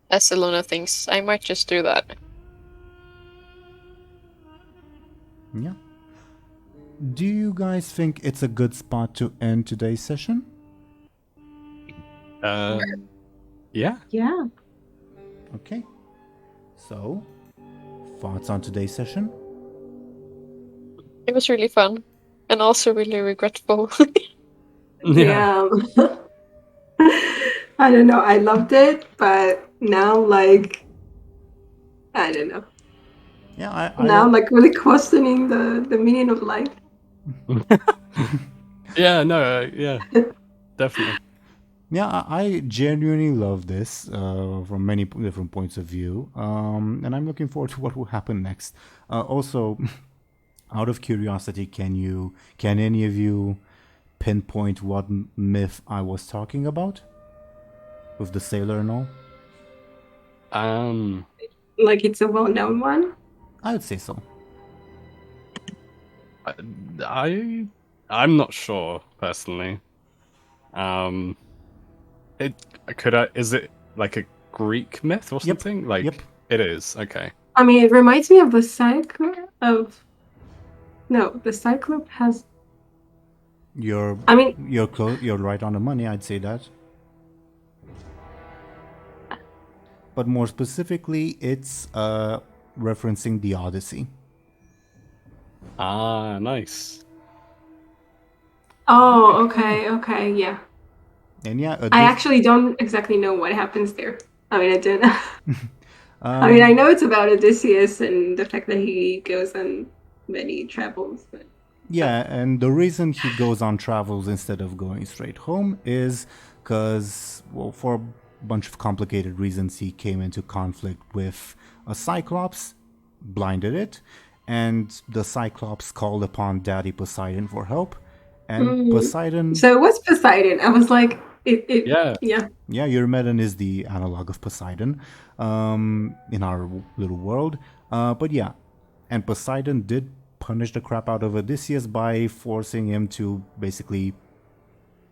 As Ilona thinks, I might just do that. Yeah. Do you guys think it's a good spot to end today's session? Yeah. Yeah. Okay. So, thoughts on today's session? It was really fun. And also really regretful. Yeah. I don't know. I loved it, but now, like, I don't know. Yeah, Now I'm like really questioning the meaning of life. Yeah, no, yeah, definitely. Yeah, I genuinely love this from many different points of view, and I'm looking forward to what will happen next. Also, out of curiosity, can any of you pinpoint what myth I was talking about with the sailor and all? Like it's a well-known one. I would say so. I'm not sure personally. Is it like a Greek myth or Yep, something? Like yep. it is. Okay. I mean, it reminds me of the Cyclope the Cyclope has. You're right on the money. I'd say that. But more specifically, it's referencing the Odyssey. Ah, nice. Oh, okay, yeah. And yeah, I actually don't exactly know what happens there. I mean, I didn't. I mean, I know it's about Odysseus and the fact that he goes on many travels. But... Yeah, and the reason he goes on travels instead of going straight home is because, well, for a bunch of complicated reasons, he came into conflict with a Cyclops, blinded it, and the Cyclops called upon Daddy Poseidon for help, and Poseidon... So what's Poseidon? I was like, Yeah. Yeah, Eurymedon is the analog of Poseidon in our little world. But yeah, and Poseidon did punish the crap out of Odysseus by forcing him to basically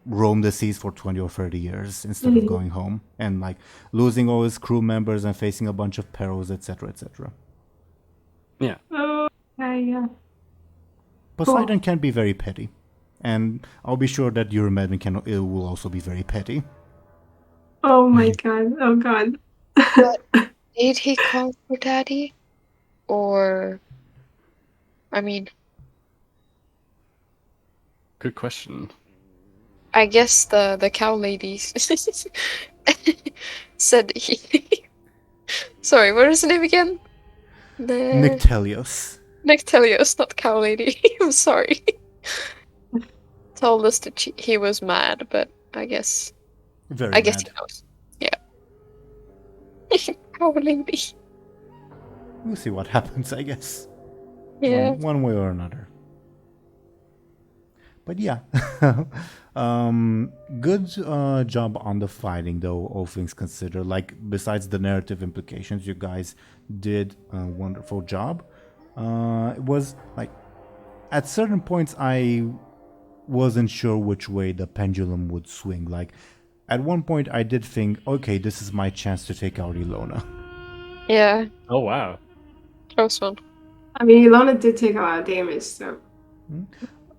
roam the seas for 20 or 30 years instead of going home and like losing all his crew members and facing a bunch of perils, etc., etc. Yeah. Okay, yeah. Poseidon can be very petty, and I'll be sure that Eurymedon will also be very petty. Oh my god! Oh god! Did he call for Daddy? Or... I mean... Good question. I guess the cow ladies said he... Sorry, what is the name again? Nyctelios. Nyctelios, not cow lady. I'm sorry. Told us that he was mad, but I guess... Very I guess mad. he knows. Yeah. Cow lady. We'll see what happens, I guess. Yeah. One way or another. But yeah, good job on the fighting, though, all things considered. Like, besides the narrative implications, you guys did a wonderful job. It was, like, at certain points, I wasn't sure which way the pendulum would swing. Like, at one point, I did think, okay, this is my chance to take out Illona. Yeah. Oh, wow. Close one. I mean, Illona did take a lot of damage, so...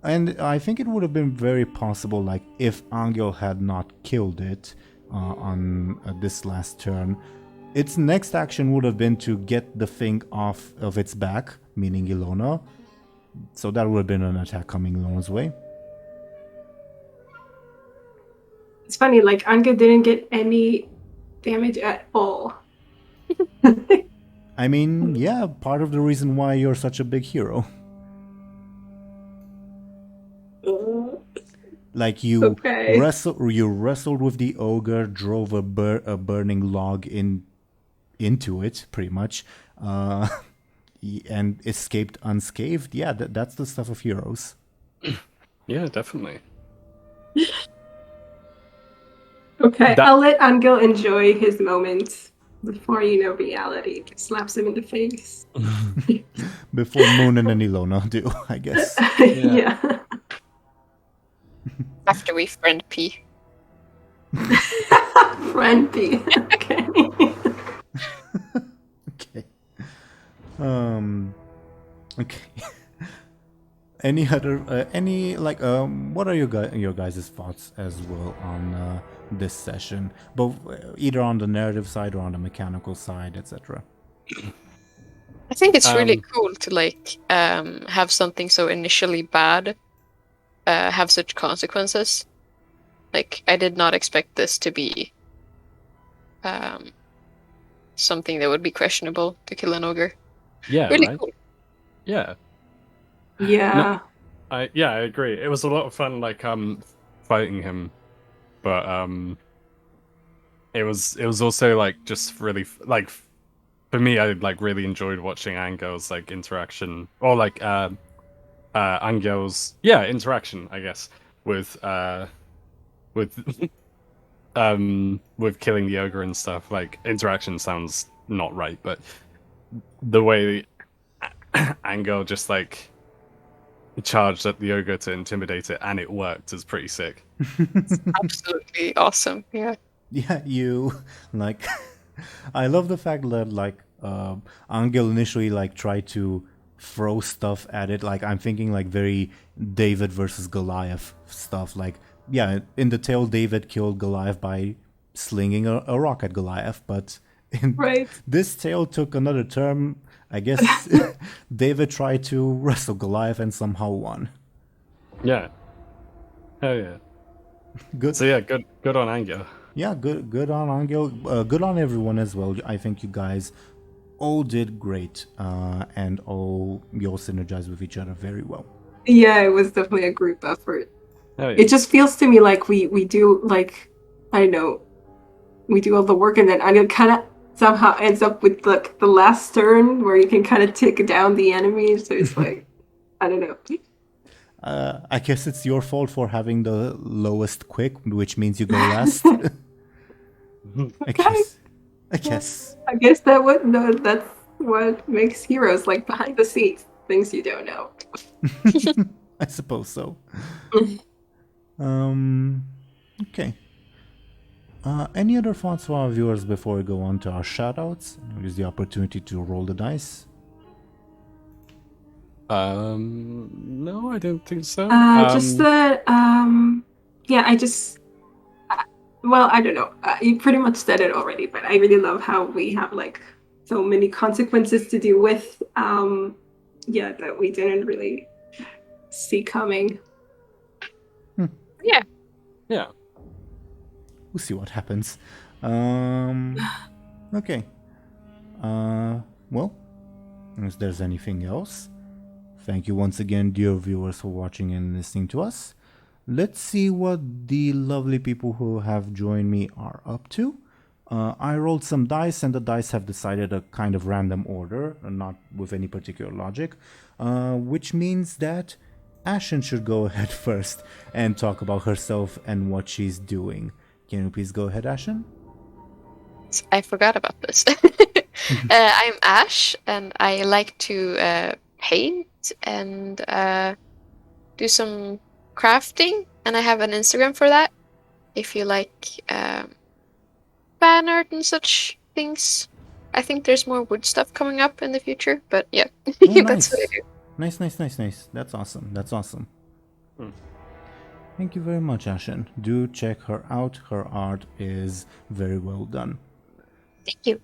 And I think it would have been very possible, like, if Anghel had not killed it on this last turn, its next action would have been to get the thing off of its back, meaning Illona. So that would have been an attack coming Illona's way. It's funny, like, Anghel didn't get any damage at all. I mean, yeah, part of the reason why you're such a big hero. Like, you wrestled with the ogre, drove a burning log into it, pretty much, and escaped unscathed. Yeah, that's the stuff of heroes. Yeah, definitely. Okay, That- I'll let Anghel enjoy his moment before reality slaps him in the face. Before Muninn and Illona do, I guess. Yeah. After we friend P. Friendly. Okay. Okay. Okay. Any other, what are your guys' thoughts as well on this session? Both either on the narrative side or on the mechanical side, etc. I think it's really cool to have something so initially bad have such consequences. Like, I did not expect this to be something that would be questionable to kill an ogre. Yeah, Really right? cool. Yeah. Yeah. I agree. It was a lot of fun, fighting him, but it was also just really for me, I really enjoyed watching Angel's interaction, or Angel's interaction, I guess, with with killing the ogre and stuff. Interaction sounds not right, but the way Anghel just charged at the ogre to intimidate it, and it worked, is pretty sick. Absolutely awesome. Yeah. Yeah, you I love the fact that Anghel initially tried to throw stuff at it. I'm thinking very David versus Goliath stuff. In the tale, David killed Goliath by slinging a rock at Goliath, but in Right. this tale took another turn. I guess David tried to wrestle Goliath and somehow won. Yeah. Hell yeah. Good. So yeah, good on Anghel. Yeah, good on Anghel. Good on everyone as well. I think you guys all did great, and all you all synergized with each other very well. Yeah, it was definitely a group effort. Hell yeah. It just feels to me like we do I don't know, we do all the work and then Anghel kind of somehow ends up with the last turn where you can kind of take down the enemy. So it's I don't know. I guess it's your fault for having the lowest quick, which means you go last. I guess. I guess that's what makes heroes behind the scenes, things you don't know. I suppose so. Okay. Any other thoughts for our viewers before we go on to our shoutouts? Use the opportunity to roll the dice. No, I don't think so. Just that, well, I don't know. You pretty much said it already, but I really love how we have so many consequences to deal with. That we didn't really see coming. Yeah. Yeah. We'll see what happens. Okay. Well, if there's anything else, thank you once again, dear viewers, for watching and listening to us. Let's see what the lovely people who have joined me are up to. I rolled some dice, and the dice have decided a kind of random order, not with any particular logic, which means that Ashen should go ahead first and talk about herself and what she's doing. Can you please go ahead, Ashen? I forgot about this. I'm Ash, and I like to paint and do some crafting, and I have an Instagram for that. If you like fan art and such things. I think there's more wood stuff coming up in the future, but yeah, Oh, that's what I do. Nice. That's awesome. Thank you very much, Ashen. Do check her out. Her art is very well done. Thank you.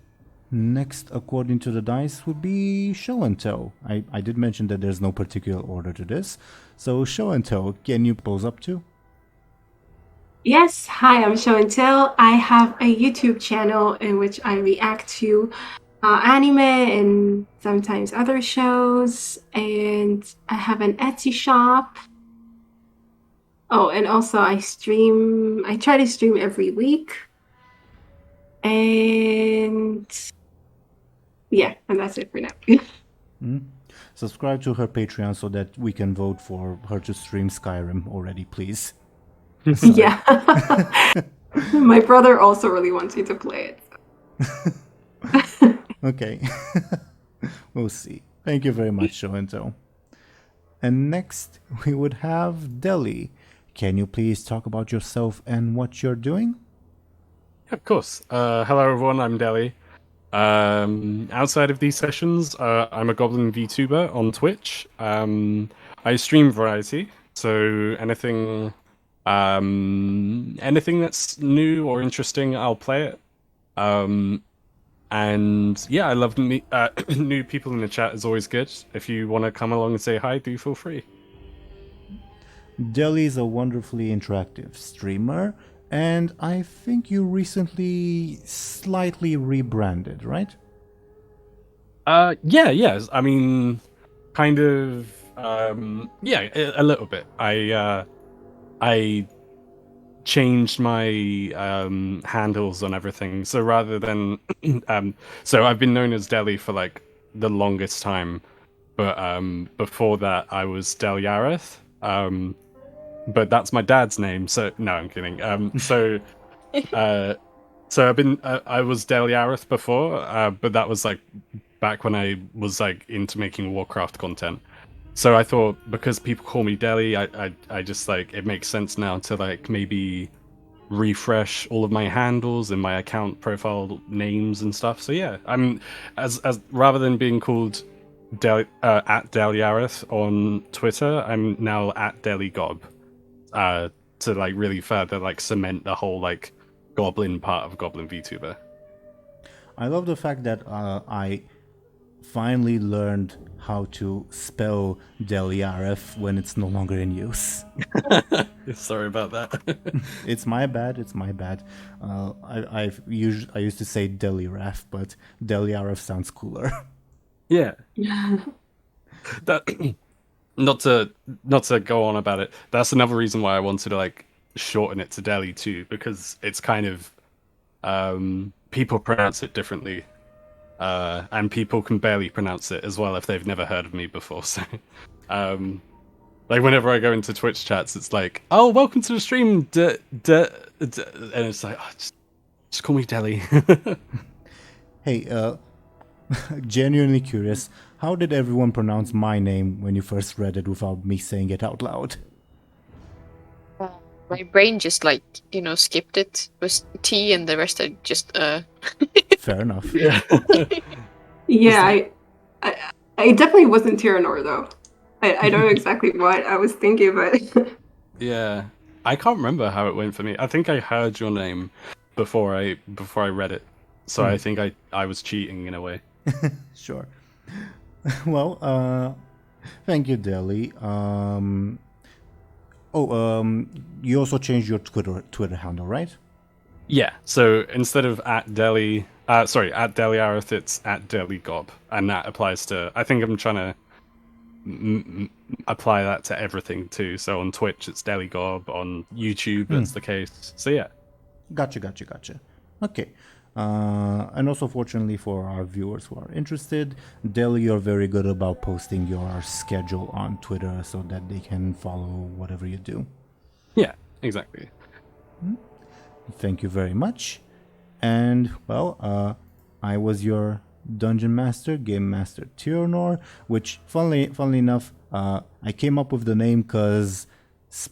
Next, according to the dice, would be Show and Tell. I did mention that there's no particular order to this. So, Show and Tell, can you pose up to? Yes, hi, I'm Show&Tell. I have a YouTube channel in which I react to anime and sometimes other shows, and I have an Etsy shop. Oh, and also I try to stream every week. And yeah, and that's it for now. Subscribe to her Patreon so that we can vote for her to stream Skyrim already, please. Yeah. My brother also really wants you to play it. Okay. We'll see. Thank you very much, Show&Tell. And next, we would have Dely. Can you please talk about yourself and what you're doing? Of course. Hello, everyone. I'm Dely. Outside of these sessions, I'm a Goblin VTuber on Twitch. I stream variety, so anything that's new or interesting, I'll play it. And yeah, I love new people in the chat is always good. If you want to come along and say hi, do feel free. Dely is a wonderfully interactive streamer, and I think you recently slightly rebranded, right? Yes. I mean, kind of, yeah, a little bit. I changed my handles on everything. So rather than, so I've been known as Dely for like the longest time, but before that I was Delyareth. But that's my dad's name. So no, I'm kidding. So I was Delyareth before, but that was like back when I was like into making Warcraft content. So I thought because people call me Dely, I just like it makes sense now to like maybe refresh all of my handles and my account profile names and stuff. So yeah, I'm as rather than being called at Delyareth on Twitter, I'm now at DelyGob. To like really further like cement the whole like goblin part of Goblin VTuber. I love the fact that I finally learned how to spell Delyareth when it's no longer in use. Sorry about that. It's my bad. It's my bad. I used to say Delyareth, but Delyareth sounds cooler. Yeah. That not to go on about it. That's another reason why I wanted to like shorten it to Dely too, because it's kind of people pronounce it differently. And people can barely pronounce it as well if they've never heard of me before. So, like whenever I go into Twitch chats, it's like, "Oh, welcome to the stream," and it's like, oh, just call me Dely. Hey, genuinely curious, how did everyone pronounce my name when you first read it without me saying it out loud? My brain just like skipped it. It was T, and the rest I just Fair enough. Yeah. Yeah, I definitely wasn't Teeironor though. I don't know exactly what I was thinking, but Yeah, I can't remember how it went for me. I think I heard your name before I read it, so I think I was cheating in a way. Sure. Well, thank you, Dely. You also changed your Twitter handle, right? Yeah. So instead of at Dely, at Delyareth, it's at DelyGob, and that applies to. I think I'm trying to apply that to everything too. So on Twitch, it's DelyGob. On YouTube, it's the case. So yeah. Gotcha. Okay. And also, fortunately for our viewers who are interested, Dely, you're very good about posting your schedule on Twitter so that they can follow whatever you do. Yeah, exactly. Thank you very much. And, well, I was your Dungeon Master, Game Master Teeironor, which, funnily enough, I came up with the name because,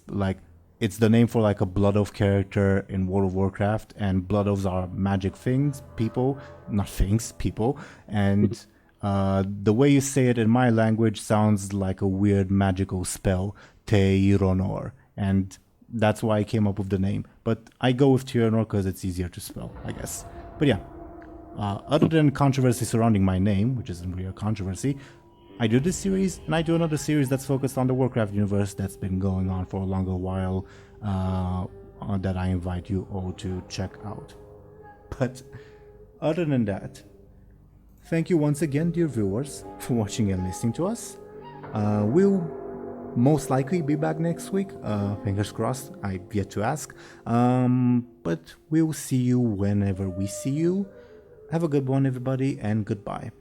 like, it's the name for like a Blood Elf character in World of Warcraft, and Blood Elves are magic things, people, not things, people. And the way you say it in my language sounds like a weird magical spell, Teeironor, and that's why I came up with the name. But I go with Teeironor because it's easier to spell, I guess. But yeah, other than controversy surrounding my name, which isn't really a controversy, I do this series, and I do another series that's focused on the Warcraft universe that's been going on for a longer while, that I invite you all to check out. But other than that, thank you once again, dear viewers, for watching and listening to us. We'll most likely be back next week. Fingers crossed, I've yet to ask. But we'll see you whenever we see you. Have a good one, everybody, and goodbye.